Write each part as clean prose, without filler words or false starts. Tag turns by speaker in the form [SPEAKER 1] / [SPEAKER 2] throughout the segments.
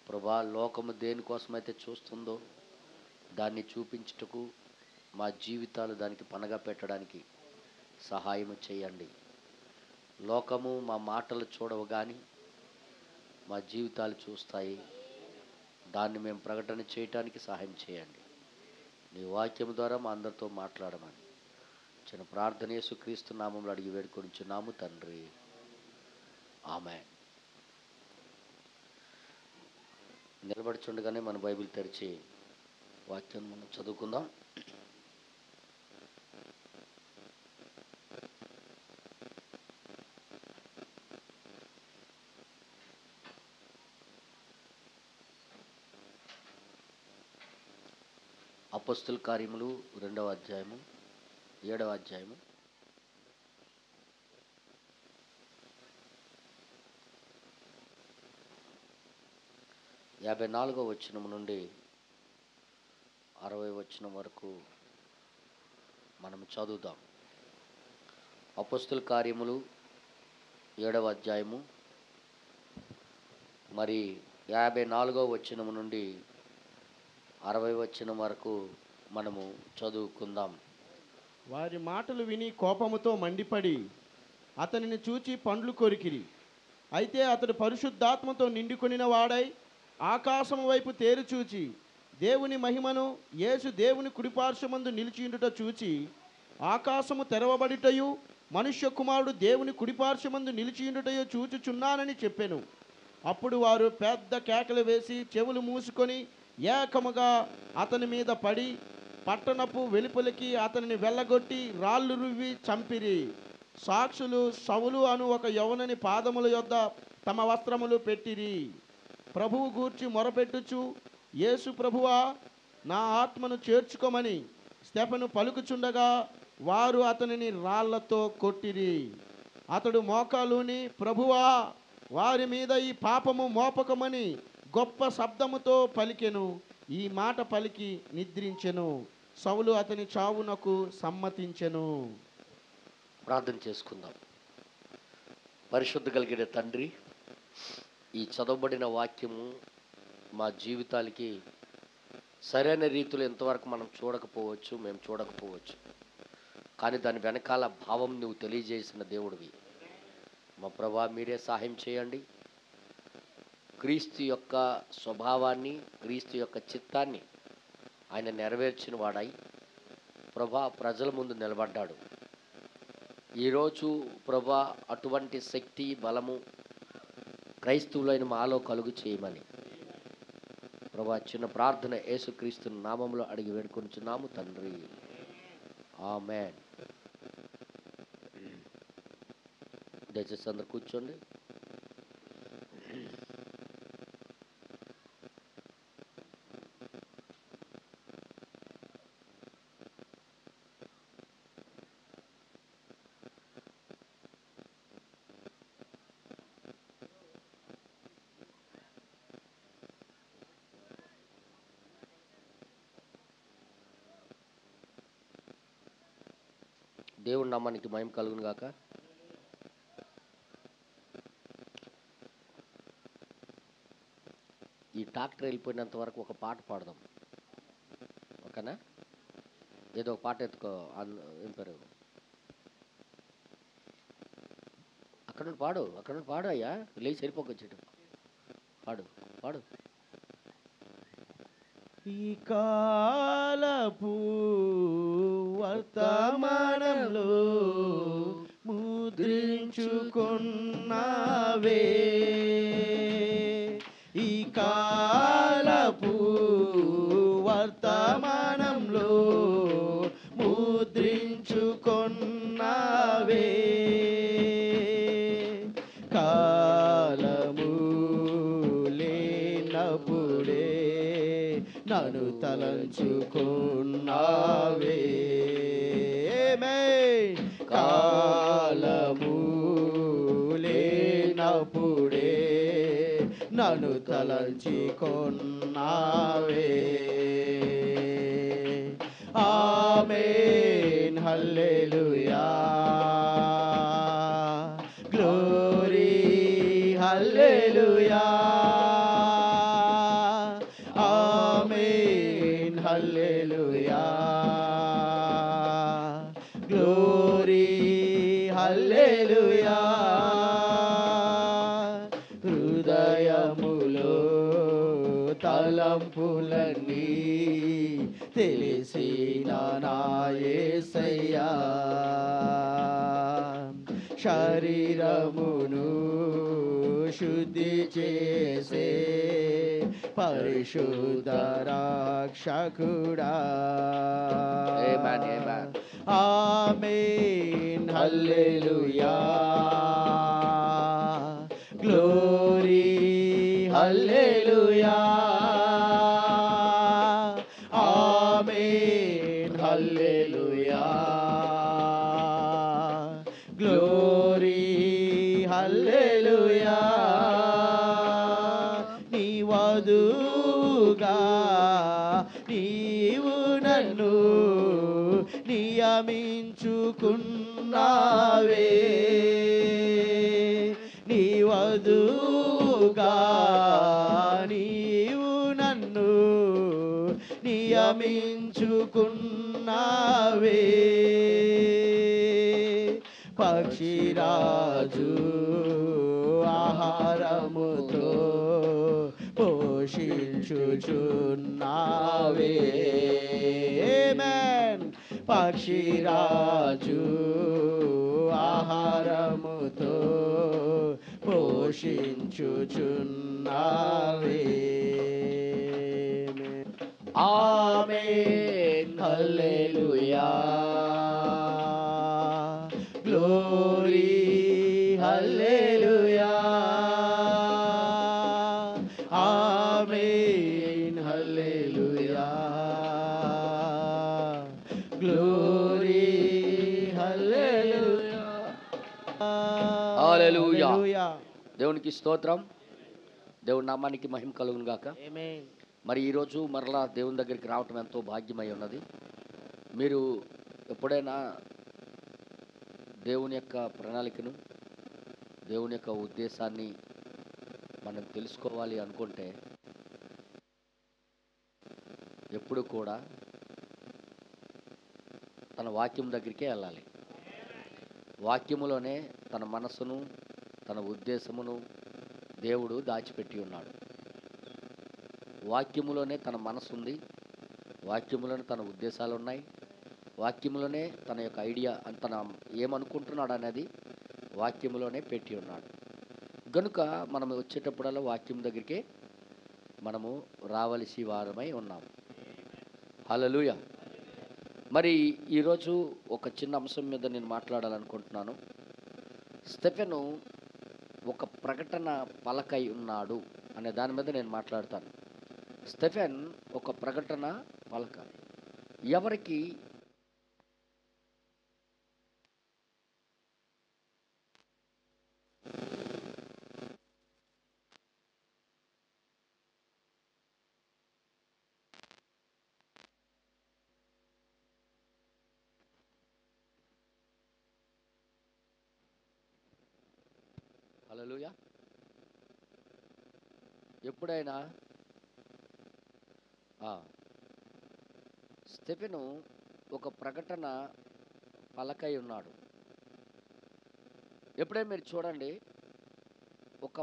[SPEAKER 1] ప్రభా, లోకము దేనికోసమైతే చూస్తుందో దాన్ని చూపించుటకు మా జీవితాలు దానికి పనగా పెట్టడానికి సహాయం చేయండి. లోకము మా మాటలు చూడవు కానీ మా జీవితాలు చూస్తాయి. దాన్ని మేము ప్రకటన చేయటానికి సహాయం చేయండి. నీ వాక్యం ద్వారా మా అందరితో మాట్లాడమని చిన్న ప్రార్థన యేసుక్రీస్తు నామములో అడిగి వేడుకొనుచున్నాము తండ్రి, ఆమేన్. నిలబడుచుండగానే మన బైబిల్ తెరిచి వాక్యం మనం చదువుకుందాం. అపోస్తల కార్యములు 2వ అధ్యాయము 7వ అధ్యాయము 54వ వచనం నుండి 60వ వచనం వరకు మనం చదువుదాం. అపోస్తల కార్యములు 7వ అధ్యాయము మరి 54వ వచనం నుండి 60వ వచనం వరకు మనము చదువుకుందాం.
[SPEAKER 2] వారి మాటలు విని కోపముతో మండిపడి అతనిని చూచి పండ్లు కొరికిరి. అయితే అతడు పరిశుద్ధాత్మతో నిండుకొనిన వాడై ఆకాశము వైపు తేరు చూచి దేవుని మహిమను, యేసు దేవుని కుడిపార్శ్వమందు నిలిచియుండుట చూచి ఆకాశము తెరవబడుటయు మనుష్య కుమారుడు దేవుని కుడిపార్శ్వమందు నిలిచియుండుటయు చూచుచున్నానని చెప్పెను. అప్పుడు వారు పెద్ద కేకలు వేసి చెవులు మూసుకొని ఏకముగా అతని మీద పడి పట్టణపు వెలుపలికి అతనిని వెళ్ళగొట్టి రాళ్ళు రువ్వి చంపిరి. సాక్షులు సౌలు అను ఒక యవనుని పాదముల యొద్ద తమ వస్త్రములు పెట్టిరి. ప్రభువు గూర్చి మొరపెట్టుచు, యేసు ప్రభువా, నా ఆత్మను చేర్చుకోమని స్టెఫెను పలుకుచుండగా వారు అతనిని రాళ్లతో కొట్టిరి. అతడు మోకాలుని, ప్రభువా, వారి మీద ఈ పాపము మోపకమని గొప్ప శబ్దముతో పలికెను. ఈ మాట పలికి నిద్రించెను. సౌలు అతని చావునకు సమ్మతించెను.
[SPEAKER 1] ప్రార్థన చేసుకుందాం. పరిశుద్ధ కలిగిన తండ్రి, ఈ చదవబడిన వాక్యము మా జీవితాలకి సరైన రీతిలో ఎంతవరకు మనం చూడకపోవచ్చు, మేము చూడకపోవచ్చు, కానీ దాని వెనకాల భావం నువ్వు తెలియజేసిన దేవుడివి. మా ప్రభా, మీరే సహాయం చేయండి. క్రీస్తు యొక్క స్వభావాన్ని, క్రీస్తు యొక్క చిత్తాన్ని ఆయన నెరవేర్చిన వాడై ప్రభా ప్రజల ముందు నిలబడ్డాడు. ఈరోజు ప్రభా అటువంటి శక్తి, బలము క్రైస్తవులైన మాలో కలుగు చేయమని ప్రభా చిన్న ప్రార్థన యేసుక్రీస్తు నామములో అడిగి వేడుకొనుచున్నాము తండ్రి, ఆమేన్. దయచేసి అందరు కూర్చోండి. దేవుడి నామానికి మహిమ కలుగును గాక. ఈ ట్రాక్టర్ వెళ్ళిపోయినంత వరకు ఒక పాట పాడదాం, ఓకేనా? ఏదో ఒక పాట ఎత్తుకో. ఏం పేరు? అక్కడ నుండి పాడు, అక్కడ నుండి పాడు అయ్యా, లేచి సరిపోకొచ్చేట పాడు పాడు.
[SPEAKER 2] ఈ కాలపు వర్తమానంలో ముద్రించుకున్నావే, ఈ కాలపు వర్తమానంలో ముద్రించుకున్నావే. కాలము లేనప్పుడే నన్ను తలంచుకున్నావే. కాలము లేనప్పుడే నన్ను తలంచుకున్నావే. ఆమేన్, హల్లెలూయా, గ్లోరీ, హల్లెలూయా, హల్లెలూయా గ్లోరీ హల్లెలూయా హృదయములో తలంపులన్నీ తెలిసిన నా యేసయ్యా శరీరమును శుద్ధి చేసే పరిశుద్ధ రక్షకుడా
[SPEAKER 1] Amen, amen.
[SPEAKER 2] ఆమేన్ హల్లెలూయా గ్లోరీ హల్లెలూయా ఆమేన్ హల్లెలూయా గ్లోరీ హల్లెలూయా నీ వధువుగా నీవు నన్ను నియమించుకున్నావే నీ వధువుగా నీవు నన్ను నియమించుకున్నావే పక్షిరాజు ఆహారముతో పోషించుచున్నావే ఆమేన్ పక్షిరాజు ఆహారముతో పోషించుచున్నావే ఆమేన్ హల్లెలూయా గ్లోరీ హల్లెలూయా ఆమేన్ హల్లెలూయా గ్లోరీ హల్లెలూయా
[SPEAKER 1] హల్లెలూయా. దేవునికి స్తోత్రం. దేవుని నామానికి మహిమ కలుగును గాక.
[SPEAKER 2] ఆమేన్.
[SPEAKER 1] మరి ఈరోజు మరలా దేవుని దగ్గరికి రావటం ఎంతో భాగ్యమై ఉన్నది. మీరు ఎప్పుడైనా దేవుని యొక్క ప్రణాళికను, దేవుని యొక్క ఉద్దేశాన్ని మనం తెలుసుకోవాలి అనుకుంటే ఎప్పుడు కూడా తన వాక్యం దగ్గరికే వెళ్ళాలి. వాక్యములోనే తన మనసును, తన ఉద్దేశమును దేవుడు దాచిపెట్టి ఉన్నాడు. వాక్యములోనే తన మనసు ఉంది, వాక్యములోనే తన ఉద్దేశాలు ఉన్నాయి, వాక్యములోనే తన యొక్క ఐడియా తన ఏమనుకుంటున్నాడు అనేది వాక్యములోనే పెట్టి ఉన్నాడు. గనుక మనం వచ్చేటప్పుడల్లా వాక్యం దగ్గరికే మనము రావలసి వారమై ఉన్నాము. హల్లెలూయా. మరి ఈరోజు ఒక చిన్న అంశం మీద నేను మాట్లాడాలనుకుంటున్నాను. స్టెఫెను ఒక ప్రకటన పలకై ఉన్నాడు అనే దాని మీద నేను మాట్లాడతాను. స్టెఫెన్ ఒక ప్రకటన పలక. ఎవరికి హల్లెలూయా. ఎప్పుడైనా స్టెఫెను ఒక ప్రకటన పలకై ఉన్నాడు. ఎప్పుడైనా మీరు చూడండి, ఒక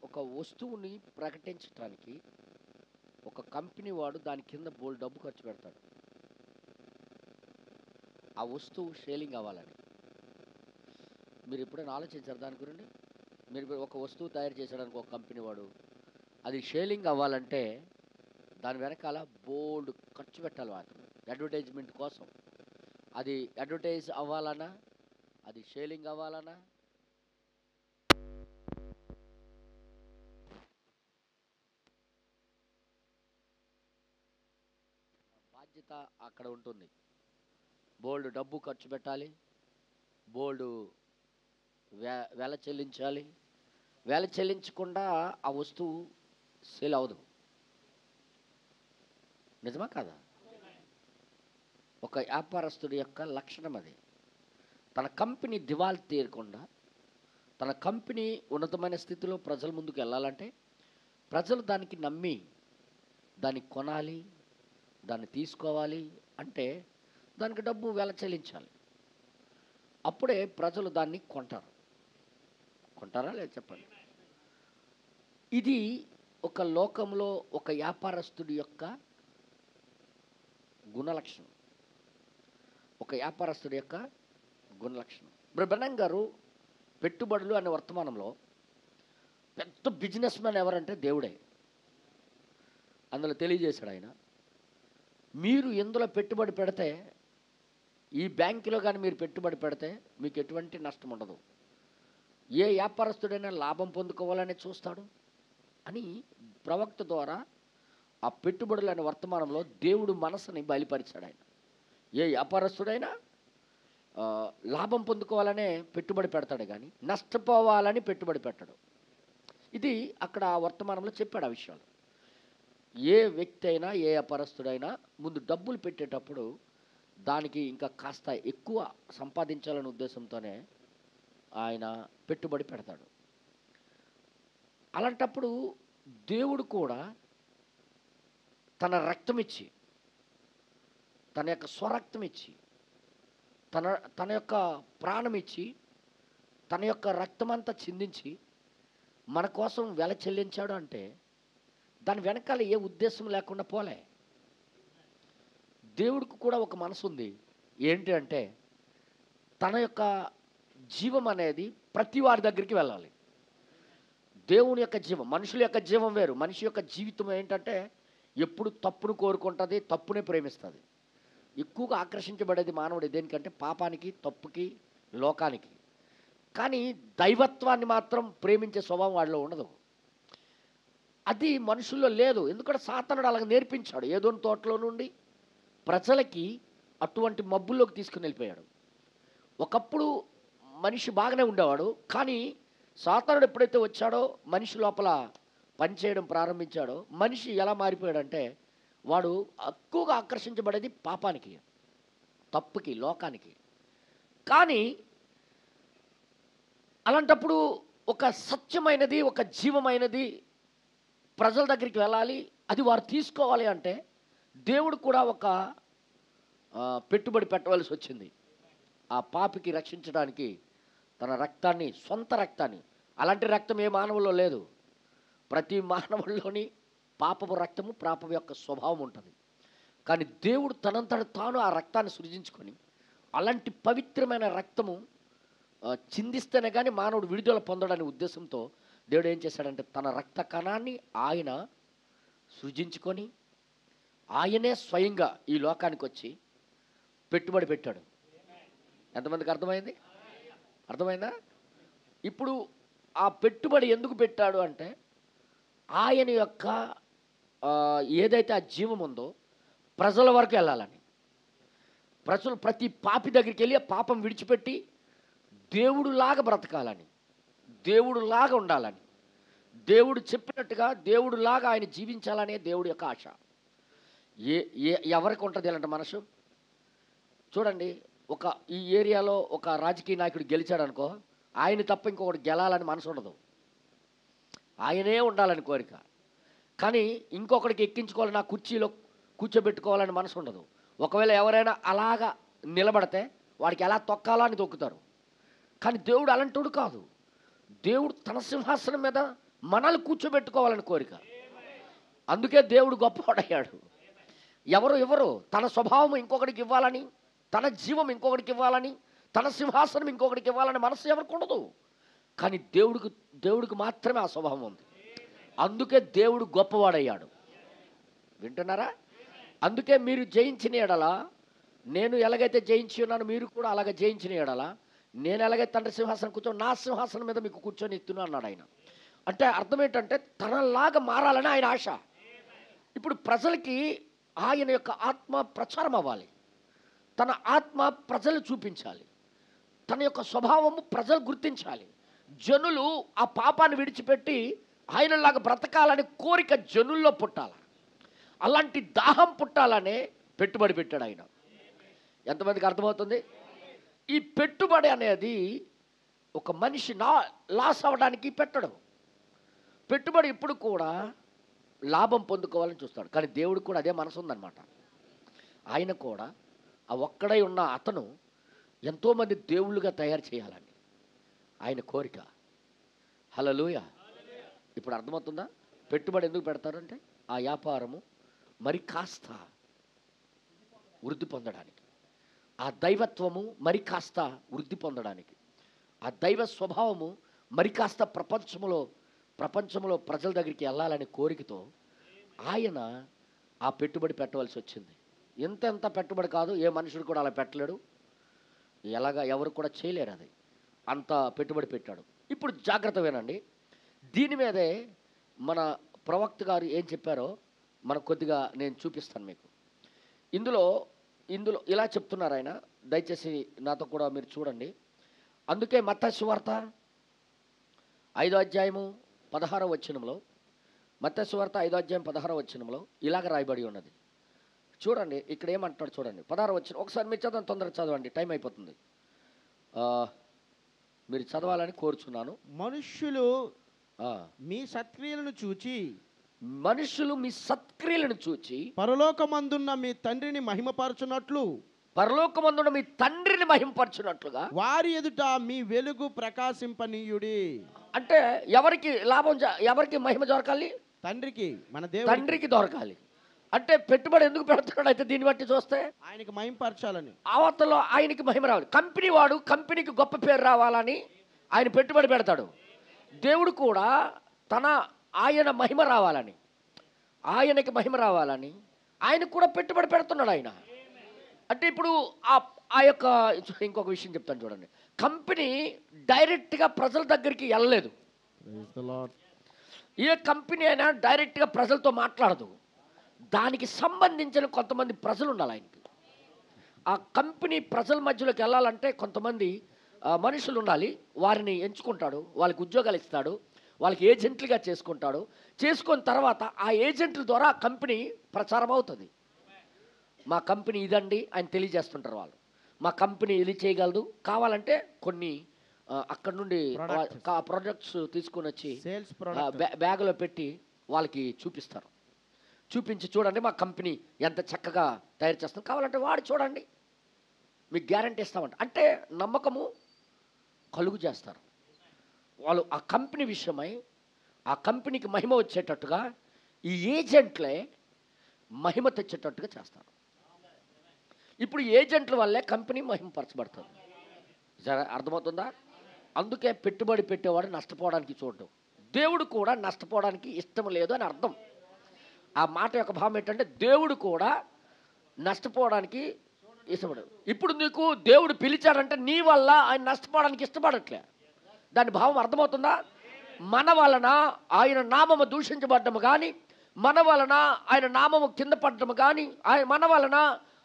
[SPEAKER 1] ఒక వస్తువుని ప్రకటించడానికి ఒక కంపెనీ వాడు దాని కింద బోల్డ్ డబ్బు ఖర్చు పెడతాడు ఆ వస్తువు సేలింగ్ అవ్వాలని. మీరు ఎప్పుడైనా ఆలోచించారు దాని గురించి? మీరు ఒక వస్తువు తయారు చేసేయడానికి ఒక కంపెనీ వాడు అది సేలింగ్ అవ్వాలంటే దాని వెనకాల బోల్డ్ ఖర్చు పెట్టాలి. అతను అడ్వర్టైజ్మెంట్ కోసం అది అడ్వర్టైజ్ అవ్వాలన్నా, అది సేలింగ్ అవ్వాలన్నా బాధ్యత అక్కడ ఉంటుంది. బోల్డ్ డబ్బు ఖర్చు పెట్టాలి, బోల్డ్ వెల చెల్లించాలి. వెల చెల్లించకుండా ఆ వస్తువు సేల్ అవ్వదు. నిజమా కాదా? ఒక వ్యాపారస్తుడి యొక్క లక్షణం అది. తన కంపెనీ దివాళా తీరకుండా, తన కంపెనీ ఉన్నతమైన స్థితిలో ప్రజల ముందుకు వెళ్ళాలంటే ప్రజలు దానికి నమ్మి దాన్ని కొనాలి, దాన్ని తీసుకోవాలి అంటే దానికి డబ్బు వెల చెల్లించాలి. అప్పుడే ప్రజలు దాన్ని కొంటారా లేదా చెప్పండి. ఇది ఒక లోకంలో ఒక వ్యాపారస్తుడి యొక్క గుణలక్షణం. ఒక వ్యాపారస్తుడి యొక్క గుణలక్షణం. బ్రహ్మణం గారు పెట్టుబడులు అనే వర్తమానంలో పెద్ద బిజినెస్ మ్యాన్ ఎవరంటే దేవుడే. అందులో తెలియజేశాడు ఆయన, మీరు ఎందులో పెట్టుబడి పెడితే, ఈ బ్యాంకులో కానీ మీరు పెట్టుబడి పెడితే మీకు ఎటువంటి నష్టం ఉండదు. ఏ వ్యాపారస్తుడైనా లాభం పొందుకోవాలని చూస్తాడు అని ప్రవక్త ద్వారా ఆ పెట్టుబడులు అనే వర్తమానంలో దేవుడు మనసుని బయలుపరిచాడు ఆయన. ఏ వ్యాపారస్తుడైనా లాభం పొందుకోవాలనే పెట్టుబడి పెడతాడు కానీ నష్టపోవాలని పెట్టుబడి పెట్టడు. ఇది అక్కడ ఆ వర్తమానంలో చెప్పాడు ఆ విషయాలు. ఏ వ్యక్తి అయినా ఏ వ్యాపారస్తుడైనా ముందు డబ్బులు పెట్టేటప్పుడు దానికి ఇంకా కాస్త ఎక్కువ సంపాదించాలనే ఉద్దేశంతోనే ఆయన పెట్టుబడి పెడతాడు. అలాంటప్పుడు దేవుడు కూడా తన రక్తం ఇచ్చి, తన యొక్క స్వరక్తం ఇచ్చి, తన యొక్క ప్రాణం ఇచ్చి, తన యొక్క రక్తమంతా చిందించి మన కోసం వెల చెల్లించాడు అంటే దాని వెనకాల ఏ ఉద్దేశం లేకుండా పోలే. దేవుడికి కూడా ఒక మనసు ఉంది. ఏంటి అంటే తన యొక్క జీవం అనేది ప్రతి వారి దగ్గరికి వెళ్ళాలి. దేవుని యొక్క జీవం, మనుషుల యొక్క జీవం వేరు. మనిషి యొక్క జీవితం ఏంటంటే ఎప్పుడు తప్పును కోరుకుంటుంది, తప్పునే ప్రేమిస్తుంది. ఎక్కువగా ఆకర్షించబడేది మానవుడు దేనికంటే పాపానికి, తప్పుకి, లోకానికి. కానీ దైవత్వాన్ని మాత్రం ప్రేమించే స్వభావం వాడిలో ఉండదు. అది మనుషుల్లో లేదు. ఎందుకంటే సాతానుడు అలాగ నేర్పించాడు. ఏదోని తోటలో నుండి ప్రజలకి అటువంటి మబ్బుల్లోకి తీసుకుని వెళ్ళిపోయాడు. ఒకప్పుడు మనిషి బాగానే ఉండేవాడు, కానీ సాతానుడు ఎప్పుడైతే వచ్చాడో మనిషి లోపల పనిచేయడం ప్రారంభించాడో మనిషి ఎలా మారిపోయాడంటే వాడు ఎక్కువగా ఆకర్షించబడేది పాపానికి, తప్పుకి, లోకానికి. కానీ అలాంటప్పుడు ఒక సత్యమైనది, ఒక జీవమైనది ప్రజల దగ్గరికి వెళ్ళాలి, అది వారు తీసుకోవాలి అంటే దేవుడు కూడా ఒక పెట్టుబడి పెట్టవలసి వచ్చింది. ఆ పాపికి రక్షించడానికి తన రక్తాన్ని, సొంత రక్తాన్ని. అలాంటి రక్తం ఏ మానవుల్లో లేదు. ప్రతి మానవుల్లోని పాపపు రక్తము, పాపం యొక్క స్వభావం ఉంటుంది. కానీ దేవుడు తనంతట తాను ఆ రక్తాన్ని సృజించుకొని అలాంటి పవిత్రమైన రక్తము చిందిస్తేనే కానీ మానవుడు విడుదల పొందడనే ఉద్దేశంతో దేవుడు ఏం చేశాడంటే తన రక్త కణాన్ని ఆయన సృజించుకొని ఆయనే స్వయంగా ఈ లోకానికి వచ్చి పెట్టుబడి పెట్టాడు. ఎంతమందికి అర్థమైంది? అర్థమైందా? ఇప్పుడు ఆ పెట్టుబడి ఎందుకు పెట్టాడు అంటే ఆయన యొక్క ఏదైతే ఆ జీవం ఉందో ప్రజల వరకు వెళ్ళాలని. ప్రజలు ప్రతి పాపి దగ్గరికి వెళ్ళి ఆ పాపం విడిచిపెట్టి దేవుడులాగా బ్రతకాలని, దేవుడులాగా ఉండాలని, దేవుడు చెప్పినట్టుగా దేవుడులాగా ఆయన జీవించాలనే దేవుడి యొక్క ఆశ. ఎవరికి ఉంటుంది ఇలాంటి మనసు? చూడండి, ఈ ఏరియాలో ఒక రాజకీయ నాయకుడు గెలిచాడు అనుకో, ఆయన తప్ప ఇంకొకటి గెలాలని మనసు ఉండదు. ఆయనే ఉండాలని కోరిక. కానీ ఇంకొకరికి ఎక్కించుకోవాలని, నా కుర్చీలో కూర్చోబెట్టుకోవాలని మనసు ఉండదు. ఒకవేళ ఎవరైనా అలాగా నిలబడితే వాడికి ఎలా తొక్కాలో అని తొక్కుతారు. కానీ దేవుడు అలాంటోడు కాదు. దేవుడు తన సింహాసనం మీద మనల్ని కూర్చోబెట్టుకోవాలని కోరిక. అందుకే దేవుడు గొప్పవాడయ్యాడు. ఎవరు తన స్వభావం ఇంకొకటికి ఇవ్వాలని, తన జీవం ఇంకొకటికి ఇవ్వాలని, తన సింహాసనం ఇంకొకటికి ఇవ్వాలని మనసు ఎవరికి ఉండదు. కానీ దేవుడికి మాత్రమే ఆ స్వభావం ఉంది. అందుకే దేవుడు గొప్పవాడయ్యాడు. వింటున్నారా? అందుకే మీరు జయించిన ఎడల, నేను ఎలాగైతే జయించి ఉన్నాను మీరు కూడా అలాగే జయించిన ఎడల, నేను ఎలాగైతే తండ్రి సింహాసనం కూర్చొని నా సింహాసనం మీద మీకు కూర్చొని ఇస్తున్నా అన్నాడు ఆయన. అంటే అర్థం ఏంటంటే తనలాగా మారాలని ఆయన ఆశ. ఇప్పుడు ప్రజలకి ఆయన యొక్క ఆత్మ ప్రచారం అవ్వాలి, తన ఆత్మ ప్రజలు చూపించాలి, తన యొక్క స్వభావము ప్రజలు గుర్తించాలి. జనులు ఆ పాపాన్ని విడిచిపెట్టి ఆయనలాగా బ్రతకాలని కోరిక జనుల్లో పుట్టాలి. అలాంటి దాహం పుట్టాలనే పెట్టుబడి పెట్టాడు ఆయన. ఎంతమందికి అర్థమవుతుంది? ఈ పెట్టుబడి అనేది ఒక మనిషి లాస్ అవ్వడానికి పెట్టడు. పెట్టుబడి ఇప్పుడు కూడా లాభం పొందుకోవాలని చూస్తాడు. కానీ దేవుడికి కూడా అదే మనసు ఉందన్నమాట. ఆయన కూడా ఆ ఒక్కడై ఉన్న అతను ఎంతోమంది దేవుళ్ళుగా తయారు చేయాలని ఆయన కోరిక. హల్లెలూయా. ఇప్పుడు అర్థమవుతుందా? పెట్టుబడి ఎందుకు పెడతారంటే ఆ వ్యాపారము మరి కాస్త వృద్ధి పొందడానికి, ఆ దైవత్వము మరి కాస్త వృద్ధి పొందడానికి, ఆ దైవ స్వభావము మరి కాస్త ప్రపంచంలో ప్రజల దగ్గరికి వెళ్ళాలనే కోరికతో ఆయన ఆ పెట్టుబడి పెట్టవలసి వచ్చింది. ఎంత పెట్టుబడి కాదు, ఏ మనుషుడు కూడా అలా పెట్టలేడు, ఎవరు కూడా చేయలేరు. అది అంత పెట్టుబడి పెట్టాడు. ఇప్పుడు జాగ్రత్త వినండి. దీని మీదే మన ప్రవక్త గారు ఏం చెప్పారో మనకు కొద్దిగా నేను చూపిస్తాను మీకు. ఇందులో ఇలా చెప్తున్నారు ఆయన. దయచేసి నాతో కూడా మీరు చూడండి. అందుకే మత్తయి సువార్త 5వ అధ్యాయము 16వ వచనంలో, మత్తయి సువార్త 5వ అధ్యాయం 16వ వచనంలో ఇలాగ రాయబడి ఉన్నది. చూడండి ఇక్కడ ఏమంటాడు చూడండి. 16వ వచనం ఒకసారి మీరు చదవండి, తొందరగా చదవండి, టైం అయిపోతుంది. మీరు చదవాలని కోరుచున్నాను.
[SPEAKER 2] మనుష్యులు మీ సత్క్రియలను చూచి పరలోకమందున్న మీ తండ్రిని మహిమపరచునట్లుగా వారి ఎదుట మీ వెలుగు ప్రకాశింపనీయుడి.
[SPEAKER 1] అంటే ఎవరికి లాభం, ఎవరికి మహిమ దొరకాలి?
[SPEAKER 2] తండ్రికి, మన
[SPEAKER 1] తండ్రికి దొరకాలి. అంటే పెట్టుబడి ఎందుకు పెడుతున్నాడు అయితే దీన్ని బట్టి చూస్తే
[SPEAKER 2] ఆయనకి మహిమపరచాలని,
[SPEAKER 1] అవతలో ఆయనకి మహిమ రావాలి. కంపెనీకి గొప్ప పేరు రావాలని ఆయన పెట్టుబడి పెడతాడు. దేవుడు కూడా ఆయన మహిమ రావాలని, ఆయనకి మహిమ రావాలని ఆయనకు కూడా పెట్టుబడి పెడుతున్నాడు ఆయన. అంటే ఇప్పుడు ఆ యొక్క ఇంకొక విషయం చెప్తాను చూడండి. కంపెనీ డైరెక్ట్గా ప్రజల దగ్గరికి వెళ్ళలేదు. ఏ కంపెనీ అయినా డైరెక్ట్గా ప్రజలతో మాట్లాడదు. దానికి సంబంధించిన కొంతమంది ప్రజలు ఉండాలి ఆయనకి. ఆ కంపెనీ ప్రజల మధ్యలోకి వెళ్ళాలంటే కొంతమంది మనుషులు ఉండాలి. వారిని ఎంచుకుంటాడు, వాళ్ళకి ఉద్యోగాలు ఇస్తాడు, వాళ్ళకి ఏజెంట్లుగా చేసుకున్న తర్వాత ఆ ఏజెంట్ల ద్వారా ఆ కంపెనీ ప్రచారం అవుతుంది. మా కంపెనీ ఇదండి ఆయన తెలియజేస్తుంటారు వాళ్ళు. మా కంపెనీ ఇది చేయగలదు, కావాలంటే కొన్ని అక్కడ నుండి ప్రొడక్ట్స్ తీసుకొని వచ్చి బ్యాగులో పెట్టి వాళ్ళకి చూపిస్తారు. చూపించి చూడండి మా కంపెనీ ఎంత చక్కగా తయారు చేస్తాం, కావాలంటే వాడు చూడండి, మీకు గ్యారంటీ ఇస్తామంట. అంటే నమ్మకము కలుగు చేస్తారు వాళ్ళు. ఆ కంపెనీ విషయమై ఆ కంపెనీకి మహిమ వచ్చేటట్టుగా ఈ ఏజెంట్లే మహిమ తెచ్చేటట్టుగా చేస్తారు. ఇప్పుడు ఏజెంట్ల వల్లే కంపెనీ మహిమపరచబడుతుంది. అర్థమవుతుందా? అందుకే పెట్టుబడి పెట్టేవాడు నష్టపోవడానికి చూడడం. దేవుడు కూడా నష్టపోవడానికి ఇష్టం లేదు అని అర్థం. ఆ మాట యొక్క భావం ఏంటంటే దేవుడు కూడా నష్టపోవడానికి ఇష్టపడడు. ఇప్పుడు నీకు దేవుడు పిలిచాడంటే నీ వల్ల ఆయన నష్టపోవడానికి ఇష్టపడట్లే. దాని భావం అర్థమవుతుందా? మన వలన ఆయన నామము దూషించబడ్డము కానీ, మన వలన ఆయన నామము కింద పడ్డము కానీ, మన వలన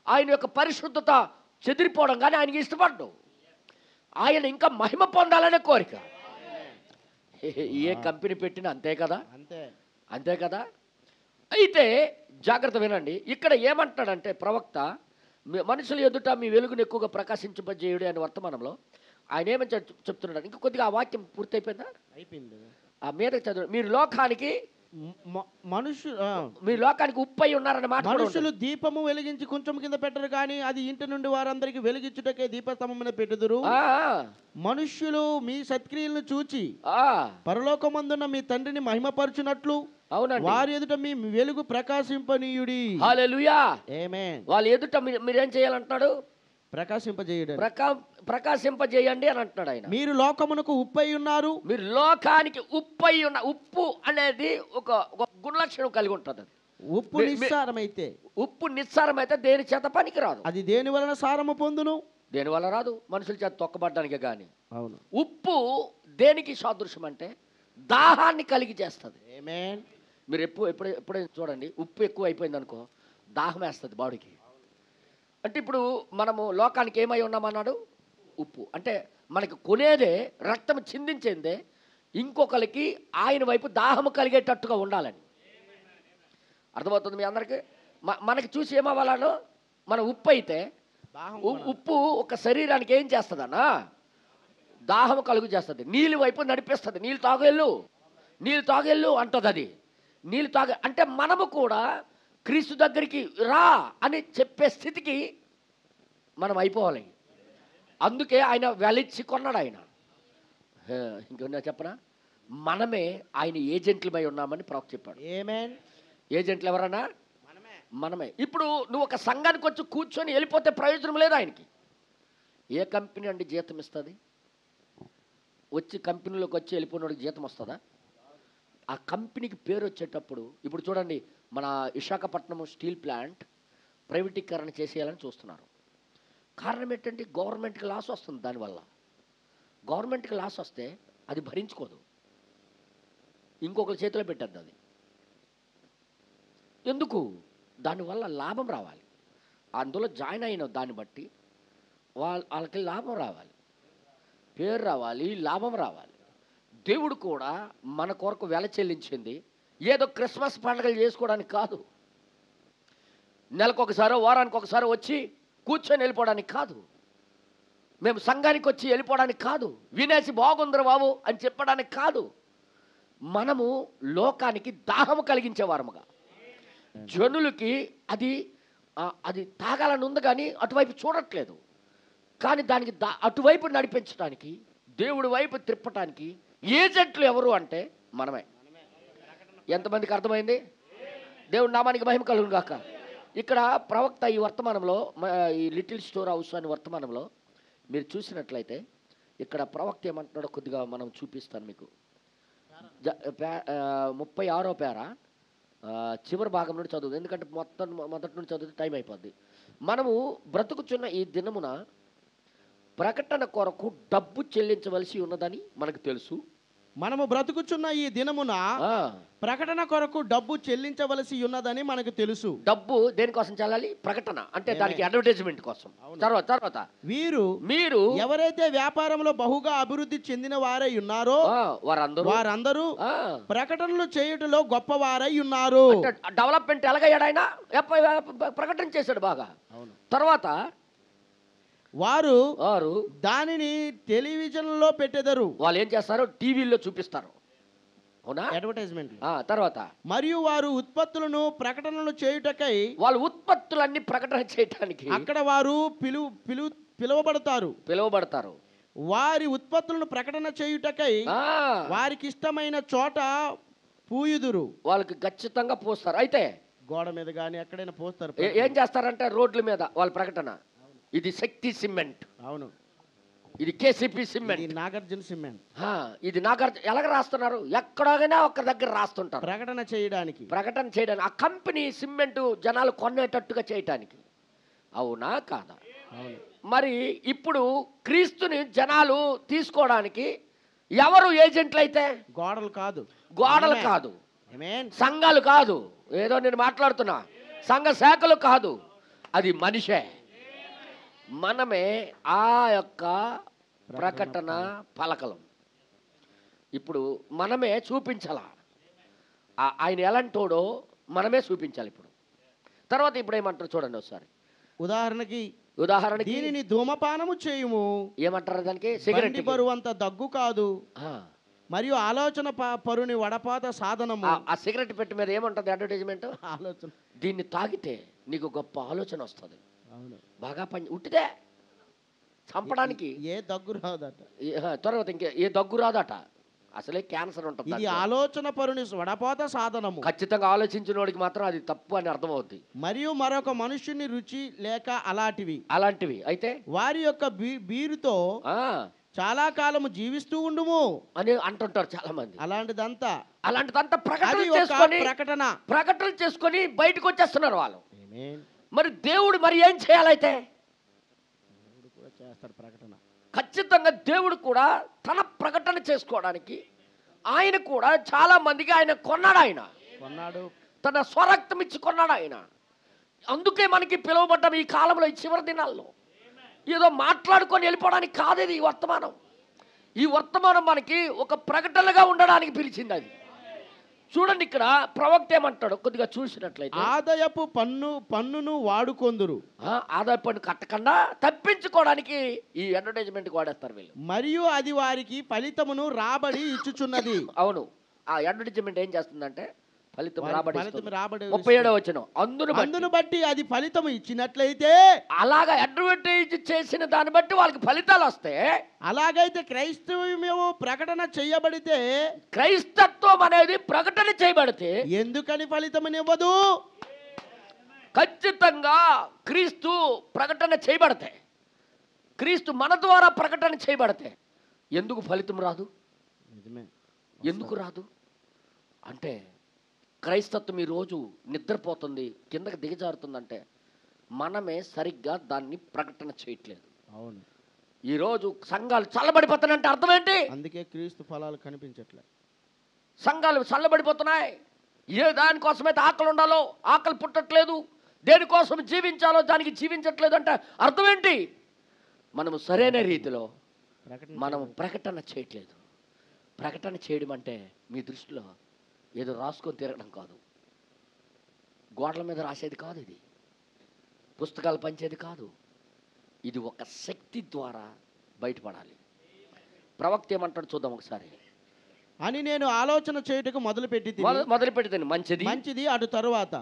[SPEAKER 1] ఆయన యొక్క పరిశుద్ధత చెదిరిపోవడం కానీ ఆయనకి ఇష్టపడ్డు. ఆయన ఇంకా మహిమ పొందాలనే కోరిక. ఏ కంపెనీ పెట్టినా అంతే కదా, అంతే కదా. అయితే జాగ్రత్త వినండి. ఇక్కడ ఏమంటాడంటే ప్రవక్త, మనుషుల ఎదుట మీ వెలుగును ఎక్కువగా ప్రకాశించబజేయుడు అనే వర్తమానంలో ఆయన ఏమని చెప్తున్నాడు. ఇంకా కొద్దిగా ఆ వాక్యం పూర్తయిపోయిందా? అయిపోయింది. ఆ మీద చదువు. మీరు లోకానికి ఉప్పై ఉన్నారని మాట.
[SPEAKER 2] మనుషులు దీపము వెలిగించి కొంచెం కింద పెట్టరు కానీ అది ఇంటి నుండి వారందరికి వెలిగించుటకే దీపస్తంభమున పెట్టుదురు. మనుష్యులు మీ సత్క్రియలను చూచి పరలోకమందున్న మీ తండ్రిని మహిమపరచునట్లు వారి ఎదుట మీ వెలుగు ప్రకాశింపనీయుడి.
[SPEAKER 1] హల్లెలూయా.
[SPEAKER 2] ఆమేన్.
[SPEAKER 1] వాళ్ళ ఎదుట మీరేం చేయాలంటున్నాడు?
[SPEAKER 2] ప్రకాశింపజేయండి
[SPEAKER 1] అని అంటున్నాడు ఆయన.
[SPEAKER 2] మీరు లోకమునకు ఉప్పై ఉన్నారు.
[SPEAKER 1] మీరు లోకానికి ఉప్పై ఉన్న. ఉప్పు అనేది ఒక గుణలక్షణం కలిగి ఉంటుంది. ఉప్పు నిస్సారమైతే దేని చేత పనికి రాదు.
[SPEAKER 2] అది దేని వలన సారము పొందును?
[SPEAKER 1] దేని వల్ల రాదు, మనుషుల చేత తొక్కబడ్డానికి. కానీ
[SPEAKER 2] అవును,
[SPEAKER 1] ఉప్పు దేనికి సాదృశ్యం అంటే దాహాన్ని కలిగి చేస్తుంది.
[SPEAKER 2] ఆమేన్.
[SPEAKER 1] మీరు ఎప్పుడైనా చూడండి, ఉప్పు ఎక్కువ అయిపోయింది అనుకో దాహం వేస్తుంది బాడీకి. అంటే ఇప్పుడు మనము లోకానికి ఏమై ఉన్నామన్నాడు? ఉప్పు. అంటే మనకి కొనేదే, రక్తం చిందించేదే ఇంకొకరికి ఆయన వైపు దాహము కలిగేటట్టుగా ఉండాలని. అర్థమవుతుంది మీ అందరికీ? మనకి చూసి ఏమవ్వాలో, మన ఉప్పు అయితే ఉప్పు ఒక శరీరానికి ఏం చేస్తుందన్నా? దాహము కలుగు చేస్తుంది, నీళ్ళు వైపు నడిపిస్తుంది. నీళ్ళు తాగెళ్ళు అంటుంది అది. నీళ్ళు తాగ అంటే మనము కూడా క్రీస్తు దగ్గరికి రా అని చెప్పే స్థితికి మనం అయిపోవాలి. అందుకే ఆయన వెలిచ్చి కొన్నాడు ఆయన. ఇంకొన్నా చెప్పనా, మనమే ఆయన ఏజెంట్లమై ఉన్నామని ప్రవక్త చెప్పాడు.
[SPEAKER 2] ఆమేన్.
[SPEAKER 1] ఏజెంట్లు ఎవరన్నా? మనమే. ఇప్పుడు నువ్వు ఒక సంఘానికి వచ్చి కూర్చొని వెళ్ళిపోతే ప్రయోజనం లేదు ఆయనకి. ఏ కంపెనీ అండి జీతం ఇస్తుంది? వచ్చి కంపెనీలోకి వచ్చి వెళ్ళిపోయినోడికి జీతం వస్తుందా? ఆ కంపెనీకి పేరు వచ్చేటప్పుడు, ఇప్పుడు చూడండి, మన విశాఖపట్నం స్టీల్ ప్లాంట్ ప్రైవేటీకరణ చేసేయాలని చూస్తున్నారు. కారణం ఏంటంటే గవర్నమెంట్కి లాస్ వస్తుంది. దానివల్ల గవర్నమెంట్కి లాస్ వస్తే అది భరించుకోదు, ఇంకొకరి చేతిలో పెట్టద్దు అది. ఎందుకు? దానివల్ల లాభం రావాలి. అందులో జాయిన్ అయిన దాన్ని బట్టి వాళ్ళకి లాభం రావాలి, పేరు రావాలి, లాభం రావాలి. దేవుడు కూడా మన కొరకు వెల చెల్లించింది ఏదో క్రిస్మస్ పండుగలు చేసుకోవడానికి కాదు, నెలకొకసారో వారానికి ఒకసారి వచ్చి కూర్చొని వెళ్ళిపోవడానికి కాదు, మేము సంఘానికి వచ్చి వెళ్ళిపోవడానికి కాదు, వినేసి బాగుందరు బాబు అని చెప్పడానికి కాదు. మనము లోకానికి దాహము కలిగించేవారముగా, జనులకి అది తాగాలని ఉంది కానీ అటువైపు చూడట్లేదు. కానీ దానికి అటువైపు నడిపించడానికి, దేవుడి వైపు తిప్పటానికి ఏజెంట్లు ఎవరు అంటే మనమే. ఎంతమందికి అర్థమైంది? దేవుడి నామానికి మహిమ కలుగును గాక. ఇక్కడ ప్రవక్త ఈ వర్తమానంలో, ఈ లిటిల్ స్టోర్ హౌస్ అనే వర్తమానంలో మీరు చూసినట్లయితే ఇక్కడ ప్రవక్త ఏమంటున్నాడో కొద్దిగా మనం చూపిస్తాను మీకు. 36వ పేర చివరి భాగం నుండి చదువు, ఎందుకంటే మొదటి నుండి చదివితే టైం అయిపోద్ది. మనము బ్రతుకుచున్న ఈ దినమున ప్రకటన కొరకు డబ్బు చెల్లించవలసి ఉన్నదని మనకు తెలుసు.
[SPEAKER 2] మనము బ్రతుకుచున్న ఈ దినమున ప్రకటన కొరకు డబ్బు చెల్లించవలసి ఉన్నదని మనకు తెలుసు.
[SPEAKER 1] డబ్బు దేనికోసం చెల్లాలి? ప్రకటన అంటే దానికి అడ్వర్టైజ్మెంట్ కోసం. తర్వాత మీరు
[SPEAKER 2] ఎవరైతే వ్యాపారంలో బహుగా అభివృద్ధి చెందిన వారై ఉన్నారో వారందరూ ప్రకటనలు చేయుటలో గొప్పవారై ఉన్నారు.
[SPEAKER 1] డెవలప్మెంట్ ఎలాగయ్యాడు ఆయన? ప్రకటన చేశాడు బాగా. తర్వాత
[SPEAKER 2] వారు దానిని టెలివిజన్లో పెట్టెదరు.
[SPEAKER 1] వాళ్ళు ఏం చేస్తారు? టీవీలో చూపిస్తారు, అవునా?
[SPEAKER 2] అడ్వర్టైజ్మెంట్.
[SPEAKER 1] తర్వాత
[SPEAKER 2] మరియు వారు ఉత్పత్తులను ప్రకటనలు చేయుటకై,
[SPEAKER 1] వాళ్ళ ఉత్పత్తులన్నీ ప్రకటన చేయటానికి
[SPEAKER 2] అక్కడ వారు పిలువబడతారు. వారి ఉత్పత్తులను ప్రకటన చేయుటకై వారికి ఇష్టమైన చోట పూయుదురు.
[SPEAKER 1] వాళ్ళకి ఖచ్చితంగా పోస్తారు. అయితే
[SPEAKER 2] గోడ మీద కానీ ఎక్కడైనా పోస్తారు.
[SPEAKER 1] ఏం చేస్తారంటే రోడ్ల మీద వాళ్ళ ప్రకటన. ఇది శక్తి సిమెంట్,
[SPEAKER 2] అవును.
[SPEAKER 1] ఇది కేసీపీ సిమెంట్,
[SPEAKER 2] నాగార్జున సిమెంట్,
[SPEAKER 1] ఇది నాగార్జున. ఎలాగ రాస్తున్నారు? ఎక్కడైనా ఒక దగ్గర రాస్తుంటారు
[SPEAKER 2] ప్రకటన చేయడానికి.
[SPEAKER 1] ఆ కంపెనీ సిమెంట్ జనాలు కొనేటట్టుగా చేయటానికి. అవునా కాదా? మరి ఇప్పుడు క్రీస్తుని జనాలు తీసుకోవడానికి ఎవరు ఏజెంట్లు? అయితే గోడలు కాదు, సంఘాలు కాదు, ఏదో నేను మాట్లాడుతున్నా, సంఘ శాఖలు కాదు, అది మనిషే. మనమే ఆ యొక్క ప్రకటన పలకలం. ఇప్పుడు మనమే చూపించాల ఆయన ఎలాంటోడో, మనమే చూపించాలి. ఇప్పుడు ఏమంటారు చూడండి ఒకసారి.
[SPEAKER 2] ఉదాహరణకి దీనిని ధూమపానము చేయుము.
[SPEAKER 1] ఏమంటారు దానికి? సిగరెట్
[SPEAKER 2] బరువంత దగ్గు కాదు, మరియు ఆలోచన పరుని వడపాత సాధనము.
[SPEAKER 1] ఆ సిగరెట్ పెట్టి మీద ఏమంటది అడ్వర్టైజ్మెంట్?
[SPEAKER 2] ఆలోచన.
[SPEAKER 1] దీన్ని తాగితే నీకు గొప్ప ఆలోచన వస్తుంది, బాగా పని ఉట్టిదే, చంపడానికి
[SPEAKER 2] ఏ దగ్గు రాదట.
[SPEAKER 1] తర్వాత ఏ దగ్గు రాదట, అసలే క్యాన్సర్ ఉంటుంది.
[SPEAKER 2] ఇది ఆలోచన పరుని వడపాత సాధనము.
[SPEAKER 1] ఖచ్చితంగా ఆలోచించిన వాడికి మాత్రం అది తప్పు అని అర్థమవుద్ది.
[SPEAKER 2] మరియు మరొక మనుషుని రుచి లేక
[SPEAKER 1] అలాంటివి అయితే
[SPEAKER 2] వారి యొక్క బీరుతో చాలా కాలము జీవిస్తూ ఉండుము
[SPEAKER 1] అని అంటుంటారు చాలా మంది.
[SPEAKER 2] అలాంటిదంతా
[SPEAKER 1] ప్రకటన చేసుకొని బయటకు వచ్చేస్తున్నారు వాళ్ళు. మరి దేవుడు మరి ఏం చేయాలైతే?
[SPEAKER 2] ప్రకటన
[SPEAKER 1] ఖచ్చితంగా దేవుడు కూడా తన ప్రకటన చేసుకోవడానికి ఆయన కూడా చాలా మందికి ఆయన కొన్నాడు, తన స్వరక్తం ఇచ్చి కొన్నాడు ఆయన. అందుకే మనకి పిలువబడ్డం ఈ కాలంలో, ఈ చివరి దినాల్లో ఏదో మాట్లాడుకొని వెళ్ళిపోవడానికి కాదు. ఈ వర్తమానం మనకి ఒక ప్రకటనగా ఉండడానికి పిలిచింది. అది చూడండి, ఇక్కడ ప్రవక్త ఏమంటాడు కొద్దిగా చూసినట్లయితే,
[SPEAKER 2] ఆదాయపు పన్నును వాడుకొందురు.
[SPEAKER 1] ఆదాయ పన్ను కట్టకుండా తప్పించుకోవడానికి ఈ అడ్వర్టైజ్మెంట్ వాడేస్తారు వీళ్ళు.
[SPEAKER 2] మరియు అది వారికి ఫలితమును రాబడి ఇచ్చుచున్నది.
[SPEAKER 1] అవును, ఆ అడ్వర్టైజ్మెంట్ ఏం చేస్తుందంటే ఫలితం
[SPEAKER 2] వారికి
[SPEAKER 1] రాబడిస్తుంది.
[SPEAKER 2] ఫలితం రాబడి
[SPEAKER 1] 37వ వచనం, అందును
[SPEAKER 2] అందును బట్టి అది ఫలితం ఇచ్చినట్లయితే,
[SPEAKER 1] అలాగా అడ్వర్టైజ్ చేసిన దాన్ని బట్టి వాళ్ళకి ఫలితాలు వస్తే,
[SPEAKER 2] అలాగైతే క్రైస్తవ్యము ప్రకటన చేయబడితే
[SPEAKER 1] క్రైస్తత్వం అనేది ప్రకటన చేయబడితే
[SPEAKER 2] ఎందుకని ఫలితమునివ్వదు?
[SPEAKER 1] ఖచ్చితంగా క్రీస్తు ప్రకటన చేయబడితే, క్రీస్తు మన ద్వారా ప్రకటన చేయబడితే ఎందుకు ఫలితం రాదు?
[SPEAKER 2] నిజమే.
[SPEAKER 1] ఎందుకు రాదు అంటే, క్రైస్తత్వం ఈరోజు నిద్రపోతుంది, కిందకి దిగజారుతుందంటే మనమే సరిగ్గా దాన్ని ప్రకటన చేయట్లేదు.
[SPEAKER 2] అవును.
[SPEAKER 1] ఈరోజు సంఘాలు చల్లబడిపోతున్నాయంటే అర్థం ఏంటి?
[SPEAKER 2] అందుకే క్రీస్తు ఫలాలు కనిపించట్లే.
[SPEAKER 1] సంఘాలు చల్లబడిపోతున్నాయి. ఏ దానికోసమైతే ఆకలి ఉండాలో ఆకలి పుట్టట్లేదు, దేనికోసం జీవించాలో దానికి జీవించట్లేదు అంటే అర్థం ఏంటి? మనము సరైన రీతిలో మనం ప్రకటన చేయట్లేదు. ప్రకటన చేయడం అంటే మీ దృష్టిలో ఏదో రాసుకొని తిరగడం కాదు, గోడల మీద రాసేది కాదు, ఇది పుస్తకాలు పంచేది కాదు. ఇది ఒక శక్తి ద్వారా బయటపడాలి. ప్రవక్త ఏమంటాడు చూద్దాం ఒకసారి.
[SPEAKER 2] అని నేను ఆలోచన చేయుటకు
[SPEAKER 1] మొదలు పెడితే మంచిది
[SPEAKER 2] అటు తరువాత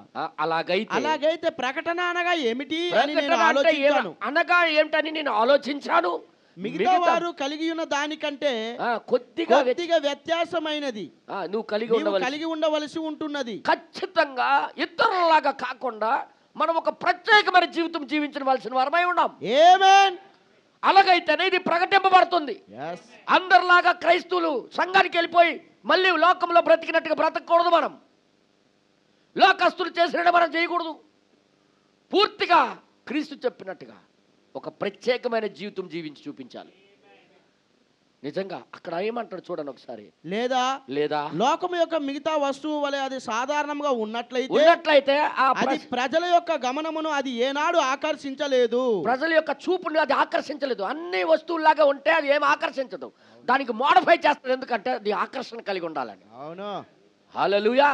[SPEAKER 2] అలాగైతే ప్రకటన అనగా ఏమిటి అని నేను ఆలోచించాను.
[SPEAKER 1] అనగా ఏమిటని నేను ఆలోచించాను.
[SPEAKER 2] మిగతా వారు కలిగి ఉన్న దానికంటే
[SPEAKER 1] కొద్దిగా
[SPEAKER 2] వ్యత్యాసమైనది
[SPEAKER 1] నువ్వు
[SPEAKER 2] కలిగి ఉండవలసి ఉంటున్నది.
[SPEAKER 1] ఖచ్చితంగా ఇతరులలాగా కాకుండా మనం ఒక ప్రత్యేకమైన జీవితం జీవించవలసిన వారమై ఉన్నాం.
[SPEAKER 2] ఆమేన్.
[SPEAKER 1] అలాగైతేనే ఇది ప్రకటింపబడుతుంది. అందరిలాగా క్రైస్తవులు సంఘానికి వెళ్ళిపోయి మళ్ళీ లోకంలో బ్రతికినట్టుగా బ్రతకూడదు. మనం లోకస్తులు చేసినట్టు మనం చేయకూడదు. పూర్తిగా క్రీస్తు చెప్పినట్టుగా ఒక ప్రత్యేకమైన జీవితం జీవించి చూపించాలి. నిజంగా అక్కడ ఏమంటాడు చూడండి ఒకసారి. లేదా
[SPEAKER 2] లోకము యొక్క మిగతా వస్తువు వలె అది సాధారణంగా ఉన్నట్లయితే అది ప్రజల యొక్క గమనమును అది ఏనాడు ఆకర్షించలేదు.
[SPEAKER 1] ప్రజల యొక్క చూపుని అది ఆకర్షించలేదు. అన్ని వస్తువుల్లాగా ఉంటే అది ఏం ఆకర్షించదు. దానికి మోడిఫై చేస్తారు, ఎందుకంటే అది ఆకర్షణ కలిగి ఉండాలని.
[SPEAKER 2] అవును.
[SPEAKER 1] హల్లెలూయా.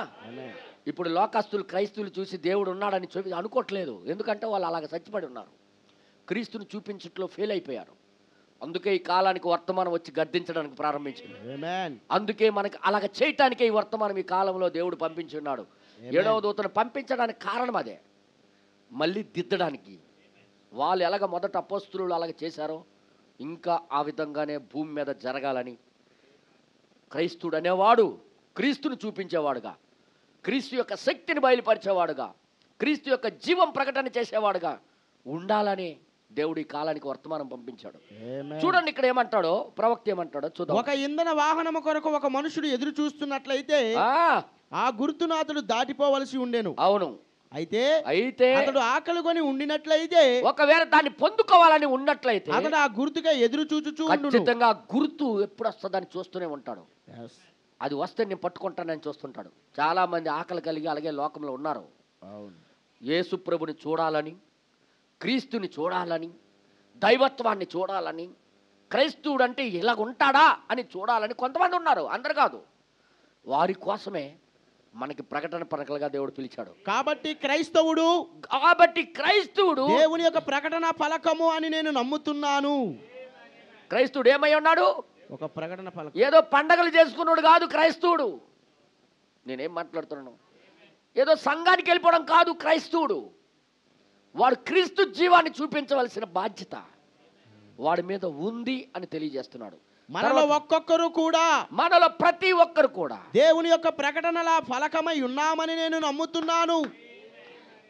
[SPEAKER 1] ఇప్పుడు లోకస్తులు క్రైస్తవులు చూసి దేవుడు ఉన్నాడని చూపి అనుకోవట్లేదు, ఎందుకంటే వాళ్ళు అలాగ చచ్చిపడి ఉన్నారు, క్రీస్తుని చూపించట్లో ఫెయిల్ అయిపోయారు. అందుకే ఈ కాలానికి వర్తమానం వచ్చి గద్దించడానికి ప్రారంభించింది. అందుకే మనకి అలాగ చేయటానికే ఈ వర్తమానం ఈ కాలంలో దేవుడు పంపించి ఉన్నాడు. 7వ దూతను పంపించడానికి కారణం అదే, మళ్ళీ దిద్దడానికి. వాళ్ళు ఎలాగ మొదట అపోస్తులు అలాగ చేశారో ఇంకా ఆ విధంగానే భూమి మీద జరగాలని, క్రైస్తుడు అనేవాడు క్రీస్తుని చూపించేవాడుగా, క్రీస్తు యొక్క శక్తిని బయలుపరిచేవాడుగా, క్రీస్తు యొక్క జీవం ప్రకటన చేసేవాడుగా ఉండాలని దేవుడు ఈ కాలానికి వర్తమానం పంపించాడు. చూడండి ఇక్కడ ఏమంటాడో, ప్రవక్త ఏమంటాడో చూద్దాం.
[SPEAKER 2] ఒక ఇంధన వాహనము కొరకు ఒక మనుషుడు ఎదురు చూస్తున్నట్లయితే ఆ గుర్తును అతడు దాటిపోవలసి ఉండెను.
[SPEAKER 1] అవును.
[SPEAKER 2] అయితే అతడు ఆకలి కొని ఉండినట్లయితే,
[SPEAKER 1] ఒకవేళ దాన్ని పొందుకోవాలని ఉన్నట్లయితే
[SPEAKER 2] అతడు ఆ గుర్తుగా ఎదురు చూచుచూ
[SPEAKER 1] ఖచ్చితంగా గుర్తు ఎప్పుడు వస్తుందని చూస్తూనే ఉంటాడు. అది వస్తే నేను పట్టుకుంటానని చూస్తుంటాడు. చాలా మంది ఆకలి కలిగి అలాగే లోకంలో ఉన్నారు. యేసు ప్రభుని చూడాలని, క్రీస్తుని చూడాలని, దైవత్వాన్ని చూడాలని, క్రైస్తవుడు అంటే ఇలా ఉంటాడా అని చూడాలని కొంతమంది ఉన్నారు, అందరు కాదు. వారి కోసమే మనకి ప్రకటన పలకలుగా దేవుడు పిలిచాడు. కాబట్టి క్రైస్తవుడు
[SPEAKER 2] దేవుని యొక్క ప్రకటన పలకము అని నేను నమ్ముతున్నాను.
[SPEAKER 1] క్రైస్తవుడు ఏమై ఉన్నాడు?
[SPEAKER 2] ఒక ప్రకటన పలకం.
[SPEAKER 1] ఏదో పండగలు చేసుకున్నాడు కాదు క్రైస్తవుడు. నేనేం మాట్లాడుతున్నాను? ఏదో సంఘానికి వెళ్ళిపోవడం కాదు క్రైస్తవుడు. వాడు క్రీస్తు జీవాన్ని చూపించవలసిన బాధ్యత వాడి మీద ఉంది అని తెలియజేస్తున్నాడు.
[SPEAKER 2] మనలో ఒక్కొక్కరు కూడా,
[SPEAKER 1] మనలో ప్రతి ఒక్కరు కూడా
[SPEAKER 2] దేవుని యొక్క ప్రకటనల ఫలకమై ఉన్నామని నేను నమ్ముతున్నాను.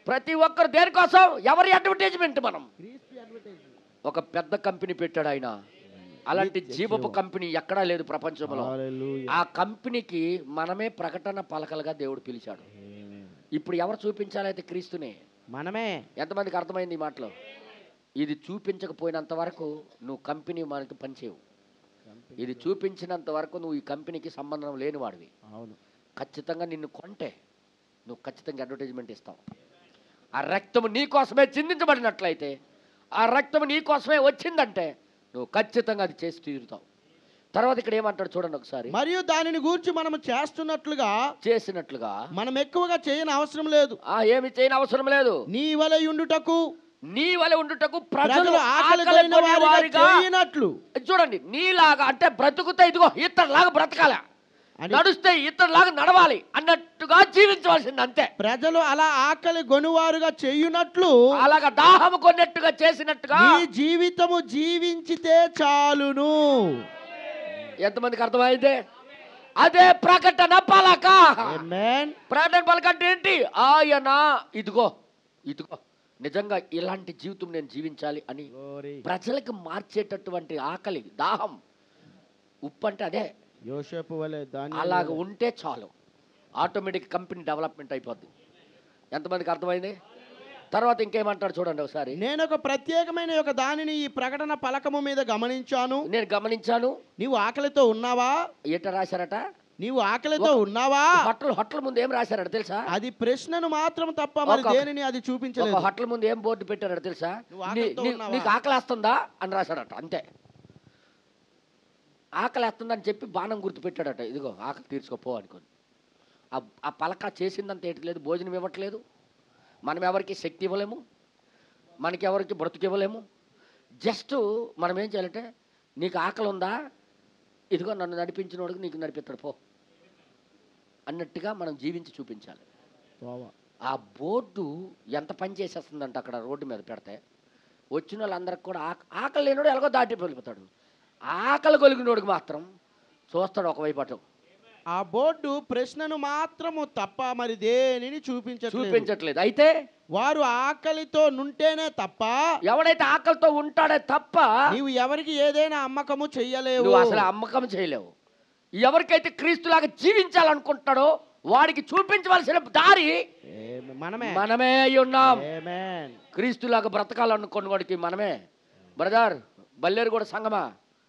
[SPEAKER 1] ప్రతి ఒక్కరు దేనికోసం? ఎవరి అడ్వర్టైజ్మెంట్? మనం ఒక పెద్ద కంపెనీ పెట్టాడు ఆయన. అలాంటి జీవపు కంపెనీ ఎక్కడా లేదు ప్రపంచంలో. ఆ కంపెనీకి మనమే ప్రకటన పలకలుగా దేవుడు పిలిచాడు. ఇప్పుడు ఎవరు చూపించాలైతే క్రీస్తునే
[SPEAKER 2] మనమే.
[SPEAKER 1] ఎంతమందికి అర్థమైంది ఈ మాటలో? ఇది చూపించకపోయినంత వరకు నువ్వు కంపెనీ మనకి పనిచేయవు. ఇది చూపించినంత వరకు నువ్వు ఈ కంపెనీకి సంబంధం లేని వాడివి.
[SPEAKER 2] అవును.
[SPEAKER 1] ఖచ్చితంగా నిన్ను కొంటే నువ్వు ఖచ్చితంగా అడ్వర్టైజ్మెంట్ ఇస్తావు. ఆ రక్తము నీ కోసమే చిందించబడినట్లయితే, ఆ రక్తము నీ కోసమే వచ్చిందంటే నువ్వు ఖచ్చితంగా అది చేసి తీరుతావు. తర్వాత ఇక్కడ ఏమంటాడు చూడండి ఒకసారి.
[SPEAKER 2] మరియు దానిని గూర్చి మనం చేసినట్లుగా మనం ఎక్కువగా చేయని అవసరం లేదు.
[SPEAKER 1] ఏమి చేయని అవసరం లేదు.
[SPEAKER 2] నీ వలె ఉండుటకు
[SPEAKER 1] ప్రజలు ఆకలి
[SPEAKER 2] వారిగా చేయనట్లు.
[SPEAKER 1] చూడండి, నీలాగా అంటే బ్రతుకుతా ఇదిగో ఇతరులాగా బ్రతకాల. నడుస్తే ఇతరులాగా నడవాలి అన్నట్టుగా జీవించవలసింది అంతే.
[SPEAKER 2] ప్రజలు అలా ఆకలి గొనువారుగా చేయునట్లు
[SPEAKER 1] అలాగా దాహము కొన్నట్టుగా చేసినట్టుగా
[SPEAKER 2] నీ జీవితము జీవించితే చాలును.
[SPEAKER 1] ఎంతమందికి అర్థమైంది? అదే ప్రకటన పలక.
[SPEAKER 2] ఆమేన్.
[SPEAKER 1] ప్రకటన పలక అంటే ఏంటి? ఆయన ఇదిగో ఇదిగో నిజంగా ఇలాంటి జీవితం నేను జీవించాలి అని ప్రజలకు మార్చేటటువంటి ఆకలి, దాహం. ఉప్పు అంటే అదే.
[SPEAKER 2] యోసేపు వలె
[SPEAKER 1] అలాగ ఉంటే చాలు, ఆటోమేటిక్ కంపెనీ డెవలప్మెంట్ అయిపోద్ది. ఎంతమందికి అర్థమైంది? తర్వాత ఇంకేమంటాడు చూడండి ఒకసారి.
[SPEAKER 2] నేను ఒక ప్రత్యేకమైన ఒక దానిని ఈ ప్రకటన పలకము మీద గమనించాను.
[SPEAKER 1] నేను గమనించాను.
[SPEAKER 2] నీవు ఆకలితో ఉన్నావా?
[SPEAKER 1] ఏట రాశారట?
[SPEAKER 2] నీవు ఆకలితో ఉన్నావా?
[SPEAKER 1] హోటల్ ముందు ఏం రాశారట తెలుసా?
[SPEAKER 2] అది ప్రశ్నను మాత్రం తప్ప మరి దేనిని అది చూపించలేదు.
[SPEAKER 1] హోటల్ ముందు ఏం బోర్డు పెట్టారట తెలుసా? నీకు ఆకలేస్తుందా అని రాశాడట. అంతే. ఆకలేస్తుందని చెప్పి బాణం గుర్తు పెట్టాడట. ఇదిగో ఆకలి తీర్చుకోపో అనుకోని. ఆ పలక చేసిందంత ఏట్లేదు, భోజనం ఇవ్వట్లేదు. మనం ఎవరికి శక్తి ఇవ్వలేము, మనకి ఎవరికి బ్రతుకు ఇవ్వలేము. జస్ట్ మనం ఏం చేయాలంటే, నీకు ఆకలి ఉందా, ఇదిగో నన్ను నడిపించిన వాడికి నీకు నడిపిస్తాడు పో అన్నట్టుగా మనం జీవించి చూపించాలి. ఆ బోర్డు ఎంత పని చేసేస్తుందంటే అక్కడ రోడ్డు మీద పెడితే వచ్చిన వాళ్ళందరికి కూడా ఆకలి లేనివాడు ఎలాగో దాటి వెళ్ళిపోతాడు. ఆకలి కొలిగినోడికి మాత్రం చూస్తాడు ఒకవైపు అటు.
[SPEAKER 2] ఆ బోర్డు ప్రశ్నను మాత్రము తప్ప మరి దేనిని
[SPEAKER 1] చూపించట్లేదు. అయితే
[SPEAKER 2] వారు ఆకలితో నుంటేనే తప్ప,
[SPEAKER 1] ఎవడైతే ఆకలితో ఉంటాడే తప్ప
[SPEAKER 2] నీవు ఎవరికి ఏదైనా అమ్మకము చెయ్యలేవు.
[SPEAKER 1] నువ్వు అసలు అమ్మకం చేయలేవు. ఎవరికైతే క్రీస్తులాగా జీవించాలనుకుంటాడో వాడికి చూపించవలసిన దారి మనమే అయి ఉన్నాం. క్రీస్తులాగా బ్రతకాలనుకున్న వాడికి మనమే. బ్రదర్ బల్లేరు కూడా సంఘమా,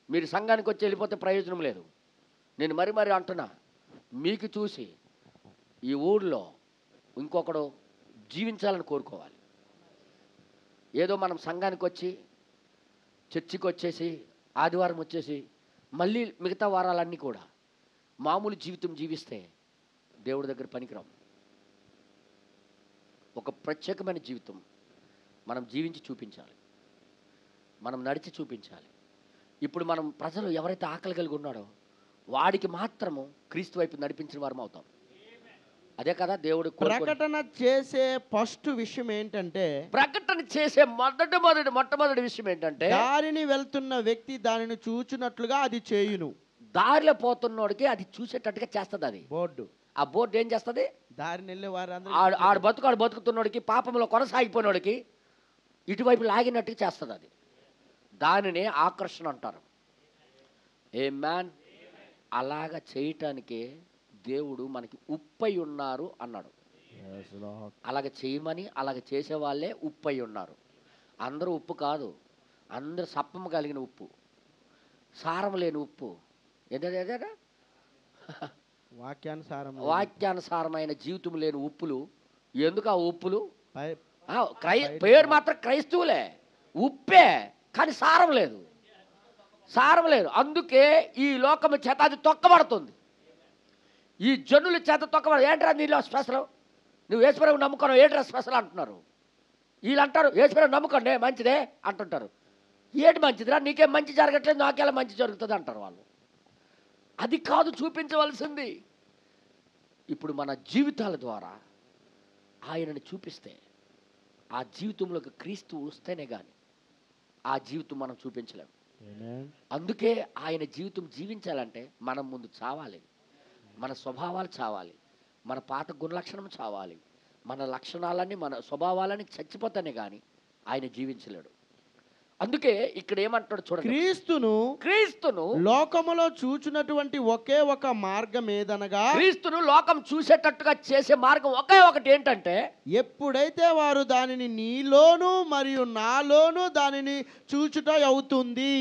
[SPEAKER 1] మీరు సంఘానికి వచ్చి వెళ్ళిపోతే ప్రయోజనం లేదు. నేను మరి అంటున్నా, మీకు చూసి ఈ ఊళ్ళో ఇంకొకడు జీవించాలని కోరుకోవాలి. ఏదో మనం సంఘానికి వచ్చి చర్చికి వచ్చేసి ఆదివారం వచ్చేసి మళ్ళీ మిగతా వారాలన్నీ కూడా మామూలు జీవితం జీవిస్తే దేవుడి దగ్గర పనికిరాం. ఒక ప్రత్యేకమైన జీవితం మనం జీవించి చూపించాలి, మనం నడిచి చూపించాలి. ఇప్పుడు మనం ప్రజలు ఎవరైతే ఆకలి కలిగి ఉన్నాడో వాడికి మాత్రము క్రీస్తు వైపు నడిపించిన వారం అవుతాం. అదే కదా దేవుడు.
[SPEAKER 2] ప్రకటన చేసే ఫస్ట్ విషయం ఏంటంటే,
[SPEAKER 1] ప్రకటన చేసే మొట్టమొదటి విషయం ఏంటంటే,
[SPEAKER 2] దారిని వెళ్తున్న వ్యక్తి దానిని చూచినట్లుగా అది చేయును.
[SPEAKER 1] దారిలో పోతున్నోడికి అది చూసేటట్టుగా చేస్తుంది అది
[SPEAKER 2] బోర్డు.
[SPEAKER 1] ఆ బోర్డు ఏం చేస్తుంది?
[SPEAKER 2] దారిని వెళ్ళే వారు
[SPEAKER 1] ఆడు బతుకుతున్నోడికి, పాపంలో కొనసాగిపోయినోడికి ఇటువైపు లాగినట్టుగా చేస్తుంది అది. దానిని ఆకర్షణ అంటారు. ఏ మ్యాన్, అలాగ చేయటానికే దేవుడు మనకి ఉప్పై ఉన్నారు అన్నాడు. అలాగ చేయమని అలాగ చేసే వాళ్ళే ఉప్పై ఉన్నారు. అందరూ ఉప్పు కాదు, అందరూ సప్పము కలిగిన ఉప్పు, సారం లేని ఉప్పు. ఏదేదా వాక్యానుసారమైన జీవితం లేని ఉప్పులు. ఎందుకు ఆ ఉప్పులు? పేరు మాత్రం క్రైస్తవులే, ఉప్పే, కానీ సారం లేదు. అందుకే ఈ లోకము చేత అది తొక్కబడుతుంది. ఈ జనుల చేత తొక్కబడు. ఏంట్రా నీలో స్పెషల్, నువ్వు యేసుప్రభువు నమ్ముకున్నావు ఏంట్రా స్పెషల్ అంటున్నారు. వీళ్ళు అంటారు యేసుప్రభువు నమ్ముకోండి మంచిదే అంటుంటారు. ఏంటి మంచిదిరా, నీకేం మంచి జరగట్లేదు, నాకెలా మంచి జరుగుతుంది అంటారు వాళ్ళు. అది కాదు చూపించవలసింది. ఇప్పుడు మన జీవితాల ద్వారా ఆయనని చూపిస్తే, ఆ జీవితంలోకి క్రీస్తు వస్తేనే కానీ ఆ జీవితం మనం చూపించలేము. అందుకే ఆయన జీవితం జీవించాలంటే మనం ముందు చావాలి. మన స్వభావాలు చావాలి, మన పాత గుణలక్షణం చావాలి, మన లక్షణాలన్నీ మన స్వభావాలని చచ్చిపోతానే కానీ ఆయన జీవించలేడు. అందుకే ఇక్కడ ఏమంటాడు చూడండి, క్రీస్తును
[SPEAKER 2] లోకములో చూచినటువంటి ఒకే ఒక మార్గం ఏదనగా,
[SPEAKER 1] క్రీస్తును లోకం చూసేటట్టుగా చేసే మార్గం ఒకే ఒకటి ఏంటంటే,
[SPEAKER 2] ఎప్పుడైతే వారు దానిని నీలోను మరియు నాలోను దానిని చూచుట అవుతుంది.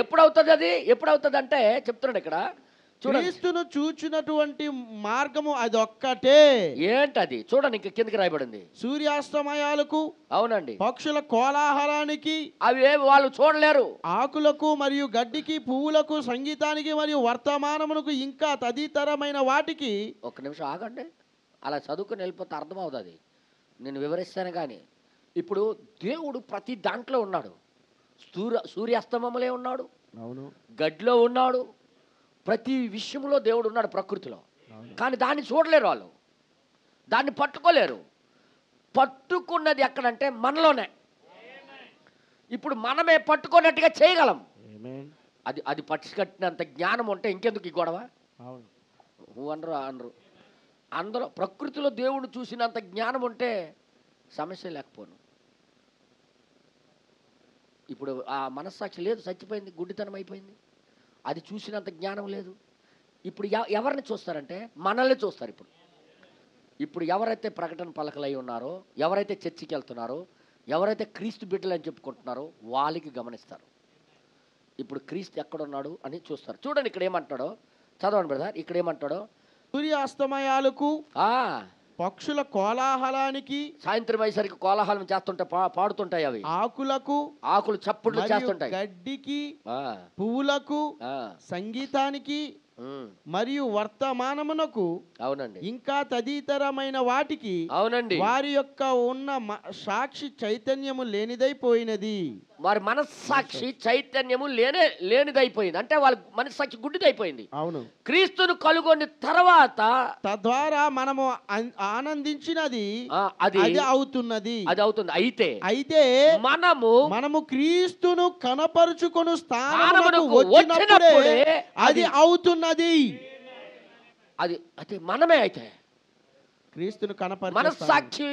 [SPEAKER 1] ఎప్పుడవుతుంది అది? ఎప్పుడవుతుంది అంటే చెప్తున్నాడు ఇక్కడ,
[SPEAKER 2] క్రీస్తును చూచినటువంటి మార్గము అది ఒక్కటే.
[SPEAKER 1] ఏంటది? చూడండి, ఇంక కిందకి రాయబడింది.
[SPEAKER 2] సూర్యాస్తమయాలకు,
[SPEAKER 1] అవునండి,
[SPEAKER 2] పక్షుల కోలాహలానికి
[SPEAKER 1] అవి వాళ్ళు చూడలేరు.
[SPEAKER 2] ఆకులకు మరియు గడ్డికి, పువ్వులకు, సంగీతానికి మరియు వర్తమానమునకు ఇంకా తదితరమైన వాటికి.
[SPEAKER 1] ఒక్క నిమిషం ఆగండి, అలా చదువుకుని వెళ్ళిపోతే అర్థమవుతుంది. నేను వివరిస్తాను. కానీ ఇప్పుడు దేవుడు ప్రతి దాంట్లో ఉన్నాడు. సూర్యాస్తమములే ఉన్నాడు,
[SPEAKER 2] అవును,
[SPEAKER 1] గడ్డిలో ఉన్నాడు, ప్రతి విషయంలో దేవుడు ఉన్నాడు ప్రకృతిలో.
[SPEAKER 2] అవును.
[SPEAKER 1] కానీ దాన్ని చూడలేరు వాళ్ళు, దాన్ని పట్టుకోలేరు. పట్టుకున్నది ఎక్కడంటే మనలోనే. ఇప్పుడు మనమే పట్టుకున్నట్టుగా చేయగలం.
[SPEAKER 2] ఆమేన్.
[SPEAKER 1] అది పట్టుకట్టినంత జ్ఞానం ఉంటే ఇంకెందుకు ఈ గొడవ?
[SPEAKER 2] అవును.
[SPEAKER 1] అనరు అందరూ ప్రకృతిలో దేవుడు చూసినంత జ్ఞానం ఉంటే సమస్య లేకపోను. ఇప్పుడు ఆ మనస్సాక్షి లేదు, చచ్చిపోయింది, గుడ్డితనం అయిపోయింది. అది చూసినంత జ్ఞానం లేదు. ఇప్పుడు ఎవరిని చూస్తారంటే మనల్ని చూస్తారు. ఇప్పుడు ఎవరైతే ప్రకటన పలకలై ఉన్నారో, ఎవరైతే చర్చికి వెళ్తున్నారో, ఎవరైతే క్రీస్తు బిడ్డలని చెప్పుకుంటున్నారో వాళ్ళకి గమనిస్తారు. ఇప్పుడు క్రీస్తు ఎక్కడున్నాడు అని చూస్తారు. చూడండి ఇక్కడ ఏమంటాడో, చదవండి బ్రదర్. ఇక్కడ ఏమంటాడో,
[SPEAKER 2] సూర్యాస్తమయాలకు,
[SPEAKER 1] ఆ
[SPEAKER 2] పక్షుల కోలాహలానికి,
[SPEAKER 1] సాయంత్రం అయ్యేసరికి కోలాహలం చేస్తుంటే పాడుతుంటాయి అవి, ఆకులు చప్పుళ్ళు
[SPEAKER 2] మరియు
[SPEAKER 1] చేస్తుంటాయి,
[SPEAKER 2] గడ్డికి,
[SPEAKER 1] ఆ,
[SPEAKER 2] పువ్వులకు,
[SPEAKER 1] ఆ,
[SPEAKER 2] సంగీతానికి
[SPEAKER 1] ఉమ్,
[SPEAKER 2] మరియు వర్తమానమునకు,
[SPEAKER 1] అవునండి,
[SPEAKER 2] ఇంకా తదితరమైన వాటికి
[SPEAKER 1] అవునండి.
[SPEAKER 2] వారి యొక్క ఉన్న సాక్షి చైతన్యము లేనిదైపోయినది.
[SPEAKER 1] వారి మనస్సాక్షి చైతన్యము లేనిదైపోయింది. అంటే వాళ్ళ మనస్సాక్షి గుడ్డిదైపోయింది.
[SPEAKER 2] అవును.
[SPEAKER 1] క్రీస్తును కనుగొని తర్వాత
[SPEAKER 2] తద్వారా మనము ఆనందించినది
[SPEAKER 1] అది
[SPEAKER 2] అవుతున్నది.
[SPEAKER 1] అది అవుతుంది. అయితే
[SPEAKER 2] మనము క్రీస్తును కనపరుచుకొను
[SPEAKER 1] స్థానమునకు
[SPEAKER 2] వచ్చినప్పుడే అది అవుతున్నది.
[SPEAKER 1] అది మనమే. అయితే
[SPEAKER 2] క్రీస్తును కనపరచు
[SPEAKER 1] మనస్సాక్షి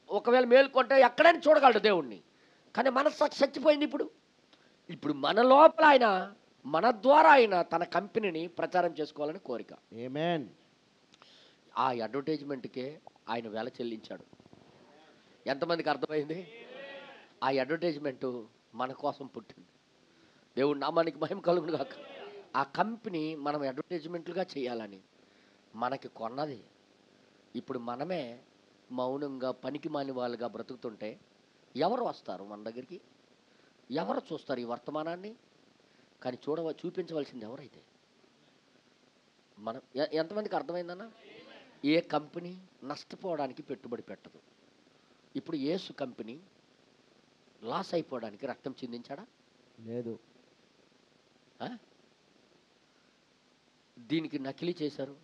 [SPEAKER 1] ఒకవేళ మేల్కొంటే ఎక్కడైనా చూడగలడు దేవుణ్ణి. కానీ మనస్సాక్షి చచ్చిపోయింది. ఇప్పుడు మన లోపల ఆయన, మన ద్వారా ఆయన తన కంపెనీని ప్రచారం చేసుకోవాలని కోరిక.
[SPEAKER 2] ఆమేన్.
[SPEAKER 1] ఆ అడ్వర్టైజ్మెంట్కే ఆయన వెల చెల్లించాడు. ఎంతమందికి అర్థమైంది? ఆ అడ్వర్టైజ్మెంట్ మన కోసం పుట్టింది. దేవుడి నామానికి మహిమ కలుగును గాక. ఆ కంపెనీ మనం అడ్వర్టైజ్మెంట్లుగా చేయాలని మనకి కొన్నది. ఇప్పుడు మనమే మౌనంగా పనికి మాని వాళ్ళుగా బ్రతుకుతుంటే ఎవరు వస్తారు మన దగ్గరికి? ఎవరు చూస్తారు ఈ వర్తమానాన్ని? కానీ చూపించవలసింది ఎవరైతే మనం. ఎంతమందికి అర్థమైందన్న? ఏ కంపెనీ నష్టపోవడానికి పెట్టుబడి పెట్టదు. ఇప్పుడు యేసు కంపెనీ లాస్ అయిపోవడానికి రక్తం చిందించాడా?
[SPEAKER 2] లేదు.
[SPEAKER 1] దీనికి నకిలీ చేశారు.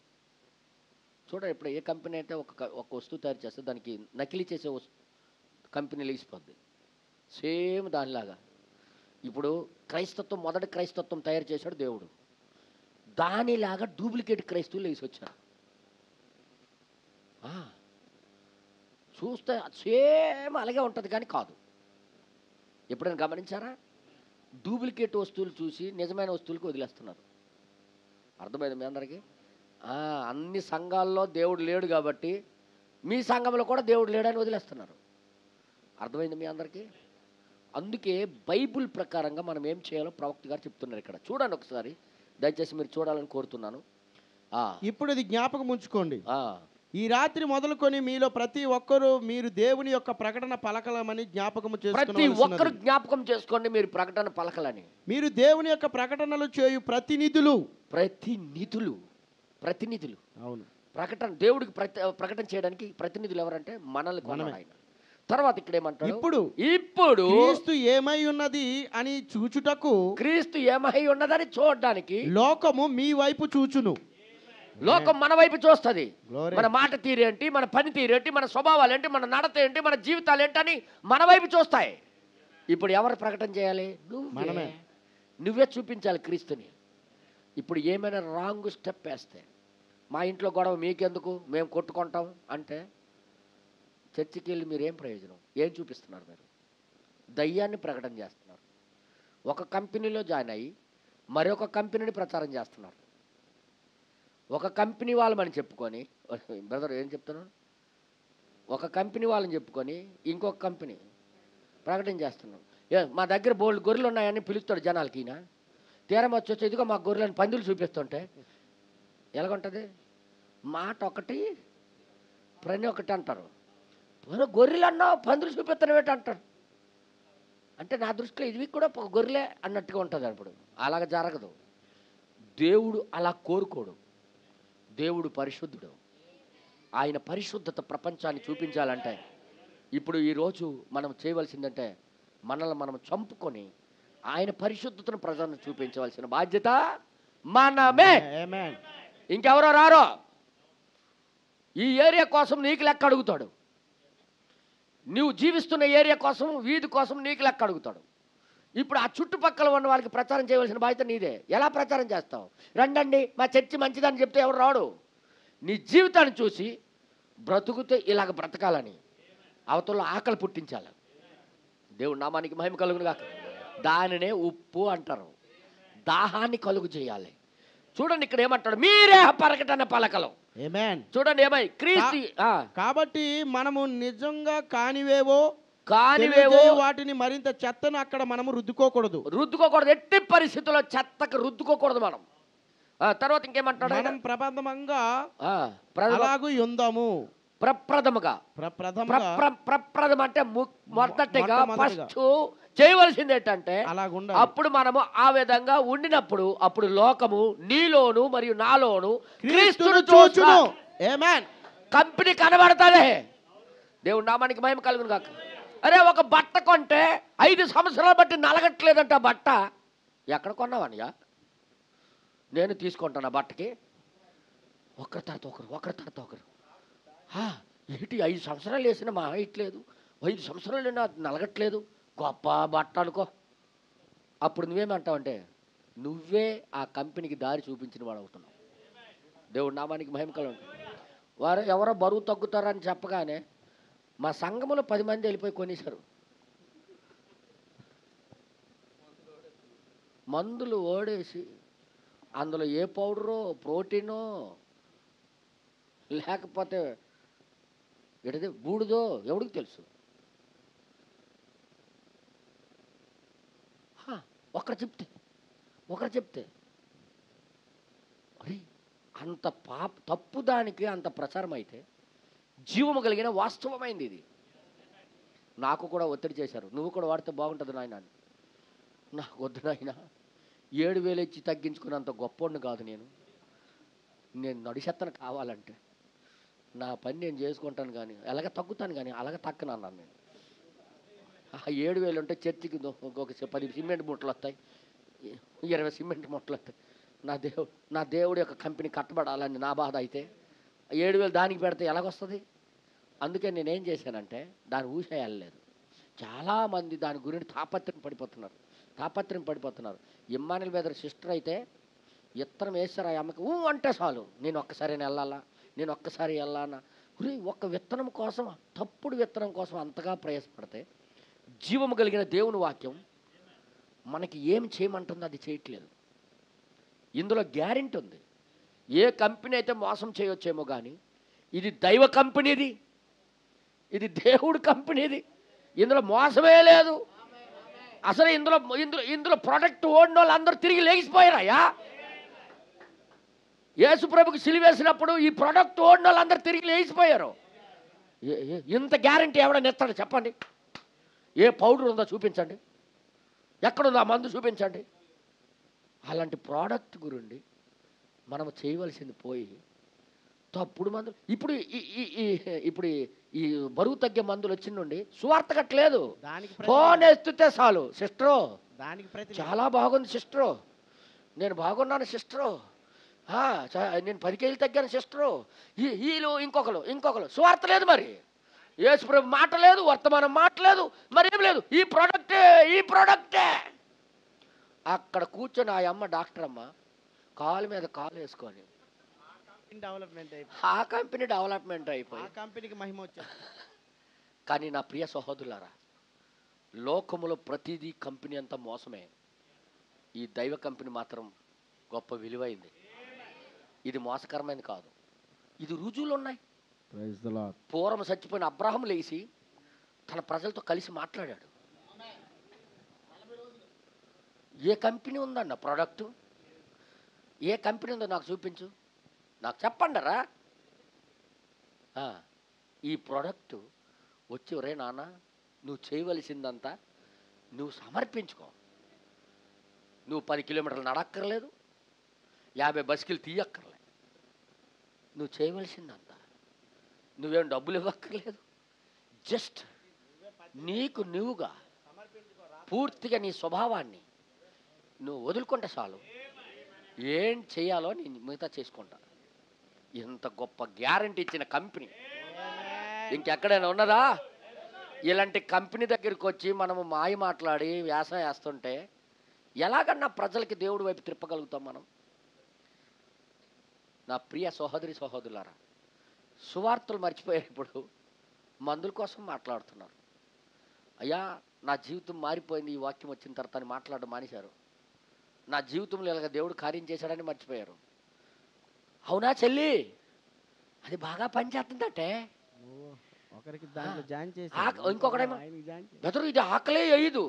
[SPEAKER 1] చూడండి, ఇప్పుడు ఏ కంపెనీ అయితే ఒక వస్తువు తయారు చేస్తే దానికి నకిలీ చేసే కంపెనీ లేచిపోద్ది. సేమ్ దానిలాగా ఇప్పుడు క్రైస్తత్వం, మొదటి క్రైస్తత్వం తయారు చేశాడు దేవుడు. దానిలాగా డూప్లికేట్ క్రైస్తవులు లేచి వచ్చారు. చూస్తే సేమ్ అలాగే ఉంటుంది కానీ కాదు. ఎప్పుడైనా గమనించారా? డూప్లికేట్ వస్తువులు చూసి నిజమైన వస్తువులకు వదిలేస్తున్నారు. అర్థమైంది మీ అందరికీ? అన్ని సంఘాల్లో దేవుడు లేడు కాబట్టి మీ సంఘంలో కూడా దేవుడు లేడని వదిలేస్తున్నారు. అర్థమైంది మీ అందరికీ? అందుకే బైబుల్ ప్రకారంగా మనం ఏం చేయాలో ప్రవక్త గారు చెప్తున్నారు ఇక్కడ. చూడండి ఒకసారి, దయచేసి మీరు చూడాలని కోరుతున్నాను.
[SPEAKER 2] ఇప్పుడు ఇది జ్ఞాపకం ఉంచుకోండి. ఈ రాత్రి మొదలుకొని మీలో ప్రతి ఒక్కరూ మీరు దేవుని యొక్క ప్రకటన పలకలమని జ్ఞాపకం చేసుకోండి.
[SPEAKER 1] ప్రతి ఒక్కరు జ్ఞాపకం చేసుకోండి, మీరు ప్రకటన పలకలని.
[SPEAKER 2] మీరు దేవుని యొక్క ప్రకటనలు చేయు ప్రతినిధులు. అవును.
[SPEAKER 1] ప్రకటన దేవుడికి ప్రకటన చేయడానికి ప్రతినిధులు ఎవరంటే మనల్ని కొన్నాడు ఆయన. తర్వాత ఇక్కడ ఏమంటాడు? ఇప్పుడు
[SPEAKER 2] క్రీస్తు ఏమై ఉన్నది అని చూచుటకు,
[SPEAKER 1] క్రీస్తు ఏమై ఉన్నదని చూడడానికి
[SPEAKER 2] లోకము మీ వైపు చూచును.
[SPEAKER 1] లోకం మన వైపు చూస్తుంది. మన మాట తీరేంటి, మన పని తీరేంటి, మన స్వభావాలు ఏంటి, మన నడత ఏంటి, మన జీవితాలు ఏంటని మన వైపు చూస్తాయి. ఇప్పుడు ఎవరు ప్రకటన చేయాలి? నువ్వే చూపించాలి క్రీస్తుని. ఇప్పుడు ఏమైనా రాంగ్ స్టెప్ వేస్తే, మా ఇంట్లో గొడవ మీకెందుకు, మేము కొట్టుకుంటాం అంటే చర్చికి వెళ్ళి మీరు ఏం ప్రయోజనం? ఏం చూపిస్తున్నారు? మీరు దయ్యాన్ని ప్రకటన చేస్తున్నారు. ఒక కంపెనీలో జాయిన్ అయ్యి మరొక కంపెనీని ప్రచారం చేస్తున్నారు. ఒక కంపెనీ వాళ్ళమని చెప్పుకొని, బ్రదర్ ఏం చెప్తున్నాను, ఒక కంపెనీ వాళ్ళని చెప్పుకొని ఇంకొక కంపెనీ ప్రకటన చేస్తున్నాం. మా దగ్గర బోల్డ్ గొర్రెలు ఉన్నాయని పిలుస్తాడు జనాలకి. ఈయన తీరం వచ్చి ఇదిగో మా గొర్రెలను పందులు చూపిస్తుంటే ఎలాగుంటుంది? మాట ఒకటి పని ఒకటి అంటారు. గొర్రెలు అన్నావు, పందులు చూపిస్తున్నావు ఏంటి అంటారు. అంటే నా దృష్టిలో ఇవి కూడా గొర్రెలే అన్నట్టుగా ఉంటుంది. అప్పుడు అలాగ జరగదు. దేవుడు అలా కోరుకోడు. దేవుడు పరిశుద్ధుడు. ఆయన పరిశుద్ధత ప్రపంచాన్ని చూపించాలంటే ఇప్పుడు ఈరోజు మనం చేయవలసిందంటే మనల్ని మనం చంపుకొని ఆయన పరిశుద్ధతను ప్రజలను చూపించవలసిన బాధ్యత మనమే.
[SPEAKER 2] ఆమేన్.
[SPEAKER 1] ఇంకెవరో రారో. ఈ ఏరియా కోసం నీకు లెక్క అడుగుతాడు. నువ్వు జీవిస్తున్న ఏరియా కోసం, వీధి కోసం నీకు లెక్క అడుగుతాడు. ఇప్పుడు ఆ చుట్టుపక్కల ఉన్న వాళ్ళకి ప్రచారం చేయవలసిన బాధ్యత నీదే. ఎలా ప్రచారం చేస్తావు? రండండి మా చర్చి మంచిదని చెప్తే ఎవరు రాడు. నీ జీవితాన్ని చూసి బ్రతుకుతే ఇలాగ బ్రతకాలని అవతల ఆకలి పుట్టించాలి. దేవుడు నామానికి మహిమ కలుగును గాక. దానినే ఉప్పు అంటారు. దాహాన్ని కలుగు చేయాలి. చూడండి ఇక్కడ ఏమంటాడు, మీరే ప్రకటన పలకలు.
[SPEAKER 2] ఆమేన్.
[SPEAKER 1] చూడండి ఏమై క్రీస్తు.
[SPEAKER 2] కాబట్టి మనము నిజంగా కానివేవో వాటిని మరింత చెత్తను అక్కడ మనము రుద్దుకోకూడదు.
[SPEAKER 1] ఎట్టి పరిస్థితుల్లో చెత్తకు రుద్దుకోకూడదు మనం. తర్వాత ఇంకేమంటాడు,
[SPEAKER 2] మనం ప్రప్రథమంగా అలాగూ ఉందాము.
[SPEAKER 1] ప్రప్రథమ అంటే మొదటిగా ఫస్ట్ చేయవలసింది ఏంటంటే అప్పుడు మనము ఆ విధంగా ఉండినప్పుడు అప్పుడు లోకము నీలోను మరియు నాలోను క్రీస్తును చూచును.
[SPEAKER 2] ఆమేన్.
[SPEAKER 1] కంపెనీ కనబడతాదే. దేవుడు నామానికి మహిమ కలుగును కాక. అరే ఒక బట్ట కొంటే 5 సంవత్సరాలు బట్టి నలగట్లేదంట. బట్ట ఎక్కడ కొన్నావనియా? నేను తీసుకుంటాను ఆ బట్టకి. ఒకరి తర్వాత ఒకరు ఏంటి 5 సంవత్సరాలు వేసిన మా హైట్ లేదు, 5 సంవత్సరాలు నలగట్లేదు, గొప్ప బట్ట అనుకో. అప్పుడు నువ్వేమంటావంటే నువ్వే ఆ కంపెనీకి దారి చూపించిన వాడు అవుతున్నావు. దేవుడు నామానికి మహిమ కలుగును. వారు ఎవరో బరువు తగ్గుతారని చెప్పగానే మా సంఘములో 10 మంది వెళ్ళిపోయి కొనేశారు. మందులు ఓడేసి అందులో ఏ పౌడరో ప్రోటీనో లేకపోతే ఎడది బూడిదో ఎవడికి తెలుసు. ఒకరు చెప్తే అరే అంత తప్పు దానికి అంత ప్రచారం అయితే జీవము కలిగిన వాస్తవమైంది ఇది. నాకు కూడా ఒత్తిడి చేశారు, నువ్వు కూడా వాడితే బాగుంటుంది నాయన. నాకు వద్దు నాయన, 7,000 ఇచ్చి తగ్గించుకున్నంత గొప్పోడిని కాదు నేను నడిచెత్తను. కావాలంటే నా పని నేను చేసుకుంటాను, కానీ అలాగ తగ్గుతాను, కానీ అలాగ తక్కనన్నాను నేను. 7,000 ఉంటే చర్చికి ఒక 10 సిమెంట్ మూటలు వస్తాయి, 20 సిమెంట్ మూటలు వస్తాయి. నా దేవుడి యొక్క కంపెనీ కట్టబడాలని నా బాధ అయితే 7,000 దానికి పెడితే ఎలాగొస్తుంది? అందుకే నేనేం చేశానంటే దాన్ని ఊసేయాలలేదు. చాలామంది దాని గురించి తాపత్రయం పడిపోతున్నారు. ఇమ్మానుయేల్ బెదర్ సిస్టర్ అయితే ఇత్తనం వేస్తారు ఆ అమ్మకి అంటే చాలు, నేను ఒక్కసారి వెళ్ళానా. ఒక్క విత్తనం కోసం, తప్పుడు విత్తనం కోసం అంతగా ప్రయాసపడితే జీవము కలిగిన దేవుని వాక్యం మనకి ఏం చేయమంటుందో అది చేయట్లేదు. ఇందులో గ్యారెంటీ ఉంది. ఏ కంపెనీ అయితే మోసం చేయొచ్చేమో కానీ ఇది దైవ కంపెనీది, ఇది దేవుడి కంపెనీది. ఇందులో మోసమే లేదు అసలు. ఇందులో ప్రొడక్ట్ ఓడిన వాళ్ళు అందరూ తిరిగి లేచిపోయారయ్యా. యేసు ప్రభుకి సిలువేసినప్పుడు ఈ ప్రొడక్ట్ ఓడిన వాళ్ళు అందరూ తిరిగి లేచిపోయారు. ఇంత గ్యారెంటీ ఎవడని ఇస్తాడు చెప్పండి? ఏ పౌడర్ ఉందో చూపించండి, ఎక్కడుందో ఆ మందు చూపించండి. అలాంటి ప్రోడక్ట్ గురించి మనం చేయవలసింది పోయి తప్పుడు మందులు. ఇప్పుడు ఈ బరువు తగ్గే మందులు వచ్చిందండి, సువార్త కట్టలేదు, ఫోన్ ఎత్తితే చాలు, సిస్టరు చాలా బాగుంది సిస్టరు, నేను బాగున్నాను సిస్టరు, నేను 10 కేజీలు తగ్గాను సిస్టరు. వీళ్ళు ఇంకొకరు సువార్త లేదు. మరి యేసు ప్రభు మాట లేదు, వర్తమానం మాట లేదు, మరేం లేదు. ఈ ప్రోడక్టే. అక్కడ కూర్చొని ఆ అమ్మ, డాక్టర్ అమ్మ, కాలు మీద కాలు వేసుకొని ఆ కంపెనీ డెవలప్మెంట్ అయిపోయి
[SPEAKER 2] కంపెనీకి మహిమ వచ్చింది.
[SPEAKER 1] కానీ నా ప్రియ సహోదరులారా, లోకములో ప్రతిదీ కంపెనీ అంతా మోసమే. ఈ దైవ కంపెనీ మాత్రం గొప్ప విలువైంది. ఇది మోసకరమైనది కాదు, ఇది రుజువులు ఉన్నాయి. పూర్వం చచ్చిపోయిన అబ్రహాం లేచి తన ప్రజలతో కలిసి మాట్లాడాడు. ఏ కంపెనీ ఉందన్న ప్రోడక్టు, ఏ కంపెనీ ఉందో నాకు చూపించు, నాకు చెప్పండరా. ఈ ప్రోడక్టు వచ్చి, ఒరే నాన్న నువ్వు చేయవలసిందంతా నువ్వు సమర్పించుకో. నువ్వు 10 కిలోమీటర్లు నడక్కర్లేదు, 50 బస్సులు తీయక్కర్లేదు. నువ్వు చేయవలసిందంతా, నువ్వేం డబ్బులు ఇవ్వక్కర్లేదు. జస్ట్ నీకు నువ్వుగా పూర్తిగా నీ స్వభావాన్ని నువ్వు వదులుకుంటే చాలు. ఏం చేయాలో నేను మిగతా చేసుకుంటా. ఇంత గొప్ప గ్యారంటీ ఇచ్చిన కంపెనీ ఇంకెక్కడైనా ఉన్నదా? ఇలాంటి కంపెనీ దగ్గరికి వచ్చి మనము మాయ మాట్లాడి వ్యాసం వేస్తుంటే ఎలాగన్నా ప్రజలకి దేవుడి వైపు తిప్పగలుగుతాం మనం? నా ప్రియ సహోదరి సహోదరులారా, సువార్తలు మర్చిపోయారు. ఇప్పుడు మందుల కోసం మాట్లాడుతున్నారు. అయ్యా నా జీవితం మారిపోయింది ఈ వాక్యం వచ్చిన తర్వాత అని మాట్లాడడం మానేశారు. నా జీవితంలో ఇలాగ దేవుడు కార్యం చేశాడని మర్చిపోయారు. అవునా చెల్లి, అది బాగా పనిచేస్తుందటే.
[SPEAKER 2] ఒకరికి దాంట్లో జాయిన్ చేసి
[SPEAKER 1] ఇంకొకడేమో బెదరు ఇది ఆకలే వేయదు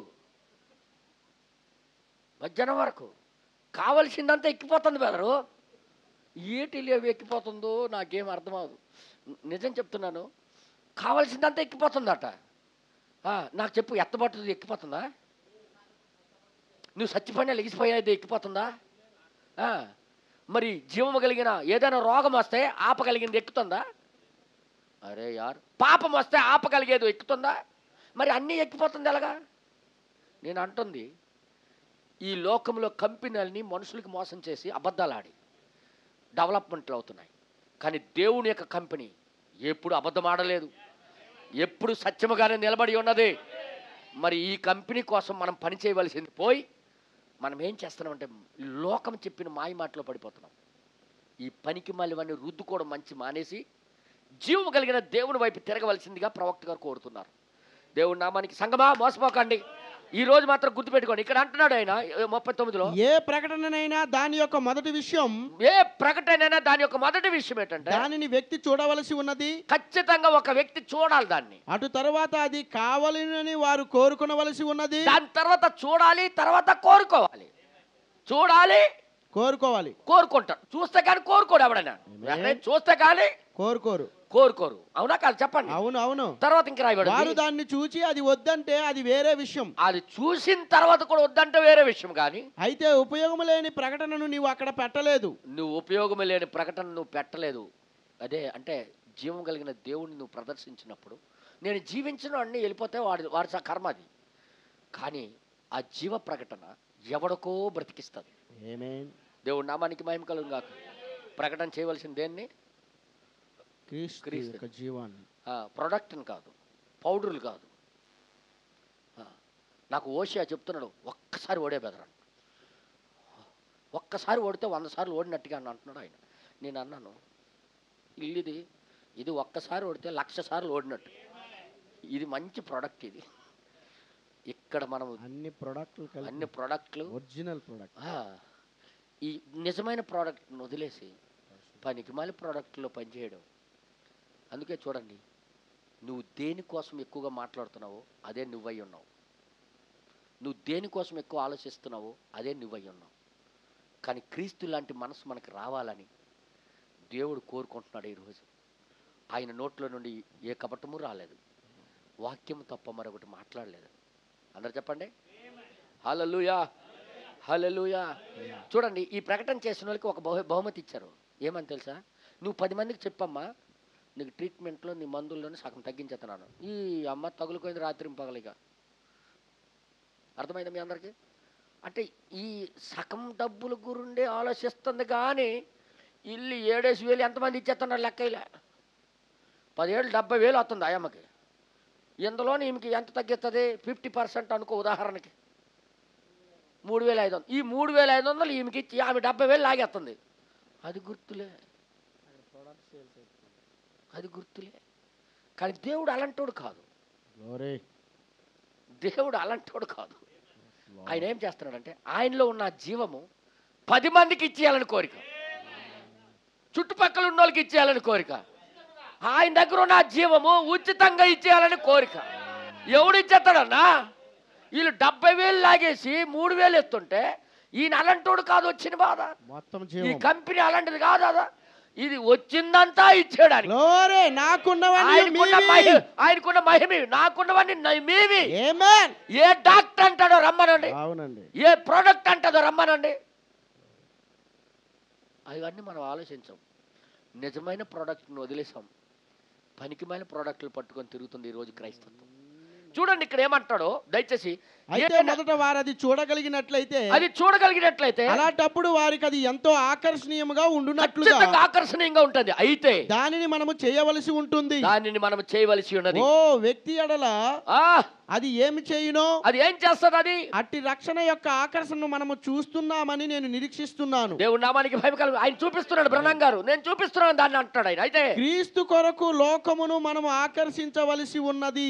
[SPEAKER 1] మధ్యాహ్నం వరకు, కావలసిందంతా ఎక్కిపోతుంది బెదరు. ఏటిలి అవి ఎక్కిపోతుందో నాకేం అర్థమవుదు. నిజం చెప్తున్నాను, కావలసిందంతా ఎక్కిపోతుందట. నాకు చెప్పు, ఎత్తబట్టుది ఎక్కిపోతుందా? నువ్వు చచ్చిపోయినా లెగిసిపోయేది ఎక్కిపోతుందా? మరి జీవము కలిగిన ఏదైనా రోగం వస్తే ఆపగలిగింది ఎక్కుతుందా? అరే యార్, పాపం వస్తే ఆపగలిగేది ఎక్కుతుందా? మరి అన్నీ ఎక్కిపోతుంది ఎలాగా? నేను అంటుంది, ఈ లోకంలో కంపెనీలని మనుషులకి మోసం చేసి అబద్ధాలు ఆడి డెవలప్మెంట్లు అవుతున్నాయి. కానీ దేవుని యొక్క కంపెనీ ఎప్పుడు అబద్ధం ఆడలేదు, ఎప్పుడు సత్యముగానే నిలబడి ఉన్నది. మరి ఈ కంపెనీ కోసం మనం పని చేయవలసింది పోయి మనం ఏం చేస్తున్నామంటే లోకం చెప్పిన మాయ మాటలో పడిపోతున్నాం. ఈ పనికి మళ్ళీ ఇవన్నీ రుద్దుకోవడం మంచి మానేసి జీవము కలిగిన దేవుని వైపు తిరగవలసిందిగా ప్రవక్త గారు కోరుతున్నారు. దేవుడి నామానికి సంగమా మోసపోకండి. ఈ రోజు మాత్రం గుర్తుపెట్టుకోండి, ఇక్కడ అంటున్నాడు ఆయన 39లో,
[SPEAKER 2] ఏ ప్రకటనైనా దాని యొక్క మొదటి విషయం,
[SPEAKER 1] ఏ ప్రకటనైనా దాని యొక్క మొదటి విషయం ఏంటంటే
[SPEAKER 2] దానిని వ్యక్తి చూడవలసి ఉన్నది.
[SPEAKER 1] ఖచ్చితంగా ఒక వ్యక్తి చూడాలి దాన్ని.
[SPEAKER 2] అటు తర్వాత అది కావాలని వారు కోరుకునవలసి ఉన్నది.
[SPEAKER 1] దాని తర్వాత చూడాలి, తర్వాత కోరుకోవాలి. చూడాలి,
[SPEAKER 2] కోరుకోవాలి.
[SPEAKER 1] కోరుకుంటారు. చూస్తే కానీ కోరుకోడు ఎవడైనా. చూస్తే కానీ
[SPEAKER 2] కోరుకోరు.
[SPEAKER 1] అవునా కాదు చెప్పండి.
[SPEAKER 2] అవును అవును.
[SPEAKER 1] తర్వాత ఇంకా రాయబడి,
[SPEAKER 2] వారు దాన్ని చూచి అది వద్దంటే అది వేరే విషయం.
[SPEAKER 1] అది చూసిన తర్వాత కూడా వద్దంటే వేరే విషయం. కానీ
[SPEAKER 2] అయితే ఉపయోగం లేని ప్రకటనను నీవు అక్కడ పెట్టలేదు.
[SPEAKER 1] నువ్వు ఉపయోగం లేని ప్రకటన నువ్వు పెట్టలేదు. అదే అంటే జీవం కలిగిన దేవుడిని నువ్వు ప్రదర్శించినప్పుడు నేను జీవించిన అన్నీ వెళ్ళిపోతే వాడి కర్మ అది. కానీ ఆ జీవ ప్రకటన ఎవడికో బ్రతికిస్తుంది. దేవుడి నామానికి మహిమ కలుగును గాక. ప్రకటన చేయవలసింది దేన్ని?
[SPEAKER 2] క్రీస్తు జీవాన్ని.
[SPEAKER 1] ప్రొడక్ట్ని కాదు, పౌడర్లు కాదు. నాకు ఓషియా చెప్తున్నాడు, ఒక్కసారి ఓడే బెదరా, ఒక్కసారి ఓడితే 100 సార్లు ఓడినట్టుగా అని అంటున్నాడు ఆయన. నేను అన్నాను, ఇది ఒక్కసారి ఓడితే 1,00,000 సార్లు ఓడినట్టు. ఇది మంచి ప్రోడక్ట్. ఇది ఇక్కడ మనం
[SPEAKER 2] అన్ని ప్రొడక్ట్లు ఒరిజినల్ ప్రొడక్ట్.
[SPEAKER 1] ఈ నిజమైన ప్రోడక్ట్ని వదిలేసి పనికిమాలి ప్రోడక్ట్లో పనిచేయడం. అందుకే చూడండి, నువ్వు దేనికోసం ఎక్కువగా మాట్లాడుతున్నావో అదే నువ్వై ఉన్నావు. నువ్వు దేనికోసం ఎక్కువ ఆలోచిస్తున్నావో అదే నువ్వై ఉన్నావు. కానీ క్రీస్తు లాంటి మనసు మనకు రావాలని దేవుడు కోరుకుంటున్నాడు. ఈరోజు ఆయన నోట్లో నుండి ఏ కపటము రాలేదు, వాక్యం తప్ప మరొకటి మాట్లాడలేదు. అందరు చెప్పండి హల్లెలూయా, హల్లెలూయా. చూడండి, ఈ ప్రకటన చేసిన వాళ్ళకి ఒక బహుమతి ఇచ్చారు. ఏమని తెలుసా? నువ్వు 10 మందికి చెప్పమ్మా, నీకు ట్రీట్మెంట్లో నీ మందుల్లోనే సగం తగ్గించేస్తున్నాను. ఈ అమ్మ తగులుకోయింది రాత్రి పగలిగా. అర్థమైందా మీ అందరికీ? అంటే ఈ సగం డబ్బుల గురుండే ఆలోచిస్తుంది. కానీ ఇల్లు 7,000 ఎంతమంది ఇచ్చేస్తున్నారు లెక్క. ఇలా 10 ఏళ్ళు 70,000 వస్తుంది ఆ అమ్మకి. ఇందులో ఈమెకి ఎంత తగ్గిస్తుంది? 50% అనుకో. ఉదాహరణకి 3,500. ఈ 3,500 ఈమెకి ఇచ్చి ఆమె 70,000 లాగేస్తుంది. అది గుర్తులే. కానీ దేవుడు అలాంటోడు కాదు. దేవుడు అలాంటోడు కాదు. ఆయన ఏం చేస్తున్నాడంటే ఆయనలో ఉన్న జీవము 10 మందికి ఇచ్చేయాలని కోరిక, చుట్టుపక్కల ఉన్న వాళ్ళకి ఇచ్చేయాలని కోరిక, ఆయన దగ్గర ఉన్న జీవము ఉచితంగా ఇచ్చేయాలని కోరిక. ఎవడు ఇచ్చేస్తాడన్నా? వీళ్ళు 70,000 లాగేసి 3,000 ఎత్తుంటే ఈయన అలాంటోడు కాదు. వచ్చిన బాధ
[SPEAKER 2] మొత్తం
[SPEAKER 1] ఈ కంపెనీ అలాంటిది కాదా? ఇది వచ్చిందంతా ఇచ్చేయడానికి. ఆయనకున్న మహిమ, నాకున్నవన్నీ మీవి. ఏ డాక్టర్ అంటాడో రమ్మనండి, ఏ ప్రోడక్ట్ అంటాడో రమ్మనండి. అవన్నీ మనం ఆలోచించాం. నిజమైన ప్రోడక్ట్ని వదిలేసాం, పనికిమైన ప్రోడక్ట్లు పట్టుకొని తిరుగుతుంది ఈరోజు క్రైస్తత్వం. చూడండి ఇక్కడ ఏమంటాడో దయచేసి.
[SPEAKER 2] అయితే మొదట వారు అది చూడగలిగినట్లయితే,
[SPEAKER 1] అది చూడగలిగినట్లయితే
[SPEAKER 2] అలాంటప్పుడు వారికి అది ఎంతో ఆకర్షణీయంగా ఉండునట్లుగా
[SPEAKER 1] ఖచ్చితంగా ఆకర్షణీయంగా ఉంటుంది. అయితే
[SPEAKER 2] దానిని మనము చేయవలసి ఉంటుంది.
[SPEAKER 1] దానిని మనం చేయవలసి ఉన్నది.
[SPEAKER 2] ఓ వ్యక్తి ఎడల
[SPEAKER 1] ఆ
[SPEAKER 2] అది ఏమి చేయునో
[SPEAKER 1] అది ఏం చేస్తుంది? అది
[SPEAKER 2] అట్టి రక్షణ యొక్క ఆకర్షణను మనము చూస్తున్నామని నేను నిరీక్షిస్తున్నాను.
[SPEAKER 1] దేవుడి నామానికి భయం కలుగు. ఆయన చూపిస్తున్నాడు, బ్రహ్మం గారు నేను చూపిస్తున్నాను దాన్ని అంటాడు ఆయన. అయితే
[SPEAKER 2] క్రీస్తు కొరకు లోకమును మనము ఆకర్షించవలసి ఉన్నది.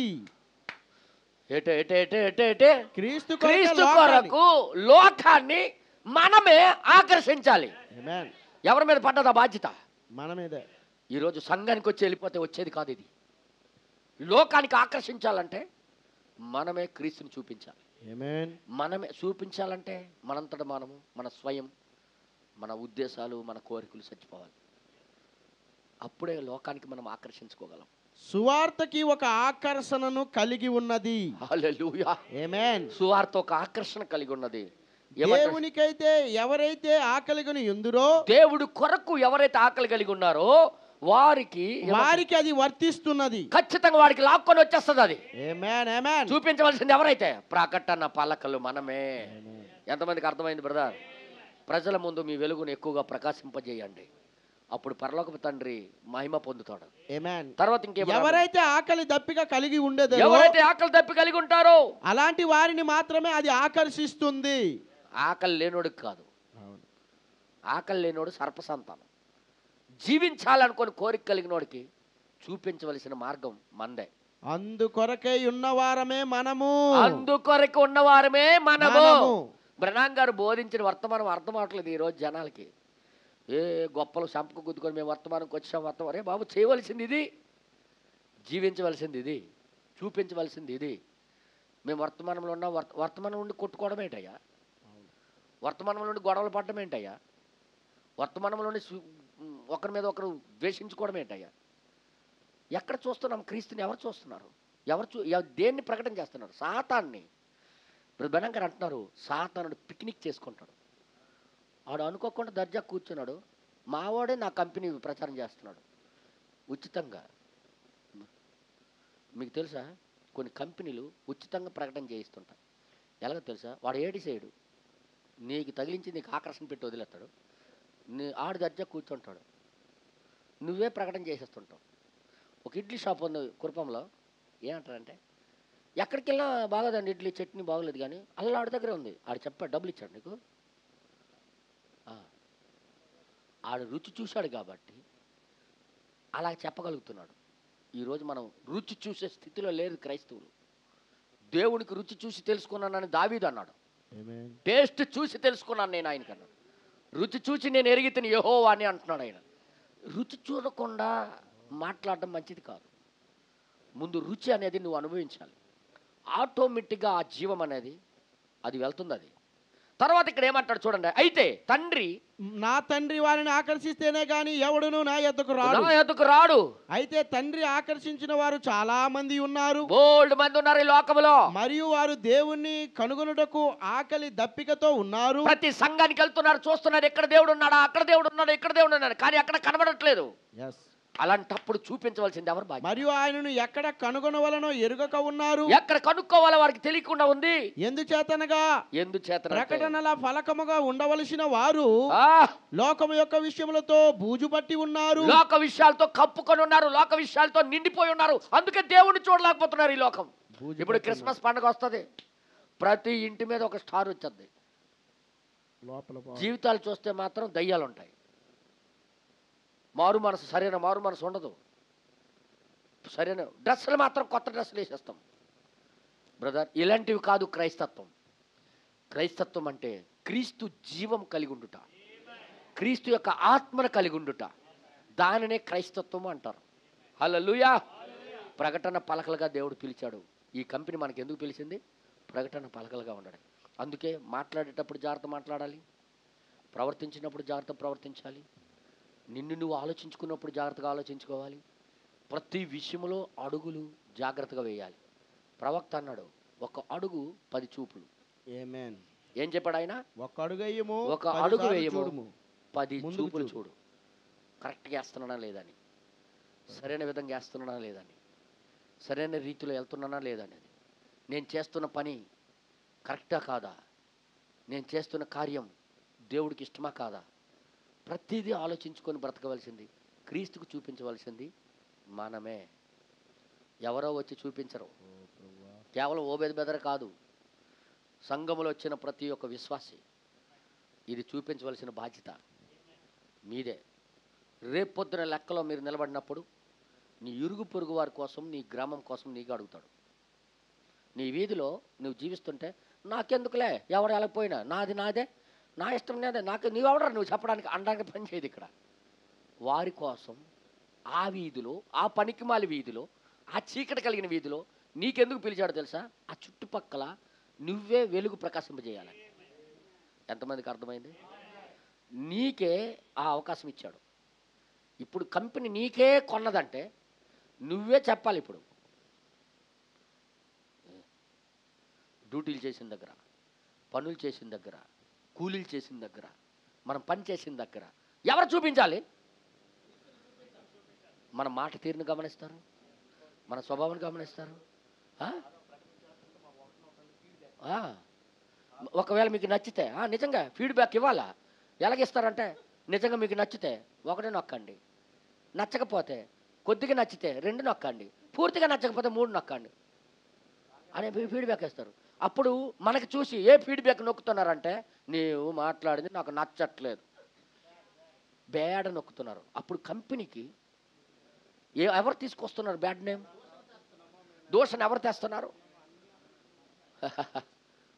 [SPEAKER 1] ఏటే ఏటే ఏటే ఏటే ఏటే
[SPEAKER 2] క్రీస్తు
[SPEAKER 1] క్రీస్తు కొరకు లోకాన్ని మనమే ఆకర్షించాలి.
[SPEAKER 2] ఆమేన్.
[SPEAKER 1] ఎవరి మీద పడ్డదా బాధ్యత?
[SPEAKER 2] మన మీదే.
[SPEAKER 1] ఈరోజు సంఘానికి వచ్చి వెళ్ళిపోతే వచ్చేది కాదు ఇది. లోకానికి ఆకర్షించాలంటే మనమే క్రీస్తుని చూపించాలి.
[SPEAKER 2] ఆమేన్.
[SPEAKER 1] మనమే చూపించాలంటే మనంతట మనము, మన స్వయం, మన ఉద్దేశాలు, మన కోరికలు చచ్చిపోవాలి. అప్పుడే లోకానికి మనం ఆకర్షించుకోగలం.
[SPEAKER 2] సువార్తకి ఒక ఆకర్షణను కలిగి ఉన్నది.
[SPEAKER 1] హల్లెలూయా.
[SPEAKER 2] ఆమేన్.
[SPEAKER 1] సువార్త ఒక ఆకర్షణ కలిగి ఉన్నది.
[SPEAKER 2] దేవునికైతే ఎవరైతే ఆకలిగొని ఉందురో,
[SPEAKER 1] దేవుడు కొరకు ఎవరైతే ఆకలి కలిగి ఉన్నారో వారికి
[SPEAKER 2] అది వర్తిస్తున్నది.
[SPEAKER 1] ఖచ్చితంగా వాడికి లాక్కొని వచ్చేస్తుంది అది.
[SPEAKER 2] ఆమేన్. ఆమేన్.
[SPEAKER 1] చూపించవలసింది ఎవరైతే? ప్రకటన పలకలు మనమే. ఎంతమందికి అర్థమైంది బ్రదర్? ప్రజల ముందు మీ వెలుగును ఎక్కువగా ప్రకాశింపజేయండి. అప్పుడు పరలోకపు తండ్రి మహిమ పొందుతాడు.
[SPEAKER 2] ఆమేన్.
[SPEAKER 1] తర్వాత
[SPEAKER 2] ఎవరైతే ఆకలి దప్పిక కలిగి ఉండేదో,
[SPEAKER 1] ఎవరైతే ఆకలి దప్పి కలిగి ఉంటారో
[SPEAKER 2] అలాంటి వారిని మాత్రమే అది ఆకర్షిస్తుంది.
[SPEAKER 1] ఆకలి లేనోడికి కాదు. ఆకలి లేనోడు సర్పసంతానం. జీవించాలనుకొని కోరిక కలిగినోడికి చూపించవలసిన మార్గం మందే.
[SPEAKER 2] అందుకొరకే ఉన్నవారమే మనము.
[SPEAKER 1] అందుకొరకు ఉన్నవారమే మనము. బ్రహ్మం గారు బోధించిన వర్తమానం అర్థం అవట్లేదు ఈరోజు జనాలకి. ఏ గొప్పలు సంపకు గుద్దుకొని మేము వర్తమానంకి వచ్చాం. వర్తమానం బాబు చేయవలసింది ఇది, జీవించవలసింది ఇది, చూపించవలసింది ఇది. మేము వర్తమానంలో ఉన్న వర్తమానం నుండి కొట్టుకోవడం ఏంటయ్యా? వర్తమానంలో నుండి గొడవలు పడడం ఏంటయ్యా? వర్తమానంలో నుండి ఒకరి మీద ఒకరు ద్వేషించుకోవడం ఏంటయ్యా? ఎక్కడ చూస్తున్నాం క్రీస్తుని? ఎవరు చూస్తున్నారు? దేన్ని ప్రకటన చేస్తున్నారు? సాతాన్ని. బ్రహ్మం గారు అంటున్నారు సాతానుడు పిక్నిక్ చేసుకుంటాడు. ఆడు అనుకోకుండా దర్జా కూర్చున్నాడు. మావాడే నా కంపెనీ ప్రచారం చేస్తున్నాడు ఉచితంగా. మీకు తెలుసా కొన్ని కంపెనీలు ఉచితంగా ప్రకటన చేయిస్తుంటాయి. ఎలాగో తెలుసా? వాడు ఏడి చేయడు, నీకు తగిలించి నీకు ఆకర్షణ పెట్టి వదిలేస్తాడు. ఆడు దర్జా కూర్చుంటాడు, నువ్వే ప్రకటన చేసేస్తుంటావు. ఒక ఇడ్లీ షాప్ ఉంది కురపంలో. ఏమంటారంటే ఎక్కడికి వెళ్ళినా బాగోదండి ఇడ్లీ, చట్నీ బాగోలేదు, కానీ అలా ఆడి దగ్గరే ఉంది. ఆడు చెప్పాడు, డబ్బులు ఇచ్చాడు నీకు. ఆడు రుచి చూశాడు కాబట్టి అలా చెప్పగలుగుతున్నాడు. ఈరోజు మనం రుచి చూసే స్థితిలో లేదు క్రైస్తవులు. దేవునికి రుచి చూసి తెలుసుకున్నానని దావీదు అన్నాడు. టేస్ట్ చూసి తెలుసుకున్నాను నేను ఆయనకన్నాడు. రుచి చూసి నేను ఎరిగితేని యెహోవా అని అంటున్నాడు ఆయన. రుచి చూడకుండా మాట్లాడడం మంచిది కాదు. ముందు రుచి అనేది నువ్వు అనుభవించాలి. ఆటోమేటిక్గా ఆ జీవం అనేది అది వెళ్తుంది. అది తర్వాత ఇక్కడ ఏమంటాడు చూడండి. అయితే తండ్రి,
[SPEAKER 2] నా తండ్రి వారిని ఆకర్షిస్తేనే గాని ఎవడును నా యొద్దకు
[SPEAKER 1] రాడు.
[SPEAKER 2] అయితే తండ్రి ఆకర్షించిన వారు చాలా మంది ఉన్నారు,
[SPEAKER 1] బోల్డ్ మంది ఉన్నారు ఈ లోకంలో.
[SPEAKER 2] మరియు వారు దేవుణ్ణి కనుగొనుటకు ఆకలి దప్పికతో ఉన్నారు.
[SPEAKER 1] ప్రతి సంఘానికి వెళ్తున్నారు, చూస్తున్నారు ఎక్కడ దేవుడు ఉన్నాడా, అక్కడ దేవుడు ఉన్నాడు, ఇక్కడ దేవుడు ఉన్నాడు, కానీ అక్కడ కనబడట్లేదు. అలాంటప్పుడు చూపించవలసింది ఎవరు బాధ్యత?
[SPEAKER 2] మరియు ఆయనను ఎక్కడ కనుగొనవలనో ఎరుగక ఉన్నారు.
[SPEAKER 1] ఎక్కడ కనుక్కోవాలో వారికి తెలియకుండా ఉంది.
[SPEAKER 2] ఎందుచేతనగా ప్రకటనల ఫలకముగా ఉండవలసిన వారు లోకము యొక్క విషయములతో బూజుపట్టి ఉన్నారు.
[SPEAKER 1] లోక విషయాలతో కప్పుకొని ఉన్నారు, లోక విషయాలతో నిండిపోయి ఉన్నారు. అందుకే దేవుడిని చూడలేకపోతున్నారు ఈ లోకం. ఇప్పుడు క్రిస్మస్ పండుగ వస్తుంది, ప్రతి ఇంటి మీద ఒక స్టార్ వచ్చేది. జీవితాలు చూస్తే మాత్రం దయ్యాలు ఉంటాయి. మారు మనసు, సరైన మారు మనసు ఉండదు. సరైన డ్రెస్సులు మాత్రం కొత్త డ్రెస్సులు వేసేస్తాం. బ్రదర్, ఇలాంటివి కాదు క్రైస్తత్వం. క్రైస్తత్వం అంటే క్రీస్తు జీవం కలిగి ఉండుట, క్రీస్తు యొక్క ఆత్మను కలిగి ఉండుట, దానినే క్రైస్తత్వం అంటారు. హల్లెలూయా. ప్రకటన పలకలుగా దేవుడు పిలిచాడు. ఈ కంపెనీ మనకి ఎందుకు పిలిచింది? ప్రకటన పలకలుగా ఉండడం. అందుకే మాట్లాడేటప్పుడు జాగ్రత్త మాట్లాడాలి, ప్రవర్తించినప్పుడు జాగ్రత్త ప్రవర్తించాలి, నిన్ను నువ్వు ఆలోచించుకున్నప్పుడు జాగ్రత్తగా ఆలోచించుకోవాలి. ప్రతి విషయంలో అడుగులు జాగ్రత్తగా వేయాలి. ప్రవక్త అన్నాడు, ఒక అడుగు 10 చూపులు. ఏం చెప్పాడు ఆయన? ఒక అడుగు వేయము 10 చూపులు చూడు. కరెక్ట్గా వేస్తున్నానా లేదని, సరైన విధంగా వేస్తున్నానా లేదని, సరైన రీతిలో వెళ్తున్నానా లేదనేది. నేను చేస్తున్న పని కరెక్టా కాదా, నేను చేస్తున్న కార్యం దేవుడికి ఇష్టమా కాదా, ప్రతిదీ ఆలోచించుకొని బ్రతకవలసింది, క్రీస్తుకు చూపించవలసింది మనమే. ఎవరో వచ్చి చూపించరు. కేవలం ఓబేద్ బెదర్ కాదు, సంఘములో వచ్చిన ప్రతి ఒక్క విశ్వాసి ఇది చూపించవలసిన బాధ్యత మీదే. రేపొద్దున లెక్కలో మీరు నిలబడినప్పుడు నీ ఇరుగు పొరుగు వారి కోసం, నీ గ్రామం కోసం నీకు అడుగుతాడు. నీ వీధిలో నువ్వు జీవిస్తుంటే నాకెందుకులే, ఎవరు వెళ్ళకపోయినా నాది నాదే, నా ఇష్టం నేదే, నాకు నీవెవడరా నువ్వు చెప్పడానికి అనడానికి పని చేయదు ఇక్కడ. వారి కోసం ఆ వీధిలో, ఆ పనికిమాలి వీధిలో, ఆ చీకటి కలిగిన వీధిలో నీకెందుకు పిలిచాడో తెలుసా? ఆ చుట్టుపక్కల నువ్వే వెలుగు ప్రకాశింపజేయాలి. ఎంతమందికి అర్థమైంది? నీకే ఆ అవకాశం ఇచ్చాడు. ఇప్పుడు కంపెనీ నీకే కొన్నదంటే నువ్వే చెప్పాలి. ఇప్పుడు డ్యూటీలు చేసిన దగ్గర, పనులు చేసిన దగ్గర, కూలీలు చేసిన దగ్గర, మనం పని చేసిన దగ్గర ఎవరు చూపించాలి? మన మాట తీరును గమనిస్తారు, మన స్వభావాన్ని గమనిస్తారు. ఒకవేళ మీకు నచ్చితే నిజంగా ఫీడ్బ్యాక్ ఇవ్వాలా. ఎలాగిస్తారంటే నిజంగా మీకు నచ్చితే 1 నొక్కండి, నచ్చకపోతే కొద్దిగా నచ్చితే 2 నొక్కండి, పూర్తిగా నచ్చకపోతే 3 నొక్కండి అనే ఫీడ్బ్యాక్ ఇస్తారు. అప్పుడు మనకి చూసి ఏ ఫీడ్బ్యాక్ నొక్కుతున్నారంటే నీవు మాట్లాడింది నాకు నచ్చట్లేదు, బ్యాడ్ నొక్కుతున్నారు. అప్పుడు కంపెనీకి ఎవరు తీసుకొస్తున్నారు బ్యాడ్ నేమ్? దోషను ఎవరు తెస్తున్నారు?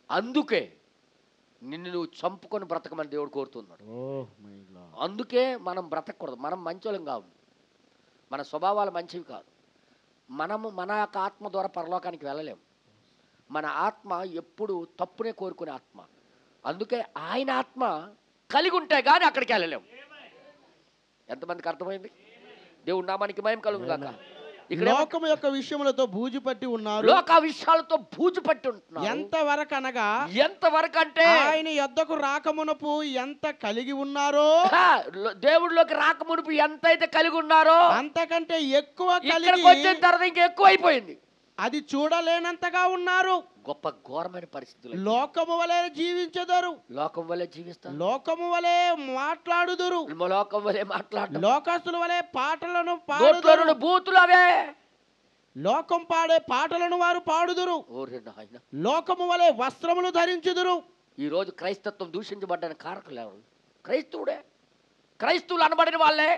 [SPEAKER 1] అందుకే నిన్ను నువ్వు చంపుకొని బ్రతకమని దేవుడు కోరుతున్నాడు. అందుకే మనం బ్రతకూడదు. మనం మంచోళం కాదు, మన స్వభావాలు మంచివి కాదు. మన యొక్క ఆత్మ ద్వారా పరలోకానికి వెళ్ళలేము. మన ఆత్మ ఎప్పుడు తప్పునే కోరుకునే ఆత్మ. అందుకే ఆయన ఆత్మ కలిగి ఉంటే కానీ అక్కడికి వెళ్ళలేము. ఎంతమందికి అర్థమైంది? దేవుడు నామానికి మహిమ కలుగును గాక.
[SPEAKER 2] లోకం యొక్క విషయములతో బూజు పట్టి ఉన్నారు.
[SPEAKER 1] లోక విషయాలతో బూజు పట్టి ఉంటున్నారు.
[SPEAKER 2] ఎంతవరకు అనగా,
[SPEAKER 1] ఎంతవరకు అంటే ఆయన
[SPEAKER 2] యొద్దకు రాకమునుపు ఎంత కలిగి ఉన్నారో,
[SPEAKER 1] దేవుడిలోకి రాకమునుపు ఎంతైతే కలిగి ఉన్నారో అంతకంటే
[SPEAKER 2] ఎక్కువ
[SPEAKER 1] కలిగి వచ్చిన తర్వాత ఇంకా ఎక్కువ అయిపోయింది.
[SPEAKER 2] అది చూడలేనంతగా ఉన్నారు.
[SPEAKER 1] గొప్ప ఘోరమైన పరిస్థితులు.
[SPEAKER 2] లోకము వలె జీవించెదరు,
[SPEAKER 1] లోకం వలె జీవిస్తారు,
[SPEAKER 2] లోకము వలె మాట్లాడుదురు,
[SPEAKER 1] లోకం వలె మాట్లాడు,
[SPEAKER 2] లోకస్తుల వలె పాటలను
[SPEAKER 1] పాడుదురు, బూతులు అవే,
[SPEAKER 2] లోకం పాడే పాటలను వారు పాడుదురు, లోకము వలె వస్త్రములు ధరించుదురు.
[SPEAKER 1] ఈ రోజు క్రైస్తత్వం దూషించబడ్డానికి కారకులు ఎవరు? క్రైస్తవుడే. క్రైస్తవులు అనబడిన వాళ్ళే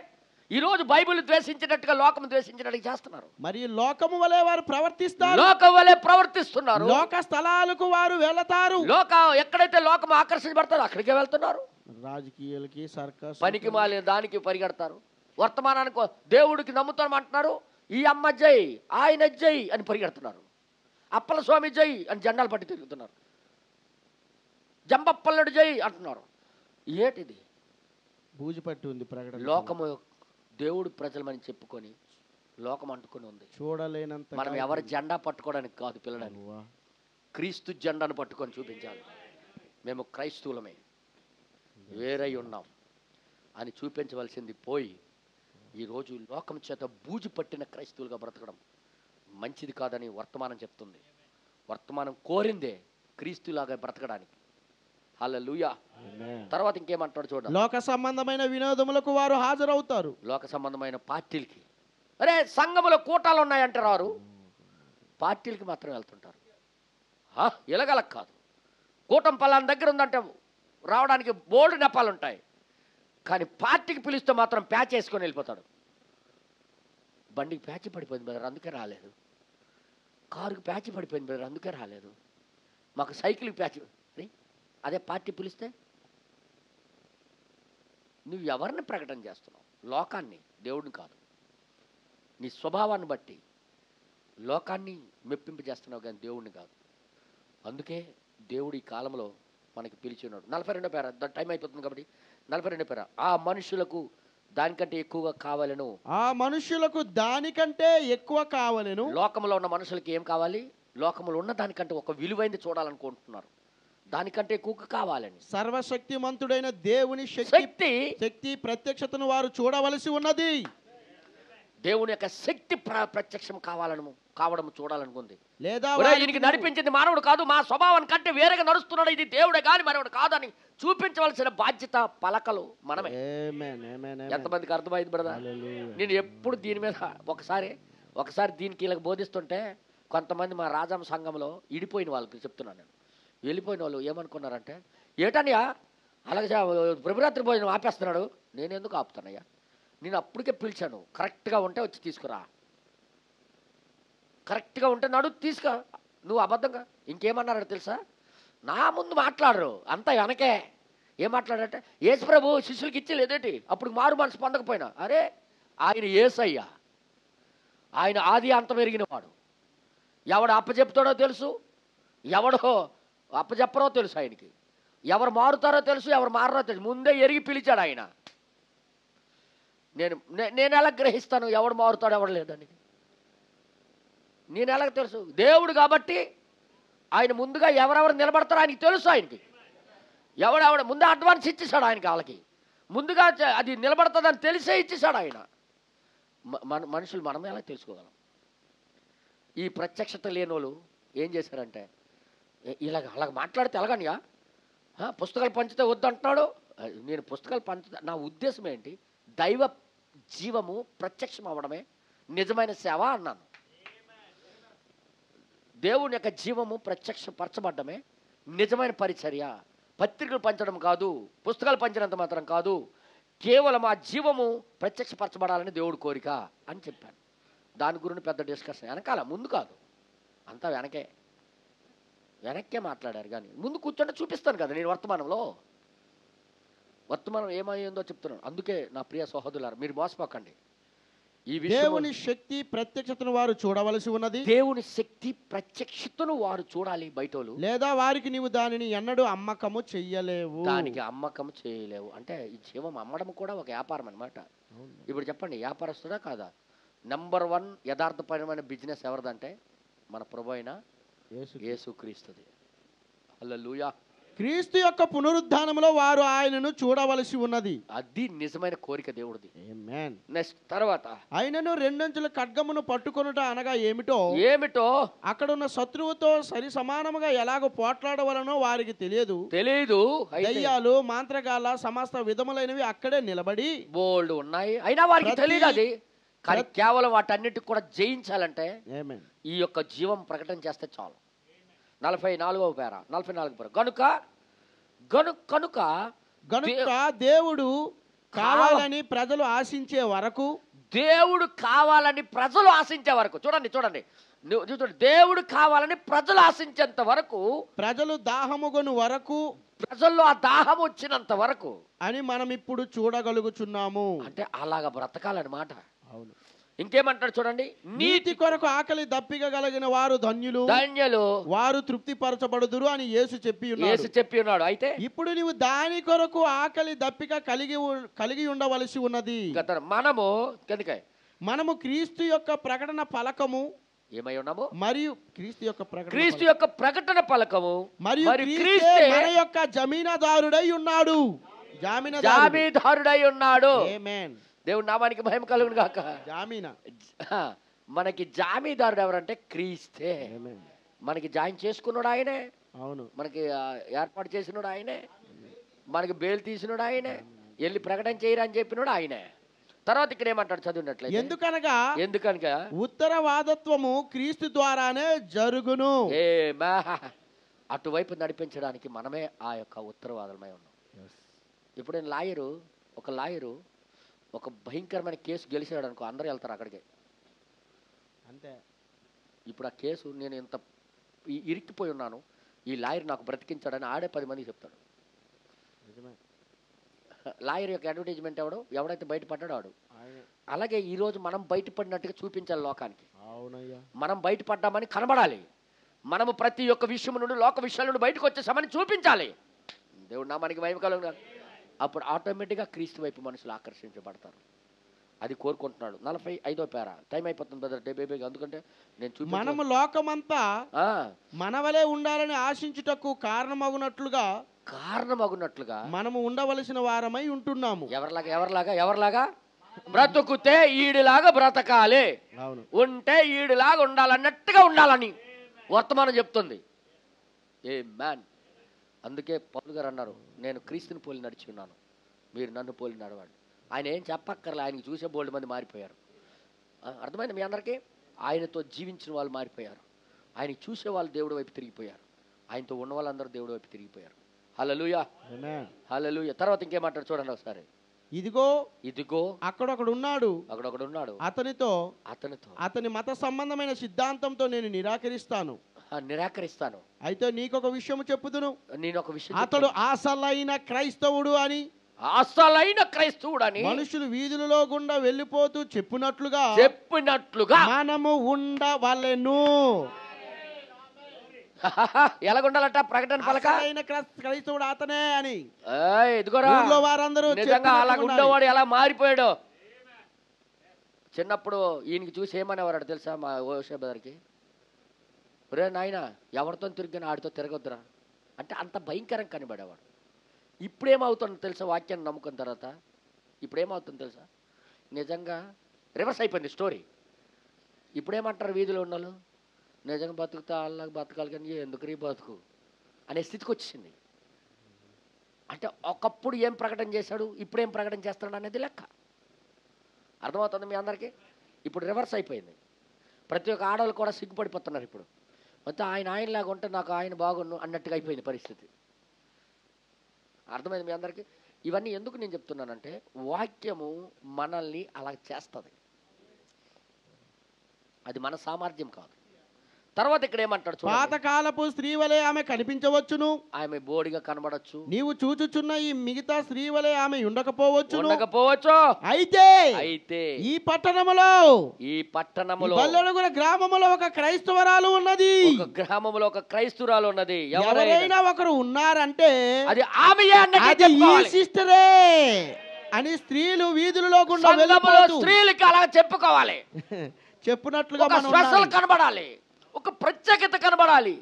[SPEAKER 1] ఈ రోజు బైబిల్ ద్వేషించినట్టుగా లోకం ద్వేషించినట్టుగా చేస్తున్నారు.
[SPEAKER 2] మరి లోకము వలె వారు ప్రవర్తిస్తారు,
[SPEAKER 1] లోకం వలె ప్రవర్తిస్తున్నారు.
[SPEAKER 2] లోక స్థలాలకు వారు వెళతారు.
[SPEAKER 1] ఎక్కడైతే లోకం ఆకర్షించబడతారో అక్కడికే వెళ్తున్నారు.
[SPEAKER 2] రాజకీయాలకి, సర్కస్,
[SPEAKER 1] పనికి మాలిన దానికి పరిగెడతారు. వర్తమానానికి దేవుడికి నమ్ముతామంటున్నారు, ఈ అమ్మ జై, ఆయన జై అని పరిగెడుతున్నారు. అప్పల స్వామి జై అని జెండాలు పట్టి తిరుగుతున్నారు. జంబప్పల్లుడు జై అంటున్నారు. ఏటిది?
[SPEAKER 2] బూజు పట్టి ఉంది ప్రకటన.
[SPEAKER 1] లోకము దేవుడు ప్రజలమని చెప్పుకొని లోకం అంటుకొని ఉంది.
[SPEAKER 2] చూడలేనంత.
[SPEAKER 1] మనం ఎవరి జెండా పట్టుకోవడానికి కాదు పిల్లడానికి, క్రీస్తు జెండాను పట్టుకొని చూపించాలి. మేము క్రైస్తవులమే, వేరై ఉన్నాం అని చూపించవలసింది పోయి ఈరోజు లోకం చేత బూజు పట్టిన క్రైస్తవులుగా బ్రతకడం మంచిది కాదని వర్తమానం చెప్తుంది. వర్తమానం కోరిందే క్రీస్తులాగా బ్రతకడానికి. హల్లెలూయా. తర్వాత ఇంకేమంటాడు చూడండి.
[SPEAKER 2] లోక సంబంధమైన వినోదములకు వారు హాజరవుతారు.
[SPEAKER 1] లోక సంబంధమైన పార్టీలకి, అరే సంఘములో కూటాలు ఉన్నాయంటారు, వారు పార్టీలకి మాత్రం వెళ్తుంటారు. ఇలాగల కాదు. కూటం పలానా దగ్గర ఉందంటే రావడానికి బోల్డ్ నెపాలు ఉంటాయి, కానీ పార్టీకి పిలిస్తే మాత్రం ప్యాచ్ వేసుకొని వెళ్ళిపోతాడు. బండికి ప్యాచ్ పడిపోయింది బ్రదర్ అందుకే రాలేదు, కారుకి ప్యాచ్ పడిపోయింది బ్రదర్ అందుకే రాలేదు, మాకు సైకిల్కి ప్యాచ్. అదే పార్టీ పిలిస్తే నువ్వు ఎవరిని ప్రకటన చేస్తున్నావు? లోకాన్ని, దేవుడిని కాదు. నీ స్వభావాన్ని బట్టి లోకాన్ని మెప్పింపజేస్తున్నావు కానీ దేవుడిని కాదు. అందుకే దేవుడు ఈ కాలంలో మనకి పిలిచి ఉన్నాడు. 42వ పేర, టైం అయిపోతుంది కాబట్టి 42వ పేర, ఆ మనుషులకు దానికంటే ఎక్కువగా కావాలను.
[SPEAKER 2] ఆ మనుషులకు దానికంటే ఎక్కువ కావాలను.
[SPEAKER 1] లోకంలో ఉన్న మనుషులకి ఏం కావాలి? లోకంలో ఉన్న దానికంటే ఒక విలువైంది చూడాలనుకుంటున్నారు, దానికంటే ఎక్కువ కావాలని.
[SPEAKER 2] సర్వశక్తిమంతుడైన దేవుని శక్తి ప్రత్యక్షతను వారు చూడవలసి ఉన్నది.
[SPEAKER 1] దేవుని యొక్క శక్తి ప్రత్యక్షం కావడం చూడాలనుకుంది.
[SPEAKER 2] లేదా
[SPEAKER 1] ఈయనకి నడిపించింది మానవుడు కాదు, మా స్వభావం కంటే వేరేగా నడుస్తున్నాడు, ఇది దేవుడే కానీ మరొకడు కాదని చూపించవలసిన బాధ్యత పలకలు మనమే. ఎంతమందికి అర్థమైంది బ్రదర్? నేను ఎప్పుడు దీని మీద ఒకసారి దీనికి ఇలా బోధిస్తుంటే కొంతమంది మా రాజాం సంఘంలో ఇడిపోయిన వాళ్ళకి చెప్తున్నాను నేను. వెళ్ళిపోయిన వాళ్ళు ఏమనుకున్నారంటే, ఏటన్నయ్యా అలాగే ప్రభురాత్రి భోజనం ఆపేస్తున్నాడు. నేను ఎందుకు ఆపుతానయ్యా, నేను అప్పటికే పిలిచాను, కరెక్ట్గా ఉంటే వచ్చి తీసుకురా, కరెక్ట్గా ఉంటే నడు తీసుకురా, నువ్వు అబద్ధంగా. ఇంకేమన్నారో తెలుసా, నా ముందు మాట్లాడరు, అంతా వెనకే. ఏం మాట్లాడంటే, యేసు ప్రభు శిష్యులకి ఇచ్చేలేదేంటి, అప్పుడు మారు మనసు పొందకపోయినా. అరే ఆయన యేసయ్యా, ఆయన ఆది అంతం ఎరిగిన వాడు. ఎవడు అప్పచెప్తాడో తెలుసు, ఎవడో అప్పచెప్పరో తెలుసు ఆయనకి, ఎవరు మారుతారో తెలుసు, ఎవరు మారరో తెలుసు, ముందే ఎరిగి పిలిచాడు ఆయన. నేను ఎలా గ్రహిస్తాను ఎవడు మారుతాడు ఎవడు లేదని? నేను ఎలా తెలుసు? దేవుడు కాబట్టి ఆయన ముందుగా ఎవరెవరు నిలబడతారో ఆయనకి తెలుసు. ఆయనకి ఎవడెవడ ముందే అడ్వాన్స్ ఇచ్చేసాడు ఆయనకి, వాళ్ళకి ముందుగా అది నిలబడుతుందని తెలిసే ఇచ్చేసాడు ఆయన. మనుషులు మనం ఎలా తెలుసుకోగలం? ఈ ప్రత్యక్షత లేని వాళ్ళు ఏం చేశారంటే, అలాగ మాట్లాడితే ఎలాగనియా, పుస్తకాలు పంచితే వద్దు అంటున్నాడు. నేను పుస్తకాలు నా ఉద్దేశం ఏంటి, దైవ జీవము ప్రత్యక్షం అవ్వడమే నిజమైన సేవ అన్నాను. దేవుని యొక్క జీవము ప్రత్యక్షపరచబడ్డమే నిజమైన పరిచర్య. పత్రికలు పంచడం కాదు, పుస్తకాలు పంచినంత మాత్రం కాదు, కేవలం ఆ జీవము ప్రత్యక్షపరచబడాలని దేవుడి కోరిక అని చెప్పాను. దాని గురించి పెద్ద డిస్కషన్ వెనకాల, ముందు కాదు, అంతా వెనక్కే మాట్లాడారు. కానీ ముందు కూర్చొని చూపిస్తాను కదా నేను వర్తమానం ఏమైందో చెప్తున్నాను. అందుకే నా ప్రియ సహోదరులారా, మీరు మోసపోకండి. ఈ
[SPEAKER 2] దేవుని శక్తి ప్రత్యక్షతను వారు చూడవలసి ఉన్నది.
[SPEAKER 1] దేవుని శక్తి ప్రత్యక్షతను వారు చూడాలి బయటోళ్ళు, లేదా
[SPEAKER 2] వారికి నీవు దానిని ఎన్నడూ అమ్మకము చెయ్యలేవు.
[SPEAKER 1] దానికి అమ్మకం చేయలేవు. అంటే ఈ జీవం అమ్మడం కూడా ఒక వ్యాపారం అన్నమాట. ఇప్పుడు చెప్పండి, వ్యాపారస్తుడా కాదా? నంబర్ 1 యథార్థపరమైన బిజినెస్ ఎవరిదంటే మన ప్రభు అయిన యేసుక్రీస్తుది. హల్లెలూయా.
[SPEAKER 2] క్రీస్తు యొక్క పునరుద్ధానంలో వారు ఆయనను చూడవలసి ఉన్నది.
[SPEAKER 1] అది నిజమైన కోరిక దేవుడిది.
[SPEAKER 2] ఆమేన్.
[SPEAKER 1] నెక్స్ట్ తర్వాత,
[SPEAKER 2] ఆయనను రెండంచుల ఖడ్గమును పట్టుకొనుట అనగా ఏమిటో అక్కడ ఉన్న శత్రువుతో సరి సమానముగా ఎలాగో పోట్లాడవలనో వారికి తెలియదు. దయ్యాలు, మాంత్రగాళ్ళ సమస్త విధములైనవి అక్కడే నిలబడి
[SPEAKER 1] బోల్డ్ ఉన్నాయి, అయినా వారికి తెలియదు అది. కానీ కేవలం వాటన్నిటికి కూడా జయించాలంటే ఈ యొక్క జీవం ప్రకటన చేస్తే చాలు. 44వ పేర 44 పేర కనుక
[SPEAKER 2] దేవుడు కావాలని ప్రజలు ఆశించే వరకు,
[SPEAKER 1] చూడండి దేవుడు కావాలని ప్రజలు ఆశించేంత వరకు,
[SPEAKER 2] ప్రజలు దాహముగొను వరకు,
[SPEAKER 1] ప్రజల్లో ఆ దాహం వచ్చినంత వరకు
[SPEAKER 2] అని మనం ఇప్పుడు చూడగలుగుచున్నాము.
[SPEAKER 1] అంటే అలాగా బ్రతకాలన్నమాట.
[SPEAKER 2] అవును.
[SPEAKER 1] ఇంకేమంటాడు చూడండి,
[SPEAKER 2] నీతి కొరకు ఆకలి దప్పిక కలిగిన వారు ధన్యులు, వారు తృప్తి పరచబడుదురు అని యేసు చెప్పి ఉన్నాడు. అయితే ఇప్పుడు నీవు దాని కొరకు ఆకలి దప్పిక కలిగి ఉండవలసి ఉన్నది. మనము క్రీస్తు యొక్క ప్రకటన పలకము
[SPEAKER 1] ఏమై ఉన్నాము,
[SPEAKER 2] మరియు క్రీస్తు యొక్క
[SPEAKER 1] ప్రకటన పలకము,
[SPEAKER 2] మరియు మన యొక్క జమీనదారుడై ఉన్నాడు. ఆమేన్.
[SPEAKER 1] దేవుడు నామానికి మహిమ కలుగును గాక.
[SPEAKER 2] జామీనా,
[SPEAKER 1] మనకి జామీదారుడు ఎవరంటే క్రీస్తే. మనకి జాయిన్ చేసుకున్నాడు ఆయనే.
[SPEAKER 2] అవును.
[SPEAKER 1] మనకి ఏర్పాటు చేసినాడు ఆయనే. మనకి బేలు తీసినాడు ఆయనే. వెళ్ళి ప్రకటన చేయరా అని చెప్పినాడు ఆయనే. తర్వాత ఇక్కడ ఏమంటాడు చదివినట్లయితే, ఎందుకనగా
[SPEAKER 2] ఉత్తరవాదత్వము క్రీస్తు ద్వారానే జరుగును.
[SPEAKER 1] అటువైపు నడిపించడానికి మనమే ఆ యొక్క ఉత్తరవాదమై ఉన్నాం. ఇప్పుడు ఒక లాయరు ఒక భయంకరమైన కేసు గెలిచాడు అనుకో, అందరూ వెళ్తారు అక్కడికి.
[SPEAKER 2] అంతే.
[SPEAKER 1] ఇప్పుడు ఆ కేసు నేను ఇంత ఇరిక్కిపోయి ఉన్నాను, ఈ లాయర్ నాకు బ్రతికించాడని ఆడే 10 మందికి చెప్తాడు. లాయర్ యొక్క అడ్వర్టైజ్మెంట్ ఎవడైతే బయటపడ్డాడో వాడు. అలాగే ఈరోజు మనం బయటపడినట్టుగా చూపించాలి లోకానికి. మనం బయటపడ్డామని కనబడాలి. మనము ప్రతి ఒక్క విషయం నుండి, లోక విషయాల నుండి బయటకు వచ్చేసామని చూపించాలి. దేవుడు నామానికి మహిమ కలుగును. అప్పుడు ఆటోమేటిక్గా క్రీస్తు వైపు మనుషులు ఆకర్షించబడతారు. అది కోరుకుంటున్నాడు. 45వ పేర. టైం అయిపోతుంది బ్రదర్, బేబీ. అందుకంటే
[SPEAKER 2] మనము లోకమంతా మనవలే ఉండాలని ఆశించుటకు కారణమగునట్లుగా
[SPEAKER 1] మనము ఉండవలసిన
[SPEAKER 2] వారమై ఉంటున్నాము.
[SPEAKER 1] ఎవరిలాగా బ్రతుకుతే ఈడిలాగా బ్రతకాలి,
[SPEAKER 2] అవును.
[SPEAKER 1] ఉంటే ఈడిలాగా ఉండాలన్నట్టుగా ఉండాలని వర్తమానం చెప్తుంది. ఏ మ్యాన్. అందుకే పౌలు గారు అన్నారు, నేను క్రీస్తుని పోలి నడిచి ఉన్నాను, మీరు నన్ను పోలి నడవండి. ఆయన ఏం చెప్పక్కర్లే, ఆయనకి చూసే బోల్డ్ మంది మారిపోయారు. అర్థమైంది మీ అందరికీ? ఆయనతో జీవించిన వాళ్ళు మారిపోయారు, ఆయనకి చూసే వాళ్ళు దేవుడి వైపు తిరిగిపోయారు, ఆయనతో ఉన్న వాళ్ళందరూ దేవుడి వైపు తిరిగిపోయారు. హల్లెలూయా, హల్లెలూయా. తర్వాత ఇంకేమంటారు చూడండి ఒకసారి.
[SPEAKER 2] ఇదిగో
[SPEAKER 1] ఇదిగో
[SPEAKER 2] అక్కడొకడు ఉన్నాడు, అతనితో అతని మత సంబంధమైన సిద్ధాంతంతో నేను
[SPEAKER 1] నిరాకరిస్తాను.
[SPEAKER 2] అయితే నీకొక విషయం చెప్పుదును,
[SPEAKER 1] నేను ఒక విషయం,
[SPEAKER 2] అతడు అసలైన క్రైస్తవుడు అని మనుషులు వీధులలో గుండా వెళ్ళిపోతూ చెప్పినట్లుగా మనము ఉండవలెను.
[SPEAKER 1] ఎలాగుండాలట ప్రకటన పలక?
[SPEAKER 2] క్రైస్తవుడు అతనే అని.
[SPEAKER 1] ఎదుగురా
[SPEAKER 2] వారందరూ
[SPEAKER 1] నిజంగా అలా ఉండేవాడు ఎలా మారిపోయాడు. చిన్నప్పుడు ఈయనకి చూసి ఏమనేవాడు తెలుసా మా ఓషేబదరికి? ఒరే నాయన, ఎవరితో తిరిగినా ఆడితో తిరగొద్దురా అంటే అంత భయంకరంగా కనబడేవాడు. ఇప్పుడేమవుతుందో తెలుసా? వాక్యాన్ని నమ్ముకున్న తర్వాత ఇప్పుడేమవుతుందో తెలుసా? నిజంగా రివర్స్ అయిపోయింది స్టోరీ. ఇప్పుడేమంటారు వీధిలో ఉన్నాళ్ళు, నిజంగా బతుకుతా అల్లాగా బతకాలి కానీ ఎందుకు రీ బతుకు అనే స్థితికి వచ్చింది. అంటే ఒకప్పుడు ఏం ప్రకటన చేశాడు, ఇప్పుడు ఏం ప్రకటన చేస్తున్నాడు అనేది లెక్క. అర్థమవుతుంది మీ అందరికీ? ఇప్పుడు రివర్స్ అయిపోయింది. ప్రతి ఒక్క ఆడవాళ్ళు కూడా సిగ్గుపడిపోతున్నారు ఇప్పుడు. మొత్తం ఆయనలాగా ఉంటే నాకు ఆయన బాగుండు అన్నట్టుగా అయిపోయింది పరిస్థితి. అర్థమైంది మీ అందరికీ? ఇవన్నీ ఎందుకు నేను చెప్తున్నానంటే వాక్యము మనల్ని అలా చేస్తుంది, అది మన సామర్థ్యం కాదు. తర్వాత ఇక్కడ ఏమంటాడు?
[SPEAKER 2] పాతకాలపు స్త్రీ వలె ఆమె కనిపించవచ్చును,
[SPEAKER 1] ఆమె బోడిగా కనబడచ్చు,
[SPEAKER 2] నీవు చూచుచున్న ఈ మిగతా స్త్రీ వలె ఆమె ఉండకపోవచ్చు.
[SPEAKER 1] అయితే ఈ
[SPEAKER 2] పట్టణములో బల్లెడుగుల గ్రామములో ఒక క్రైస్తవరాలు ఉన్నది.
[SPEAKER 1] గ్రామములో ఒక క్రైస్తవురాలు ఉన్నది.
[SPEAKER 2] ఎవరైనా ఒకరు ఉన్నారంటే
[SPEAKER 1] అది ఆమెయే అన్నట్టు
[SPEAKER 2] ఈ సిస్టరే అని స్త్రీలు వీధులలో గుండా వెళ్ళిపోతూ
[SPEAKER 1] స్త్రీలకి అలా చెప్పుకోవాలి.
[SPEAKER 2] చెప్పినట్లుగా
[SPEAKER 1] స్పెషల్ కనబడాలి, ఒక ప్రత్యేకత కనబడాలి.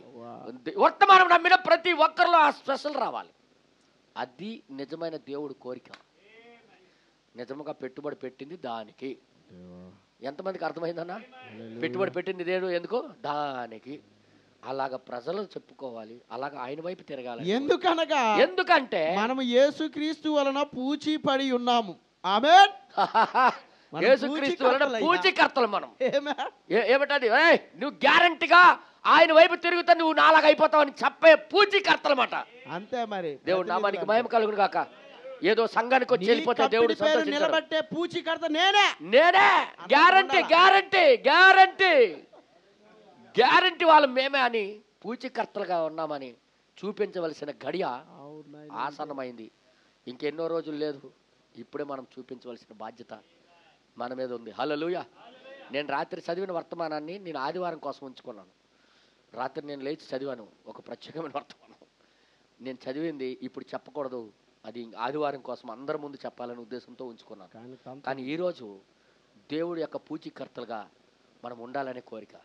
[SPEAKER 1] వర్తమానం నమ్మిన ప్రతి ఒక్కరిలో ఆ స్పెషల్ రావాలి. అది నిజమైన దేవుడు కోరిక. నిజముగా పెట్టుబడి పెట్టింది దానికి. ఎంతమందికి అర్థమైందన్నా? పెట్టుబడి పెట్టింది దేవుడు ఎందుకు? దానికి. అలాగ ప్రజలు చెప్పుకోవాలి, అలాగ ఆయన వైపు తిరగాలి. ఎందుకంటే
[SPEAKER 2] మనము యేసుక్రీస్తు వలన పూచి పడి ఉన్నాము. ఆమేన్.
[SPEAKER 1] యేసుక్రీస్తు వలన పూచీకర్తలు మనం. ఏమిటది? నువ్వు గ్యారంటీగా ఆయన వైపు తిరుగుతా నువ్వు నాలాగా అయిపోతావు అని చెప్పే పూచీకర్తలు మాట.
[SPEAKER 2] అంతే మరి.
[SPEAKER 1] దేవుడు నామానికి మహిమ కలుగును గాక. ఏదో సంఘానికి వచ్చి వెళ్ళిపోతే దేవుడు
[SPEAKER 2] నిలబట్టే పూచీకర్త నేనే.
[SPEAKER 1] గ్యారంటీ గ్యారంటీ గ్యారంటీ గ్యారంటీ వాళ్ళు మేమే అని పూచీకర్తలుగా ఉన్నామని చూపించవలసిన గడియ ఆసన్నమైంది. ఇంకెన్నో రోజులు లేదు, ఇప్పుడే మనం చూపించవలసిన బాధ్యత మన మీద ఉంది. హల్లెలూయా. నేను రాత్రి చదివిన వర్తమానాన్ని నేను ఆదివారం కోసం ఉంచుకున్నాను. రాత్రి నేను లేచి చదివాను ఒక ప్రత్యేకమైన వర్తమానం. నేను చదివింది ఇప్పుడు చెప్పకూడదు, అది ఆదివారం కోసం అందరి ముందు చెప్పాలనే ఉద్దేశంతో ఉంచుకున్నాను. కానీ ఈరోజు దేవుడి యొక్క పూచీకర్తలుగా మనం ఉండాలనే కోరిక.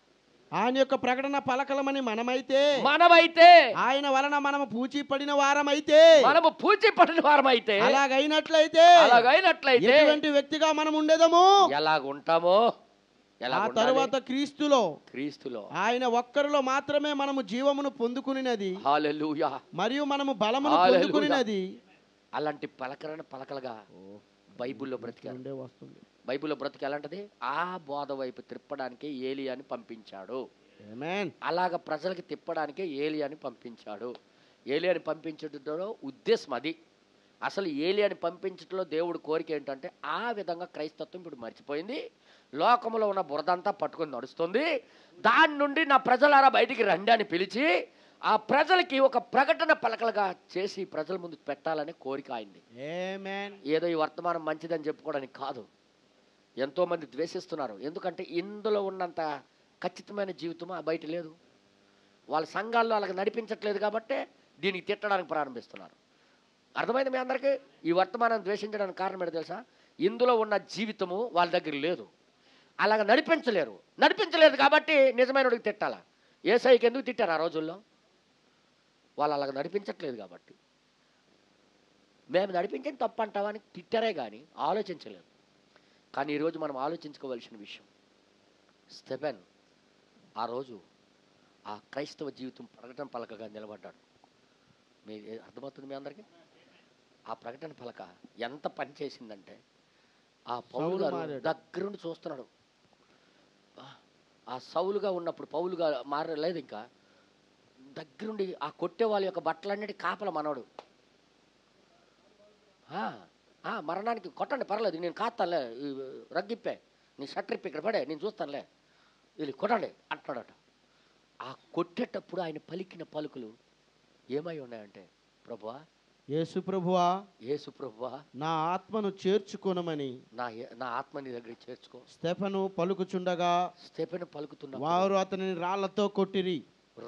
[SPEAKER 2] ఆయన యొక్క ప్రకటన పలకలమని మనమైతే ఆయన వలన మనము పూచి పడిన వారమైతే అలాగైనట్లయితే ఎటువంటి వ్యక్తిగా మనం ఉండేదము,
[SPEAKER 1] ఎలాగుంటామో
[SPEAKER 2] ఆ తరువాత క్రీస్తులో ఆయన ఒక్కరిలో మాత్రమే మనము జీవమును పొందుకునినది.
[SPEAKER 1] హల్లెలూయా.
[SPEAKER 2] మరియు మనము బలమును పొందుకునినది.
[SPEAKER 1] అలాంటి పలకలుగా బైబిల్లో బ్రతికారు. బైబిల్లో బ్రతికి ఎలాంటిది? ఆ బోధ వైపు తిప్పడానికే ఏలియాని పంపించాడు. అలాగ ప్రజలకి తిప్పడానికే ఏలియాని పంపించాడు. ఏలియాని పంపించడంలో ఉద్దేశం అది. అసలు ఏలియాని పంపించడంలో దేవుడు కోరిక ఏంటంటే ఆ విధంగా క్రైస్తత్వం ఇప్పుడు మర్చిపోయింది, లోకంలో ఉన్న బురదంతా పట్టుకొని నడుస్తుంది, దాని నుండి నా ప్రజలారా బయటికి రండి అని పిలిచి ఆ ప్రజలకి ఒక ప్రకటన పలకలుగా చేసి ప్రజల ముందు పెట్టాలనే కోరిక అయింది. ఏదో ఈ వర్తమానం మంచిదని చెప్పుకోవడానికి కాదు. ఎంతోమంది ద్వేషిస్తున్నారు, ఎందుకంటే ఇందులో ఉన్నంత ఖచ్చితమైన జీవితం బయట లేదు. వాళ్ళ సంఘాల్లో అలాగ నడిపించట్లేదు కాబట్టి దీనికి తిట్టడానికి ప్రారంభిస్తున్నారు. అర్థమైంది మీ అందరికీ? ఈ వర్తమానం ద్వేషించడానికి కారణం ఏంటో తెలుసా? ఇందులో ఉన్న జీవితము వాళ్ళ దగ్గర లేదు, అలాగ నడిపించలేదు కాబట్టి నిజమైన వాడికి తిట్టాలా? యేసయ్యకి ఎందుకు తిట్టారు ఆ రోజుల్లో? వాళ్ళు అలాగ నడిపించట్లేదు కాబట్టి. మేము నడిపించని తప్పు అంటావా అని తిట్టారే కానీ ఆలోచించలేదు. కానీ ఈరోజు మనం ఆలోచించుకోవలసిన విషయం, స్టెఫెన్ ఆ రోజు ఆ క్రైస్తవ జీవితం ప్రకటన పలకగా నిలబడ్డాడు. మీ అర్థమవుతుంది మీ అందరికీ? ఆ ప్రకటన పలక ఎంత పని చేసిందంటే, ఆ పౌలు గారు దగ్గరుండి చూస్తున్నాడు. ఆ సౌలుగా ఉన్నప్పుడు పౌలుగా మారలేదు, ఇంకా దగ్గరుండి ఆ కొట్టే వాళ్ళ యొక్క బట్టలన్నిటి కాపల మనోడు. మరణానికి కొట్టండి పర్లేదు, నేను కాస్తానులే, రగ్గిప్పే, నీ షర్ట్ రిప్పి ఇక్కడ పడే, నేను చూస్తానులే, వీళ్ళు కొట్టండి అంటున్నాడట. ఆ కొట్టేటప్పుడు ఆయన పలికిన పలుకులు ఏమై ఉన్నాయంటే, ప్రభువా,
[SPEAKER 2] యేసు ప్రభువా,
[SPEAKER 1] యేసు ప్రభువా,
[SPEAKER 2] నా ఆత్మను చేర్చుకొనమని,
[SPEAKER 1] నా ఆత్మని దగ్గర చేర్చుకో.
[SPEAKER 2] స్టెఫెను పలుకుచుండగా
[SPEAKER 1] స్టెఫెను పలుకుతున్నా
[SPEAKER 2] వారు అతనిని రాళ్లతో కొట్టిరి.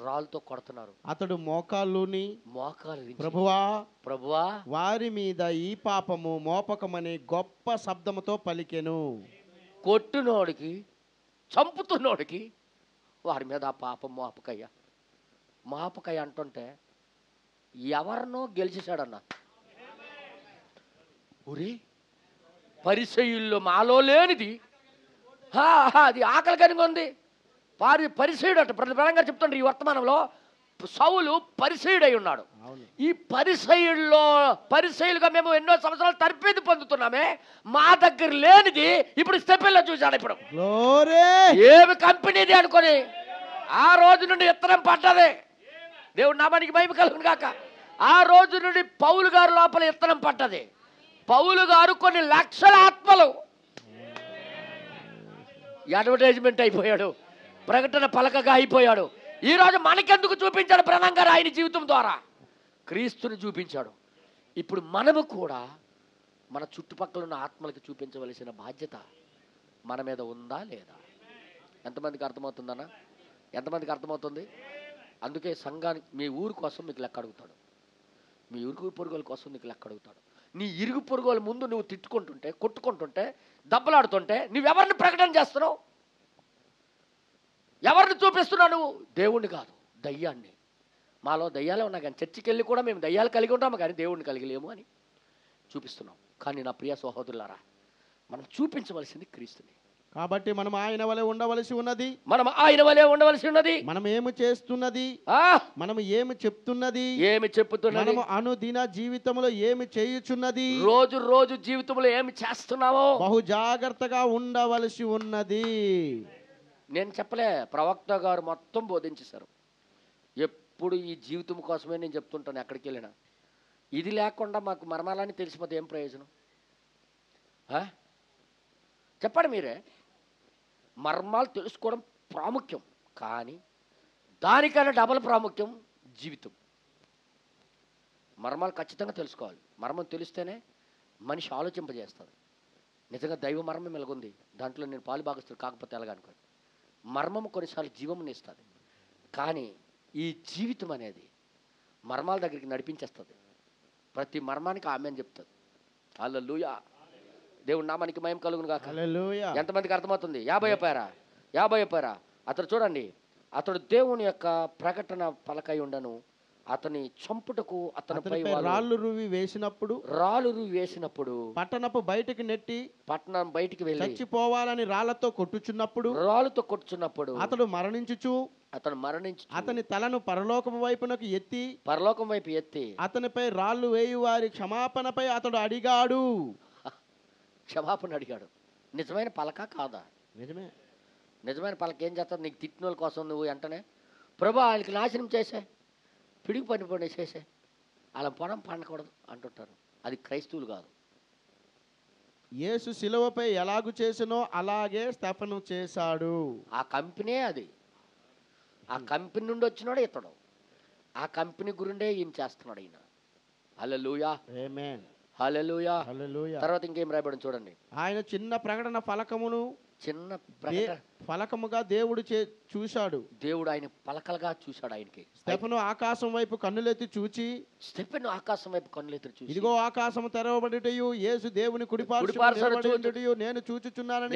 [SPEAKER 1] రాళ్ళతో కొడుతున్నారు.
[SPEAKER 2] అతడు మోకాలు ప్రభువా
[SPEAKER 1] ప్రభువా
[SPEAKER 2] వారి మీద ఈ పాపము మోపకమని గొప్ప శబ్దముతో పలికెను.
[SPEAKER 1] కొట్టునోడికి, చంపుతున్నోడికి వారి మీద ఆ పాపం మాపకయ్య అంటుంటే ఎవరినో గెలిచేశాడన్న. ఉరి పరిసయ్యుల్లో మాలో లేనిది అది ఆకలి కనుక ఉంది. పరిసయుడు అట ప్రధానంగా చెప్తుండ్రు ఈ వర్తమానంలో. సౌలు పరిసయుడై ఉన్నాడు. ఈ పరిసయులుగా మేము ఎన్నో సంవత్సరాలు తర్పేది పొందుతున్నామే, మా దగ్గర లేనిది ఇప్పుడు స్టెఫెన్లో చూశాడు. ఇప్పుడు ఏమి కంపెనీది అనుకొని ఆ రోజు నుండి ఇత్తనం పడ్డది. దేవుడు నామానికి మహిమ కలుగును గాక. ఆ రోజు నుండి పౌలు గారు లోపల ఇత్తనం పడ్డది. పౌలు గారు కొన్ని లక్షల ఆత్మలు అడ్వర్టైజ్మెంట్ అయిపోయాడు, ప్రకటన పలకగా అయిపోయాడు. ఈరోజు మనకెందుకు చూపించాడు బ్రహ్మం గారు? ఆయన జీవితం ద్వారా క్రీస్తుని చూపించాడు. ఇప్పుడు మనము కూడా మన చుట్టుపక్కల ఉన్న ఆత్మలకి చూపించవలసిన బాధ్యత మన మీద ఉందా లేదా? ఎంతమందికి అర్థమవుతుందన్నా? ఎంతమందికి అర్థమవుతుంది? అందుకే సంఘానికి, మీ ఊరు కోసం మీకు లెక్క అడుగుతాడు, మీ ఇరుగు పొరుగుల కోసం నీకు లెక్క అడుగుతాడు. నీ ఇరుగు పొరుగుల ముందు నువ్వు తిట్టుకుంటుంటే, కొట్టుకుంటుంటే, దెబ్బలాడుతుంటే నువ్వెవరిని ప్రకటన చేస్తున్నావు? ఎవరిని చూపిస్తున్నావు నువ్వు? దేవుణ్ణి కాదు, దయ్యాన్ని. మాలో దయ్యాలే ఉన్నా కానీ చర్చికి వెళ్ళి కూడా మేము దయ్యాలు కలిగి ఉంటాము కానీ దేవుణ్ణి కలిగలేము అని చూపిస్తున్నాం. కానీ నా ప్రియ సహోదరులారా, మనం చూపించవలసింది క్రీస్తుని.
[SPEAKER 2] కాబట్టి మనం ఆయన వలె ఉండవలసి ఉన్నది.
[SPEAKER 1] మనం
[SPEAKER 2] ఏమి చేస్తున్నది, మనం ఏమి చెప్తున్నది, మనం అనుదిన జీవితంలో ఏమి చేయుచున్నది,
[SPEAKER 1] రోజు జీవితంలో ఏమి చేస్తున్నామో
[SPEAKER 2] బహు జాగ్రత్తగా ఉండవలసి ఉన్నది.
[SPEAKER 1] నేను చెప్పలే, ప్రవక్త గారు మొత్తం బోధించేశారు. ఎప్పుడు ఈ జీవితం కోసమే నేను చెప్తుంటాను ఎక్కడికి వెళ్ళినా. ఇది లేకుండా మాకు మర్మాలని తెలిసిపోతే ఏం ప్రయోజనం? చెప్పండి మీరే. మర్మాలు తెలుసుకోవడం ప్రాముఖ్యం, కానీ దానికన్నా డబల్ ప్రాముఖ్యం జీవితం. మర్మాలు ఖచ్చితంగా తెలుసుకోవాలి. మర్మం తెలిస్తేనే మనిషి ఆలోచింపజేస్తుంది. నిజంగా దైవ మర్మం ఎలాగుంది, దాంట్లో నేను పాలు భాగస్తులు కాకపోతే ఎలాగనుకోండి. మర్మం కొన్నిసార్లు జీవముని ఇస్తుంది, కానీ ఈ జీవితం అనేది మర్మాల దగ్గరికి నడిపించేస్తుంది. ప్రతి మర్మానికి ఆమె అని చెప్తుంది. హల్లెలూయా, దేవుడు నామానికి మహిమ కలుగును గాక. ఎంతమందికి అర్థమవుతుంది? 50 పేరా. అతడు చూడండి, అతడు దేవుని యొక్క ప్రకటన పలకై ఉండను, అతని చంపుటకు అతనిపై
[SPEAKER 2] రాళ్ళు రువి వేసినప్పుడు పట్టణపు బయటికి నెట్టి
[SPEAKER 1] పట్టణం బయటికి వెళ్ళి
[SPEAKER 2] చచ్చిపోవాలని రాళ్లతో కొట్టుచున్నప్పుడు అతడు మరణించు అతని తలను పరలోకం వైపు ఎత్తి అతనిపై రాళ్ళు వేయి వారి క్షమాపణపై అతడు అడిగాడు.
[SPEAKER 1] క్షమాపణ అడిగాడు. నిజమైన పలక కాదా? నిజమైన పలక ఏం చేస్తారు? నీకు తిట్టిన వాళ్ళ కోసం నువ్వు వెంటనే ప్రభు ఆయనకి నాశనం చేసే, పిడికి పని చేసే, అలా పొలం పండకూడదు అంటుంటారు. అది క్రైస్తవులు కాదు.
[SPEAKER 2] యేసు శిలువపై ఎలాగు చేసినో అలాగే స్టెఫను చేశాడు.
[SPEAKER 1] ఆ కంపెనీ అది. ఆ కంపెనీ నుండి వచ్చినాడు ఇతడు. ఆ కంపెనీ గురిండే ఏం చేస్తున్నాడు ఈయన. హల్లెలూయా,
[SPEAKER 2] ఆమేన్,
[SPEAKER 1] హల్లెలూయా. తర్వాత ఇంకేం రాయబడి చూడండి.
[SPEAKER 2] ఆయన చిన్న ప్రకటన ఫలకముగా దేవుడు చూశాడు.
[SPEAKER 1] దేవుడు ఆయన పలకలుగా చూశాడు. ఆయనకి
[SPEAKER 2] స్టెఫెను ఆకాశం వైపు కన్నులెత్తి చూచి ఇదిగో ఆకాశం తెరవబడుటయు యేసు దేవుని కుడిపార్శ్వమున నేను చూచుచున్నానని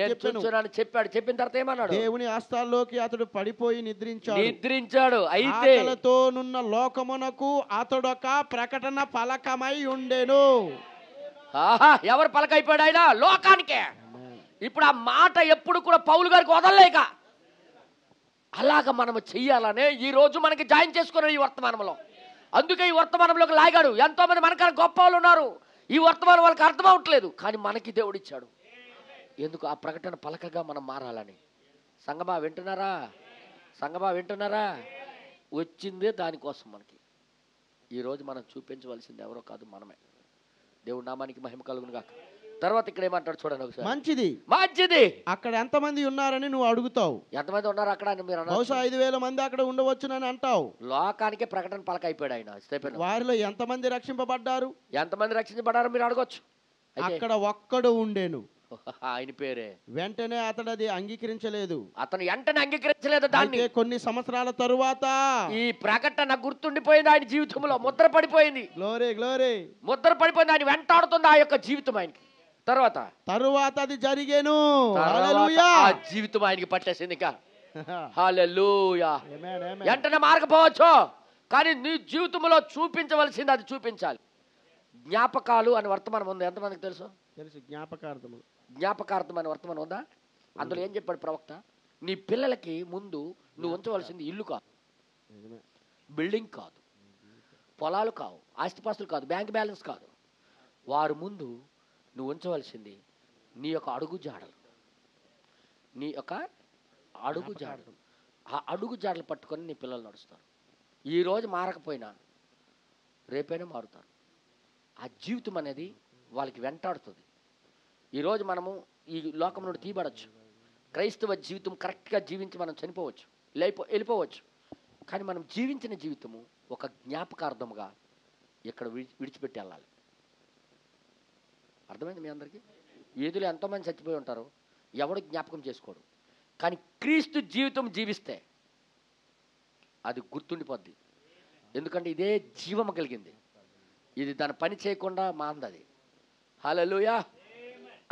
[SPEAKER 1] చెప్పాడు. చెప్పిన తర్వాత ఏమన్నాడు?
[SPEAKER 2] దేవుని హస్తాల్లోకి అతడు పడిపోయి
[SPEAKER 1] నిద్రించాడు. అయితే
[SPEAKER 2] నున్న లోకమునకు అతడొక ప్రకటన పలకమై ఉండెను.
[SPEAKER 1] ఎవరు పలకైపోయాడు? ఆయన లోకానికే. ఇప్పుడు ఆ మాట ఎప్పుడు కూడా పౌలు గారికి వదలలేక అలాగ మనము చెయ్యాలనే ఈరోజు మనకి జాయిన్ చేసుకున్నాడు ఈ వర్తమానంలో. అందుకే ఈ వర్తమానంలోకి లాగాడు. ఎంతోమంది మనకన్నా గొప్ప వాళ్ళు ఉన్నారు, ఈ వర్తమానం వాళ్ళకి అర్థం అవ్వట్లేదు, కానీ మనకి దేవుడిచ్చాడు. ఎందుకు? ఆ ప్రకటన పలకగా మనం మారాలని. సంగమా వింటున్నారా? సంగమా వింటున్నారా? వచ్చిందే దానికోసం మనకి. ఈరోజు మనం చూపించవలసింది ఎవరో కాదు, మనమే. దేవుడి నామానికి మహిమ కలుగును గాక. తర్వాత ఇక్కడ ఏమంటాడు చూడండి ఒకసారి.
[SPEAKER 2] మంచిది
[SPEAKER 1] మంచిది.
[SPEAKER 2] అక్కడ ఎంతమంది ఉన్నారని నువ్వు అడుగుతావు.
[SPEAKER 1] ఎంతమంది ఉన్నారు అక్కడ అని మీరు
[SPEAKER 2] బహుశా 5,000 మంది అక్కడ ఉండవచ్చునని అంటావు.
[SPEAKER 1] లోకానికే ప్రకటన పలక అయిపోయాడు ఆయన స్టెఫెను.
[SPEAKER 2] వారిలో ఎంతమంది రక్షింపబడ్డారు?
[SPEAKER 1] ఎంతమంది రక్షించబడారో మీరు అడగొచ్చు.
[SPEAKER 2] అక్కడ ఒక్కడు ఉండేను.
[SPEAKER 1] ఆయన పేరే.
[SPEAKER 2] వెంటనే అతడు అది అంగీకరించలేదు.
[SPEAKER 1] అతను వెంటనే అంగీకరించలేదు దాన్ని.
[SPEAKER 2] అయితే కొన్ని సంవత్సరాల తరువాత
[SPEAKER 1] ఈ ప్రకటన గుర్తుండిపోయింది ఆయన జీవితంలో, ముద్ర పడిపోయింది.
[SPEAKER 2] Glory glory.
[SPEAKER 1] ముద్ర పడిపోయింది, ఆయన వెంటాడుతుంది ఆ యొక్క జీవితం ఆయనకి. తర్వాత
[SPEAKER 2] అది జరిగేను.
[SPEAKER 1] ఆ జీవితం ఆయనకి పట్టేసింది. ఇక హల్లెలూయా. వెంటనే మారకపోవచ్చు, కానీ నీ జీవితంలో చూపించవలసింది అది చూపించాలి. జ్ఞాపకాలు అని వర్తమానం ఉంది, ఎంతమందికి తెలుసు?
[SPEAKER 2] జ్ఞాపకార్థము.
[SPEAKER 1] జ్ఞాపకార్థం అని వర్తమానం ఉందా? అందులో ఏం చెప్పాడు ప్రవక్త? నీ పిల్లలకి ముందు నువ్వు ఉంచవలసింది ఇల్లు కాదు, బిల్డింగ్ కాదు, పొలాలు కావు, ఆస్తిపాస్తులు కాదు, బ్యాంక్ బ్యాలెన్స్ కాదు. వారి ముందు నువ్వు ఉంచవలసింది నీ యొక్క అడుగు జాడలు. నీ యొక్క అడుగు జాడలు. ఆ అడుగు జాడలు పట్టుకొని నీ పిల్లలు నడుస్తారు. ఈరోజు మారకపోయినా రేపైనా మారుతారు. ఆ జీవితం అనేది వాళ్ళకి వెంటాడుతుంది. ఈరోజు మనము ఈ లోకం నుండి తీయబడచ్చు. క్రైస్తవ జీవితం కరెక్ట్గా జీవించి మనం చనిపోవచ్చు, వెళ్ళిపోవచ్చు. కానీ మనం జీవించిన జీవితము ఒక జ్ఞాపకార్థముగా ఇక్కడ విడిచిపెట్టి వెళ్ళాలి. అర్థమైంది మీ అందరికీ? ఏదులో ఎంతోమంది చచ్చిపోయి ఉంటారు, ఎవడు జ్ఞాపకం చేసుకోడు. కానీ క్రీస్తు జీవితం జీవిస్తే అది గుర్తుండిపోద్ది. ఎందుకంటే ఇదే జీవము కలిగింది, ఇది దాని పని చేయకుండా మాందది. హల్లెలూయా.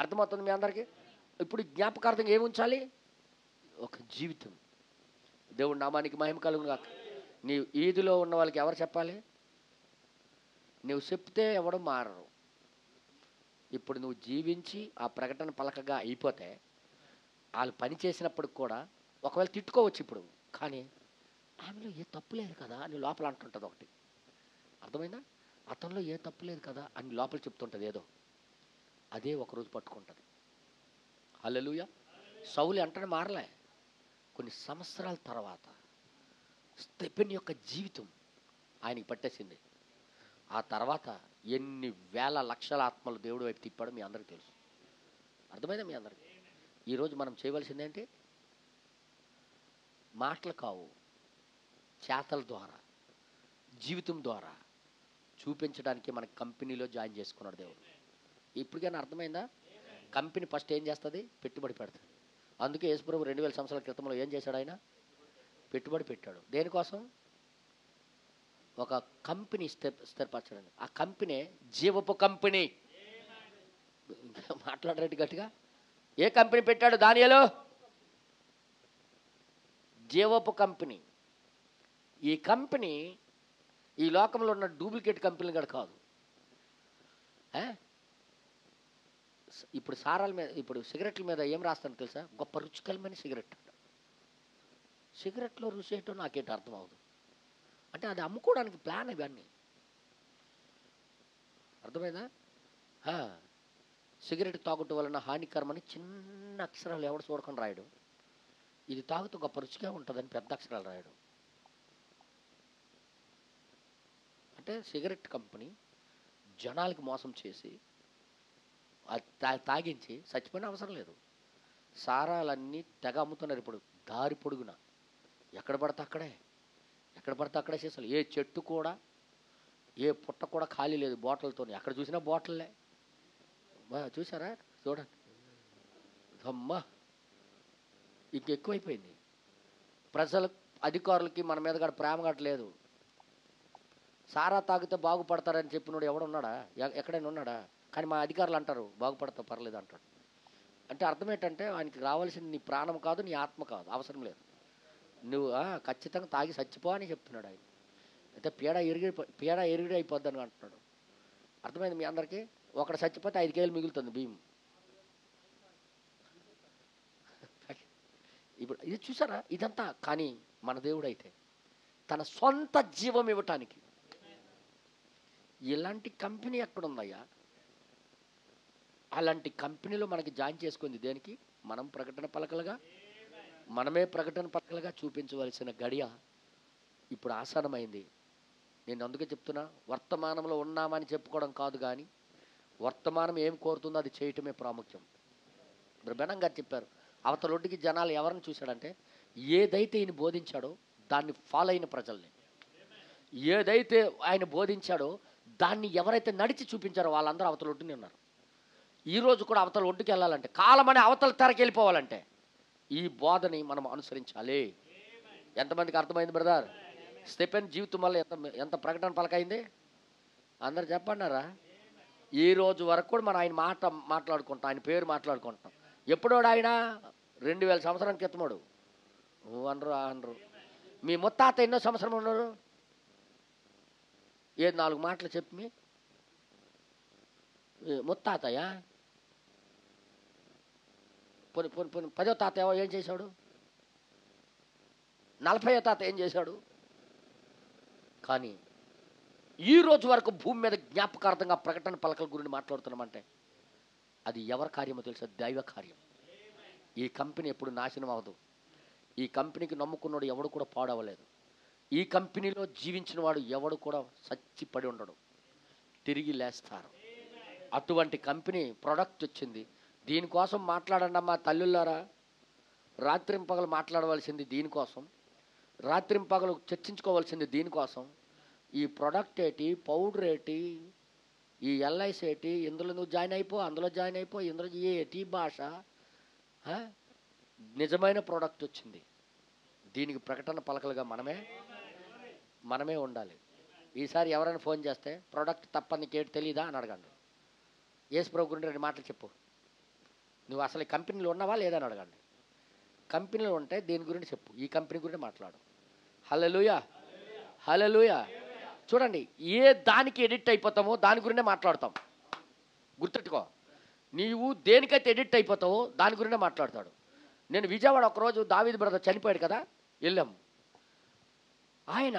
[SPEAKER 1] అర్థమవుతుంది మీ అందరికీ? ఇప్పుడు జ్ఞాపకార్థంగా ఏముంచాలి? ఒక జీవితం. దేవుడి నామానికి మహిమ కలుగును గాక. నీ ఈదిలో ఉన్న వాళ్ళకి ఎవరు చెప్పాలి? నువ్వు చెప్తే ఎవడు మారరు. ఇప్పుడు నువ్వు జీవించి ఆ ప్రకటన పలకగా అయిపోతే వాళ్ళు పని చేసినప్పుడు కూడా ఒకవేళ తిట్టుకోవచ్చు ఇప్పుడు, కానీ ఆమెలో ఏ తప్పు లేదు కదా అని లోపల అంటుంటుంది ఒకటి. అర్థమైందా? అతనిలో ఏ తప్పు లేదు కదా అని లోపల చెప్తుంటుంది ఏదో. అదే ఒకరోజు పట్టుకుంటుంది. హల్లెలూయా. సౌలు వెంటనే మారలే. కొన్ని సంవత్సరాల తర్వాత స్టెఫెను యొక్క జీవితం ఆయనకి పట్టేసింది. ఆ తర్వాత ఎన్ని వేల లక్షల ఆత్మలు దేవుడి వైపు తిప్పాడో మీ అందరికీ తెలుసు. అర్థమైందా మీ అందరికీ? ఈరోజు మనం చేయవలసింది ఏంటి? మాటలు కావు, చేతల ద్వారా, జీవితం ద్వారా చూపించడానికి మన కంపెనీలో జాయిన్ చేసుకున్నాడు దేవుడు. ఇప్పటికైనా అర్థమైందా? కంపెనీ ఫస్ట్ ఏం చేస్తుంది? పెట్టుబడి పెడుతుంది. అందుకే యేసుప్రభు 2000 సంవత్సరాల క్రితంలో ఏం చేశాడు? ఆయన పెట్టుబడి పెట్టాడు. దేనికోసం? ఒక కంపెనీ స్థిరపరచడానికి. ఆ కంపెనీ జీవపు కంపెనీ. మాట్లాడరేంటి గట్టిగా? ఏ కంపెనీ పెట్టాడు దానియేలు? జీవపు కంపెనీ. ఈ కంపెనీ ఈ లోకంలో ఉన్న డూప్లికేట్ కంపెనీలు కూడా కాదు. ఇప్పుడు సారాల మీద, ఇప్పుడు సిగరెట్ల మీద ఏం రాస్తాను తెలుసా? గొప్ప రుచికరమైన సిగరెట్. సిగరెట్లో రుచి ఏంటో నాకేంటో అర్థం అవ్వదు. అంటే అది అమ్ముకోవడానికి ప్లాన్ ఇవన్నీ. అర్థమైందా? సిగరెట్ తాగుట వలన హానికరమని చిన్న అక్షరాలు ఎవడు చూడకుండా రాయడు. ఇది తాగుతూ గొప్ప రుచిగా ఉంటుందని పెద్ద అక్షరాలు రాయడు. అంటే సిగరెట్ కంపెనీ జనాలకి మోసం చేసి తాగించి చచ్చిపోయిన అవసరం లేదు. సారాలన్నీ తెగ అమ్ముతున్నారు ఇప్పుడు దారి పొడుగున. ఎక్కడ పడితే అక్కడే చేసారు. ఏ చెట్టు కూడా, ఏ పుట్ట కూడా ఖాళీ లేదు బాటిల్తో. ఎక్కడ చూసినా బాటిల్లే. చూసారా? చూడండి అమ్మా, ఇంకెక్కువైపోయింది. ప్రజలకు, అధికారులకి మన మీద కూడా ప్రేమ కట్టలేదు. సారా తాగితే బాగుపడతారని చెప్పినోడు ఎవడున్నాడా? ఎక్కడైనా ఉన్నాడా? కానీ మా అధికారులు అంటారు బాగుపడతా పర్లేదు అంటాడు. అంటే అర్థం ఏంటంటే ఆయనకి రావాల్సింది నీ ప్రాణం కాదు, నీ ఆత్మ కాదు, అవసరం లేదు. నువ్వు ఖచ్చితంగా తాగి చచ్చిపో అని చెప్తున్నాడు ఆయన. అయితే పేడ ఎరిగిడి అయిపోద్దని అంటున్నాడు. అర్థమైంది మీ అందరికీ? ఒకడు చచ్చిపోతే 5 కేజీలు మిగులుతుంది బియ్యం. ఇప్పుడు ఇది చూసారా ఇదంతా. కానీ మన దేవుడు అయితే తన సొంత జీవం ఇవ్వటానికి ఇలాంటి కంపెనీ ఎక్కడుందయ్యా? అలాంటి కంపెనీలో మనకి జాయిన్ చేసుకుంది దేనికి? మనం ప్రకటన పలకలుగా, మనమే ప్రకటన పలకలుగా చూపించవలసిన గడియ ఇప్పుడు ఆసన్నమైంది. నేను అందుకే చెప్తున్నా, వర్తమానంలో ఉన్నామని చెప్పుకోవడం కాదు, కానీ వర్తమానం ఏం కోరుతుందో అది చేయటమే ప్రాముఖ్యం. బెనం గారు చెప్పారు, అవతలొడ్డికి జనాలు ఎవరిని చూశాడంటే ఏదైతే ఈయన బోధించాడో దాన్ని ఫాలో అయిన ప్రజల్ని, ఏదైతే ఆయన బోధించాడో దాన్ని ఎవరైతే నడిచి చూపించారో వాళ్ళందరూ అవతల ఒడ్డునే ఉన్నారు. ఈరోజు కూడా అవతల ఒడ్డుకి వెళ్ళాలంటే, కాలం అనే అవతల తెరకి వెళ్ళిపోవాలంటే ఈ బోధని మనం అనుసరించాలి. ఎంతమందికి అర్థమైంది బ్రదర్? స్టెఫెన్ జీవితం వల్ల ఎంత ప్రకటన పలకైంది అందరు చెప్పన్నారా? ఈ రోజు వరకు కూడా మనం ఆయన మాట్లాడుకుంటాం, ఆయన పేరు మాట్లాడుకుంటాం. ఎప్పుడోడు ఆయన 2000 సంవత్సరం క్రితమోడు అనరు. మీ ముత్తాత ఎన్నో సంవత్సరం ఉన్నారు? ఏది 4 మాటలు చెప్పి మీ ముత్తాతయ్యా పోని 10వ తాత ఏం చేశాడు? 40వ తాత ఏం చేశాడు? కానీ ఈ రోజు వరకు భూమి మీద జ్ఞాపకార్థంగా ప్రకటన పలకల గురించి మాట్లాడుతున్నామంటే అది ఎవరి కార్యమో తెలుసా? దైవ కార్యం. ఈ కంపెనీ ఎప్పుడు నాశనం అవ్వదు. ఈ కంపెనీకి నమ్ముకున్నాడు ఎవడు కూడా పాడవలేదు. ఈ కంపెనీలో జీవించిన వాడు ఎవడు కూడా సచ్చిపడి ఉండడు, తిరిగి లేస్తారు. అటువంటి కంపెనీ ప్రొడక్ట్ వచ్చింది. దీనికోసం మాట్లాడండి అమ్మా తల్లులారా. రాత్రింపగలు మాట్లాడవలసింది దీనికోసం, రాత్రింపగలు చర్చించుకోవాల్సింది దీనికోసం. ఈ ప్రొడక్ట్ ఏంటి, పౌడర్ ఏంటి, ఈ ఎల్ఐసి ఏంటి, ఇందులో నువ్వు జాయిన్ అయిపో, అందులో జాయిన్ అయిపో, ఇందులో ఏటి భాష. నిజమైన ప్రోడక్ట్ వచ్చింది. దీనికి ప్రకటన పలకలుగా మనమే ఉండాలి. ఈసారి ఎవరైనా ఫోన్ చేస్తే ప్రోడక్ట్ తప్ప నీకేటి తెలీదా అని అడగండి. యేసు ప్రభు గురించి 2 మాటలు చెప్పు. నువ్వు అసలు ఈ కంపెనీలో ఉన్నావా లేదా అని అడగండి. కంపెనీలో ఉంటే దీని గురించి చెప్పు, ఈ కంపెనీ గురించి మాట్లాడు. హల్లెలూయా, హల్లెలూయా. చూడండి, ఏ దానికి ఎడిక్ట్ అయిపోతామో దాని గురించే మాట్లాడతాం. గుర్తెట్టుకో, నీవు దేనికైతే ఎడిక్ట్ అయిపోతావో దాని గురించే మాట్లాడతాడు. నేను విజయవాడ ఒకరోజు దావీదు బ్రదర్ చనిపోయాడు కదా, వెళ్ళాం. ఆయన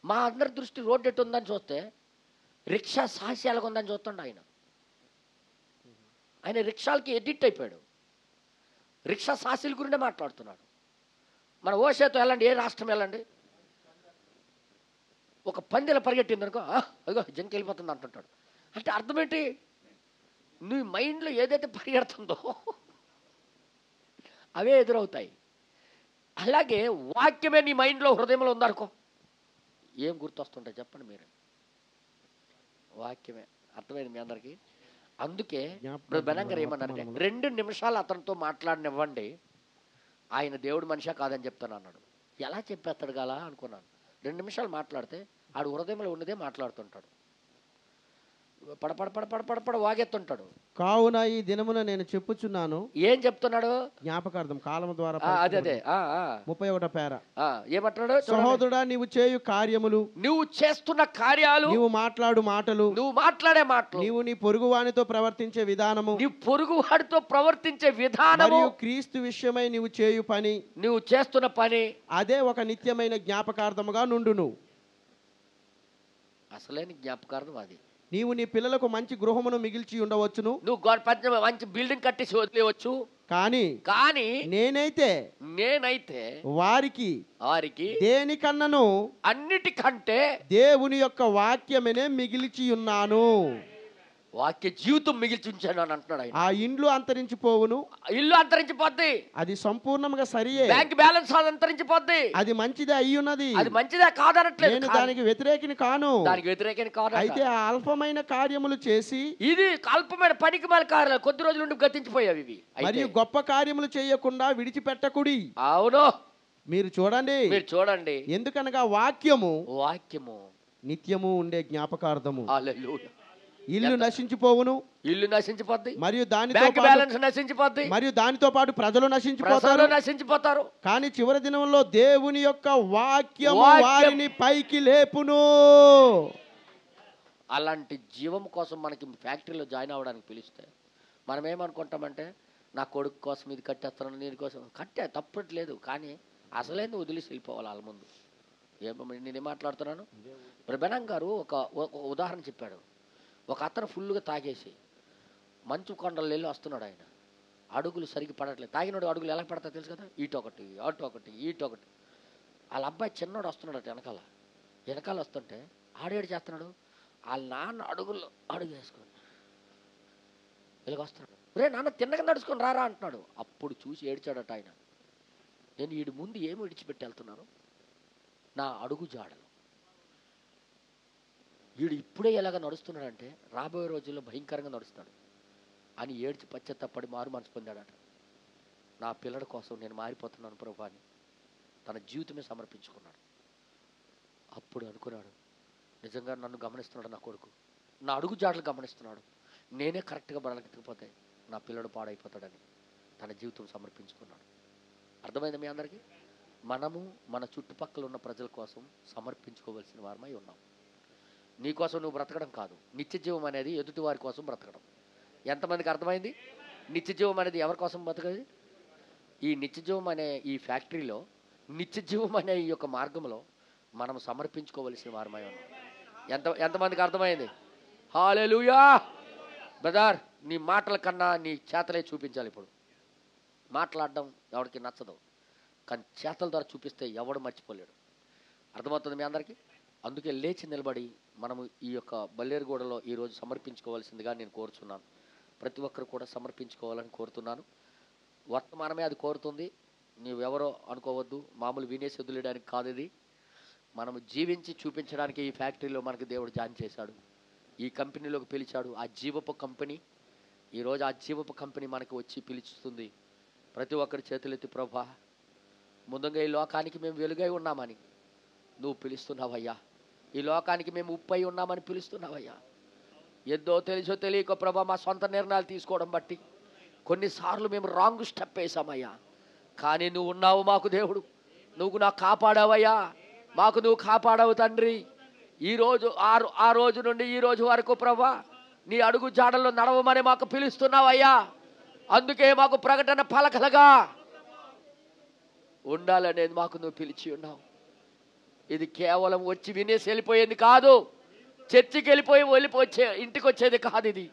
[SPEAKER 1] మా అందరి దృష్టి రోడ్డు ఎట్టు ఉందని చూస్తే రిక్షా సాహస్యాలుగా ఉందని చూస్తుండ. ఆయన రిక్షాలకి ఎడిక్ట్ అయిపోయాడు. రిక్షా సాహసీల గురించే మాట్లాడుతున్నాడు. మన ఓషేతో వెళ్ళండి, ఏ రాష్ట్రం వెళ్ళండి, ఒక పందెల పరిగెట్టింది అనుకో, అదిగో జంకి వెళ్ళిపోతుంది అంటుంటాడు. అంటే అర్థం ఏంటి? నీ మైండ్లో ఏదైతే పరిగెడుతుందో అవే ఎదురవుతాయి. అలాగే వాక్యమే నీ మైండ్లో హృదయంలో ఉందనుకో, ఏం గుర్తొస్తుంటాయి చెప్పండి మీరు? వాక్యమే. అర్థమైంది మీ అందరికీ? అందుకే బెనంగారు ఏమన్నారంటే 2 నిమిషాలు అతనితో మాట్లాడనివ్వండి, ఆయన దేవుడు మనిషా కాదని చెప్తాను అన్నాడు. ఎలా చెప్పేస్తాడు గలా అనుకున్నాను. 2 నిమిషాలు మాట్లాడితే ఆడు హృదయంలో ఉన్నదే మాట్లాడుతుంటాడు, పడపడ వాగెత్తుంటాడు.
[SPEAKER 2] కావున ఈ దినమున నేను చెప్పుచున్నాను.
[SPEAKER 1] ఏం చెప్తున్నాడు?
[SPEAKER 2] జ్ఞాపకార్థం కాలము ద్వారా.
[SPEAKER 1] అదే
[SPEAKER 2] 31వ పేర
[SPEAKER 1] ఏమంటున్నాడు?
[SPEAKER 2] సహోదరుడా, నీవు చేయు కార్యములు,
[SPEAKER 1] నువ్వు చేస్తున్న కార్యాలు,
[SPEAKER 2] నీవు మాట్లాడు మాటలు,
[SPEAKER 1] నువ్వు మాట్లాడే మాటలు,
[SPEAKER 2] నీవు నీ పొరుగువానితో ప్రవర్తించే విధానము,
[SPEAKER 1] నీ పొరుగువాడితో ప్రవర్తించే విధానము,
[SPEAKER 2] మరియు క్రీస్తు విషయమై నీవు చేయు పని,
[SPEAKER 1] నువ్వు చేస్తున్న పని, అదే
[SPEAKER 2] ఒక నిత్యమైన జ్ఞాపకార్థముగా నుండును.
[SPEAKER 1] అసలేని జ్ఞాపకార్థం అది.
[SPEAKER 2] నీవు నీ పిల్లలకు మంచి గృహమును మిగిల్చి ఉండవచ్చును,
[SPEAKER 1] నువ్వు మంచి బిల్డింగ్ కట్టేసి వదిలేవచ్చు, కానీ
[SPEAKER 2] నేనైతే వారికి దేనికన్నను
[SPEAKER 1] అన్నిటికంటే
[SPEAKER 2] దేవుని యొక్క వాక్యమనే మిగిల్చి ఉన్నాను.
[SPEAKER 1] వాక్య జీవితం మిగిల్చి ఉంచాను అని అంటున్నాడు ఆయన.
[SPEAKER 2] ఆ ఇండ్లు అంతరించిపోవును,
[SPEAKER 1] ఇల్లు అంతరించిపోద్ది,
[SPEAKER 2] అది సంపూర్ణంగా సరియే.
[SPEAKER 1] బ్యాంక్ బ్యాలెన్స్ అంతరించిపోద్ది,
[SPEAKER 2] అది మంచిదే అయ్యున్నది,
[SPEAKER 1] అది మంచిదే కాదనట్లేదు.
[SPEAKER 2] నేను దానికి వ్యతిరేకిని కాను,
[SPEAKER 1] దానికి వ్యతిరేకిని కాదు.
[SPEAKER 2] అయితే ఆ అల్పమైన కార్యములు చేసి,
[SPEAKER 1] ఇది అల్పమైన పనికి మాల కార్యాలు కొద్ది రోజుల నుండి గతించిపోయావి ఇవి.
[SPEAKER 2] మరియు గొప్ప కార్యములు చేయకుండా విడిచిపెట్టకుడి.
[SPEAKER 1] అవును,
[SPEAKER 2] మీరు చూడండి, ఎందుకనగా వాక్యము నిత్యము ఉండే జ్ఞాపకార్థము.
[SPEAKER 1] హల్లెలూయా.
[SPEAKER 2] ఇల్లు నశించిపోవును,
[SPEAKER 1] ఇల్లు నశించిపోద్ది,
[SPEAKER 2] మరియు
[SPEAKER 1] దానితో
[SPEAKER 2] పాటు ప్రజలు
[SPEAKER 1] నశించిపోతారు.
[SPEAKER 2] కానీ చివరి దినంలో దేవుని యొక్క వాక్యము వారిని పైకి లేపును.
[SPEAKER 1] అలాంటి జీవం కోసం మనకి ఫ్యాక్టరీలో జాయిన్ అవ్వడానికి పిలిస్తే మనం ఏమనుకుంటామంటే నా కొడుకు కోసం ఇది కట్టేస్తున్నాను, నేను కోసం కట్టే తప్పట్లేదు, కానీ అసలేంది వదిలేసి వెళ్ళిపోవాలి వాళ్ళ ముందు. నేనేం మాట్లాడుతున్నాను? బ్రహ్మణం గారు ఒక ఉదాహరణ చెప్పాడు. ఒక అతను ఫుల్గా తాగేసి మంచు కొండలు వెళ్ళి వస్తున్నాడు. ఆయన అడుగులు సరిగ్గా పడట్లేదు. తాగినోడు అడుగులు ఎలా పడతా తెలుసు కదా, ఇటొకటి అటొకటి ఇటొకటి. వాళ్ళ అబ్బాయి చిన్నోడు వస్తున్నాడు వెనకాల వస్తుంటే ఆడేడు చేస్తున్నాడు. వాళ్ళ నాన్న అడుగుల్లో అడుగు వేసుకొని ఇలాగ వస్తున్నాడు. రే నాన్న తిన్నగా నడుచుకొని రారా అంటున్నాడు. అప్పుడు చూసి ఏడ్చాడట ఆయన. నేను వీడి ముందు ఏమి విడిచిపెట్టి వెళ్తున్నాను? నా అడుగు జాడలు. వీడు ఇప్పుడే ఎలాగ నడుస్తున్నాడంటే రాబోయే రోజుల్లో భయంకరంగా నడుస్తాడు అని ఏడ్చి పశ్చాత్తాపడి మారు మనసు పొందాడట. నా పిల్లడి కోసం నేను మారిపోతున్నాను ప్రభు అని తన జీవితమే సమర్పించుకున్నాడు. అప్పుడు అనుకున్నాడు, నిజంగా నన్ను గమనిస్తున్నాడు నా కొడుకు, నా అడుగు జాడలు గమనిస్తున్నాడు, నేనే కరెక్ట్గా బ్రతకపోతే నా పిల్లడు పాడైపోతాడని తన జీవితం సమర్పించుకున్నాడు. అర్థమైంది మీ అందరికీ? మనము మన చుట్టుపక్కల ఉన్న ప్రజల కోసం సమర్పించుకోవాల్సిన వారమై ఉన్నాం. నీకోసం నువ్వు బ్రతకడం కాదు, నిత్య జీవం అనేది ఎదుటి వారి కోసం బ్రతకడం. ఎంతమందికి అర్థమైంది? నిత్య జీవం అనేది ఎవరి కోసం బ్రతకది? ఈ నిత్య జీవం అనే ఈ ఫ్యాక్టరీలో, నిత్య జీవం అనే ఈ యొక్క మార్గంలో మనం సమర్పించుకోవలసిన వారమై ఉన్నాం. ఎంతమందికి అర్థమైంది? హల్లెలూయా. బ్రదర్, నీ మాటల కన్నా నీ చేతలే చూపించాలి. ఇప్పుడు మాట్లాడడం ఎవరికి నచ్చదు, కానీ చేతల ద్వారా చూపిస్తే ఎవడు మర్చిపోలేడు. అర్థమవుతుంది మీ అందరికీ? అందుకే లేచి నిలబడి మనము ఈ యొక్క బల్లేరుగూడలో ఈరోజు సమర్పించుకోవాల్సిందిగా నేను కోరుచున్నాను. ప్రతి ఒక్కరు కూడా సమర్పించుకోవాలని కోరుతున్నాను. వర్తమానమే అది కోరుతుంది, నీవెవరో అనుకోవద్దు. మామూలు వినేసి వదిలేయడానికి కాదు ఇది. మనము జీవించి చూపించడానికి ఈ ఫ్యాక్టరీలో మనకు దేవుడు జాయిన్ చేశాడు, ఈ కంపెనీలోకి పిలిచాడు. ఆ జీవపు కంపెనీ, ఈరోజు ఆ జీవపు కంపెనీ మనకు వచ్చి పిలుస్తుంది. ప్రతి ఒక్కరి చేతులెత్తి, ప్రభా ముందుగా ఈ లోకానికి మేము వెలుగై ఉన్నామని నువ్వు పిలుస్తున్నావయ్యా. ఈ లోకానికి మేము ఉప్పై ఉన్నామని పిలుస్తున్నావయ్యా. ఏదో తెలుసో తెలియక ప్రభా మా సొంత నిర్ణయాలు తీసుకోవడం బట్టి కొన్నిసార్లు మేము రాంగ్ స్టెప్ వేసామయ్యా. కానీ నువ్వు ఉన్నావు మాకు దేవుడు, నువ్వు నాకు కాపాడావయ్యా, మాకు నువ్వు కాపాడావు తండ్రి. ఈరోజు ఆ రోజు నుండి ఈ రోజు వరకు ప్రభా నీ అడుగు జాడల్లో నడవమని మాకు పిలుస్తున్నావయ్యా. అందుకే మాకు ప్రకటన పలకలుగా ఉండాలనేది మాకు నువ్వు పిలిచి ఉన్నావు. ఇది కేవలం వచ్చి వినేసి వెళ్ళిపోయేది కాదు, చర్చికి వెళ్ళిపోయి ఇంటికి వచ్చేది కాదు. ఇది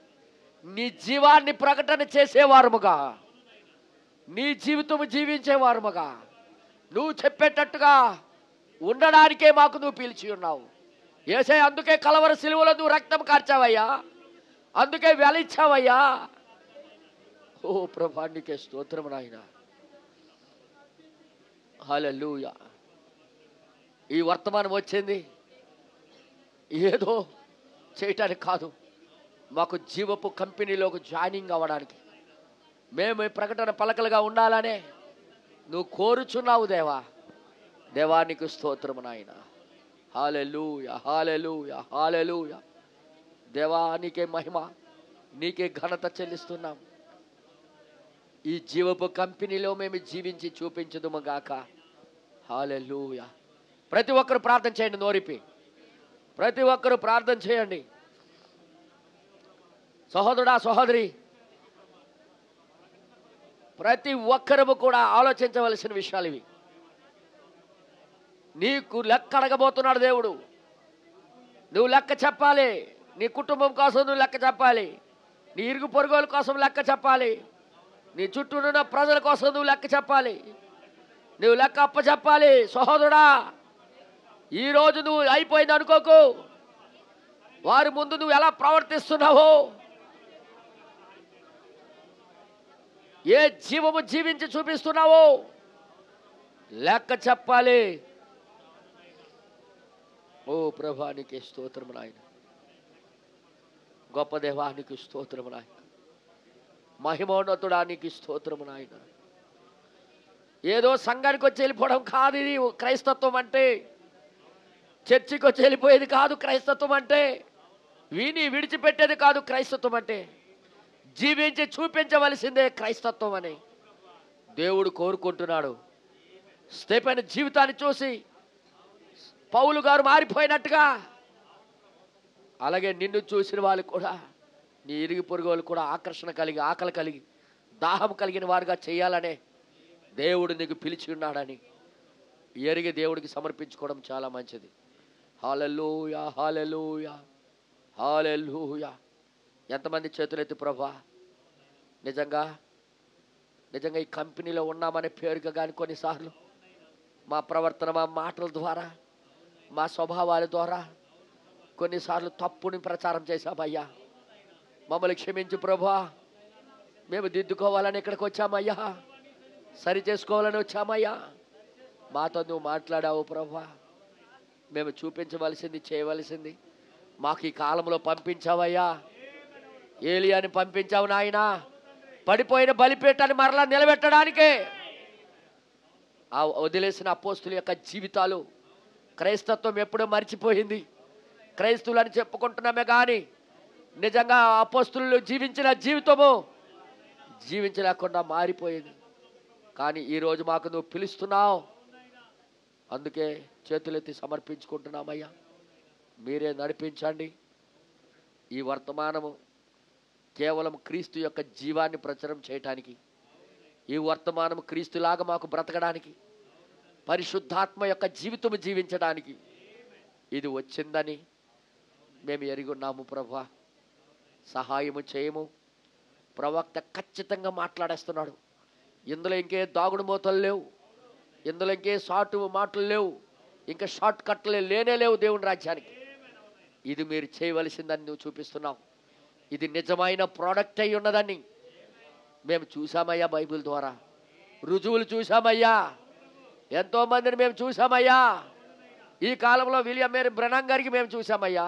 [SPEAKER 1] నీ జీవాన్ని ప్రకటన చేసేవారముగా, నీ జీవితం జీవించేవారముగా, నువ్వు చెప్పేటట్టుగా ఉండడానికే మాకు నువ్వు పిలిచి ఉన్నావు. యేసయ్య, అందుకే కలవరి సిలువలో నువ్వు రక్తం కార్చావయ్యా, అందుకే వెలిచ్చావయ్యా. ఓ ప్రభా నీకే స్తోత్రం నాయనా. హల్లెలూయా. ఈ వర్తమానం వచ్చింది ఏదో చేయటానికి కాదు, మాకు జీవపు కంపెనీలోకి జాయినింగ్ అవ్వడానికి, మేము ప్రకటన పలకలుగా ఉండాలనే నువ్వు కోరుచున్నావు దేవా. దేవానికి స్తోత్రము నాయన. హల్లెలూయా, హల్లెలూయా, హల్లెలూయా. దేవా నీకే మహిమ, నీకే ఘనత చెల్లిస్తున్నాం. ఈ జీవపు కంపెనీలో మేము జీవించి చూపించదుము గాక. హల్లెలూయా. ప్రతి ఒక్కరు ప్రార్థన చేయండి, నోరిపి ప్రతి ఒక్కరు ప్రార్థన చేయండి. సహోదరుడా, సహోదరి, ప్రతి ఒక్కరము కూడా ఆలోచించవలసిన విషయాలు ఇవి. నీకు లెక్క అడగబోతున్నాడు దేవుడు. నువ్వు లెక్క చెప్పాలి. నీ కుటుంబం కోసం నువ్వు లెక్క చెప్పాలి, నీ ఇరుగు పొరుగుల కోసం లెక్క చెప్పాలి, నీ చుట్టూ ఉన్న ప్రజల కోసం నువ్వు లెక్క చెప్పాలి, నువ్వు లెక్క అప్ప చెప్పాలి. సహోదరుడా, ఈరోజు నువ్వు అయిపోయింది అనుకోకు. వారి ముందు నువ్వు ఎలా ప్రవర్తిస్తున్నావో, ఏ జీవము జీవించి చూపిస్తున్నావో లెక్క చెప్పాలి. ఓ ప్రభానికి స్తోత్రము నాయన. గొప్ప దేవానికి స్తోత్రము నాయన. మహిమోన్నతుడానికి స్తోత్రము నాయన. ఏదో సంఘానికి వచ్చి వెళ్ళిపోవడం కాదు ఇది క్రైస్తత్వం అంటే. చర్చికి వచ్చి వెళ్ళిపోయేది కాదు క్రైస్తత్వం అంటే. విడిచిపెట్టేది కాదు క్రైస్తత్వం అంటే. జీవించి చూపించవలసిందే క్రైస్తత్వం అని దేవుడు కోరుకుంటున్నాడు. స్టెఫెను జీవితాన్ని చూసి పౌలు గారు మారిపోయినట్టుగా, అలాగే నిన్ను చూసిన వాళ్ళు కూడా, నీ ఇరుగు పొరుగు వాళ్ళు కూడా ఆకర్షణ కలిగి, ఆకలి కలిగి, దాహం కలిగిన వారుగా చేయాలనే దేవుడు నీకు పిలిచి ఉన్నాడని ఎరిగి దేవుడికి సమర్పించుకోవడం చాలా మంచిది. హల్లెలూయా, హల్లెలూయా, హల్లెలూయా. ఎంతమంది చేతులెత్తి ప్రభా, నిజంగా నిజంగా ఈ కంపెనీలో ఉన్నామనే పేరుగా కానీ కొన్నిసార్లు మా ప్రవర్తన, మా మాటల ద్వారా, మా స్వభావాల ద్వారా కొన్నిసార్లు తప్పుని ప్రచారం చేశామయ్యా. మమ్మల్ని క్షమించు ప్రభా. మేము దిద్దుకోవాలని ఇక్కడికి వచ్చామయ్యా, సరి చేసుకోవాలని వచ్చామయ్యా. మాతో నువ్వు మాట్లాడావు ప్రభా. మేము చూపించవలసింది, చేయవలసింది మాకు ఈ కాలంలో పంపించావయ్యా. ఏలియాని పంపించావు నాయన, పడిపోయిన బలిపీఠాన్ని మరలా నిలబెట్టడానికే. ఆ వదిలేసిన అపోస్తుల యొక్క జీవితాలు క్రైస్తత్వం ఎప్పుడో మర్చిపోయింది. క్రైస్తవులని చెప్పుకుంటున్నామే కానీ నిజంగా అపోస్తులు జీవించిన జీవితము జీవించలేకుండా మారిపోయింది. కానీ ఈరోజు మాకు నువ్వు పిలుస్తున్నావు, అందుకే చేతులెత్తి సమర్పించుకుంటున్నామయ్యా. మీరే నడిపించండి. ఈ వర్తమానము కేవలం క్రీస్తు యొక్క జీవాన్ని ప్రచారం చేయటానికి, ఈ వర్తమానం క్రీస్తులాగా మాకు బ్రతకడానికి, పరిశుద్ధాత్మ యొక్క జీవితము జీవించడానికి ఇది వచ్చిందని మేము ఎరిగున్నాము ప్రభా. సహాయము చేయము. ప్రవక్త ఖచ్చితంగా మాట్లాడేస్తున్నాడు. ఇందులో ఇంకే దాగుడు మూతలు లేవు, ఇందులో ఇంకే షార్ట్ మాటలు లేవు, ఇంకా షార్ట్ కట్లు లేనే లేవు దేవుని రాజ్యానికి. ఇది మీరు చేయవలసిందని నువ్వు చూపిస్తున్నావు. ఇది నిజమైన ప్రోడక్ట్ అయి ఉన్నదని మేము చూసామయ్యా. బైబిల్ ద్వారా రుజువులు చూసామయ్యా. ఎంతోమందిని మేము చూసామయ్యా. ఈ కాలంలో విలియం మేరీ బ్రనమ్ గారికి మేము చూసామయ్యా.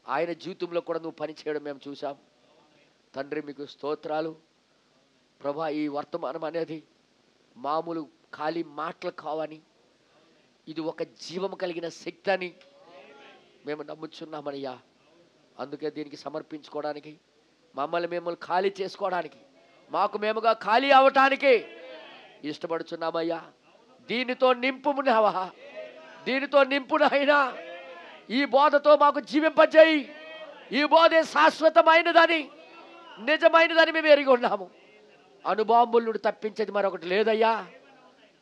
[SPEAKER 1] ఆయన జీవితంలో కూడా నువ్వు పనిచేయడం మేము చూసాం. తండ్రి మీకు స్తోత్రాలు ప్రభా. ఈ వర్తమానం అనేది మామూలు ఖాళీ మాటలు కావని, ఇది ఒక జీవం కలిగిన శక్తి అని మేము నమ్ముచున్నామయ్యా. అందుకే దీనికి సమర్పించుకోవడానికి, మిమ్మల్ని ఖాళీ చేసుకోవడానికి, మాకు మేముగా ఖాళీ అవటానికి ఇష్టపడుచున్నామయ్యా. దీనితో నింపుమున్నావా, దీనితో నింపునైనా ఈ బోధతో మాకు జీవింపజేయి. ఈ బోధే శాశ్వతమైనదని, నిజమైనదని మేము ఎరిగి ఉన్నాము. అనుభవముల నుండి తప్పించేది మరొకటి లేదయ్యా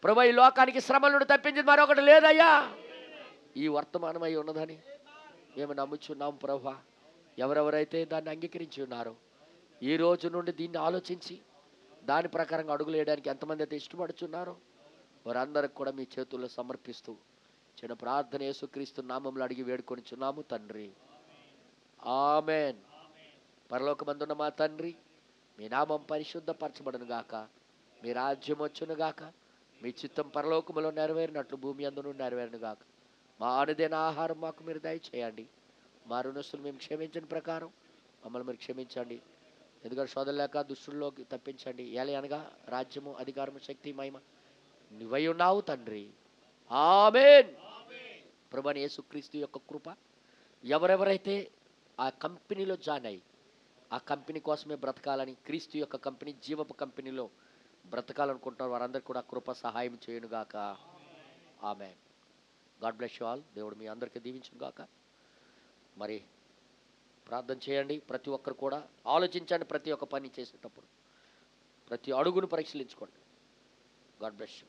[SPEAKER 1] ప్రభు. ఈ లోకానికి శ్రమల నుండి తప్పించేది మరొకటి లేదయ్యా. ఈ వర్తమానమై ఉన్నదని మేము నమ్ముచున్నాము ప్రభు. ఎవరెవరైతే దాన్ని అంగీకరించి ఉన్నారో ఈ రోజు నుండి దీన్ని ఆలోచించి దాని ప్రకారంగా అడుగులు వేయడానికి ఎంతమంది అయితే ఇష్టపడుచున్నారో వారందరికి కూడా మీ చేతుల్లో సమర్పిస్తూ చిన్న ప్రార్థన యేసుక్రీస్తు నామములో అడిగి వేడుకొనిచున్నాము తండ్రి. ఆమెన్. పరలోకమందున్న మా తండ్రి, మీ నామం పరిశుద్ధపరచబడును గాక, మీ రాజ్యం వచ్చును గాక, మీ చిత్తం పరలోకములో నెరవేరినట్లు భూమి అందును నెరవేరును గాక. మా అనుదిన ఆహారం మాకు మీరు దయచేయండి. మా రుణస్తులు మేము క్షమించిన ప్రకారం మమ్మల్ని మీరు క్షమించండి. ఎందుకంటే శోధన లేక దుష్టుల్లోకి తప్పించండి. అనగా రాజ్యము, అధికారము, శక్తి, మహిమ నువ్వై ఉన్నావు తండ్రి. ఆమేన్. ప్రభువైన యేసుక్రీస్తు యొక్క కృప ఎవరెవరైతే ఆ కంపెనీలో జాయిన్ అయ్యి ఆ కంపెనీ కోసమే బ్రతకాలని, క్రీస్తు యొక్క కంపెనీ జీవపు కంపెనీలో బ్రతకాలనుకుంటున్నారు వారందరికీ కూడా కృప సహాయం చేయను గాక. Amen. God bless you all. దేవుడు మీ అందరికీ దీవించును గాక. మరి ప్రార్థన చేయండి. ప్రతి ఒక్కరు కూడా ఆలోచించండి. ప్రతి ఒక్క పని చేసేటప్పుడు ప్రతి అడుగును పరిశీలించుకోండి. God bless you.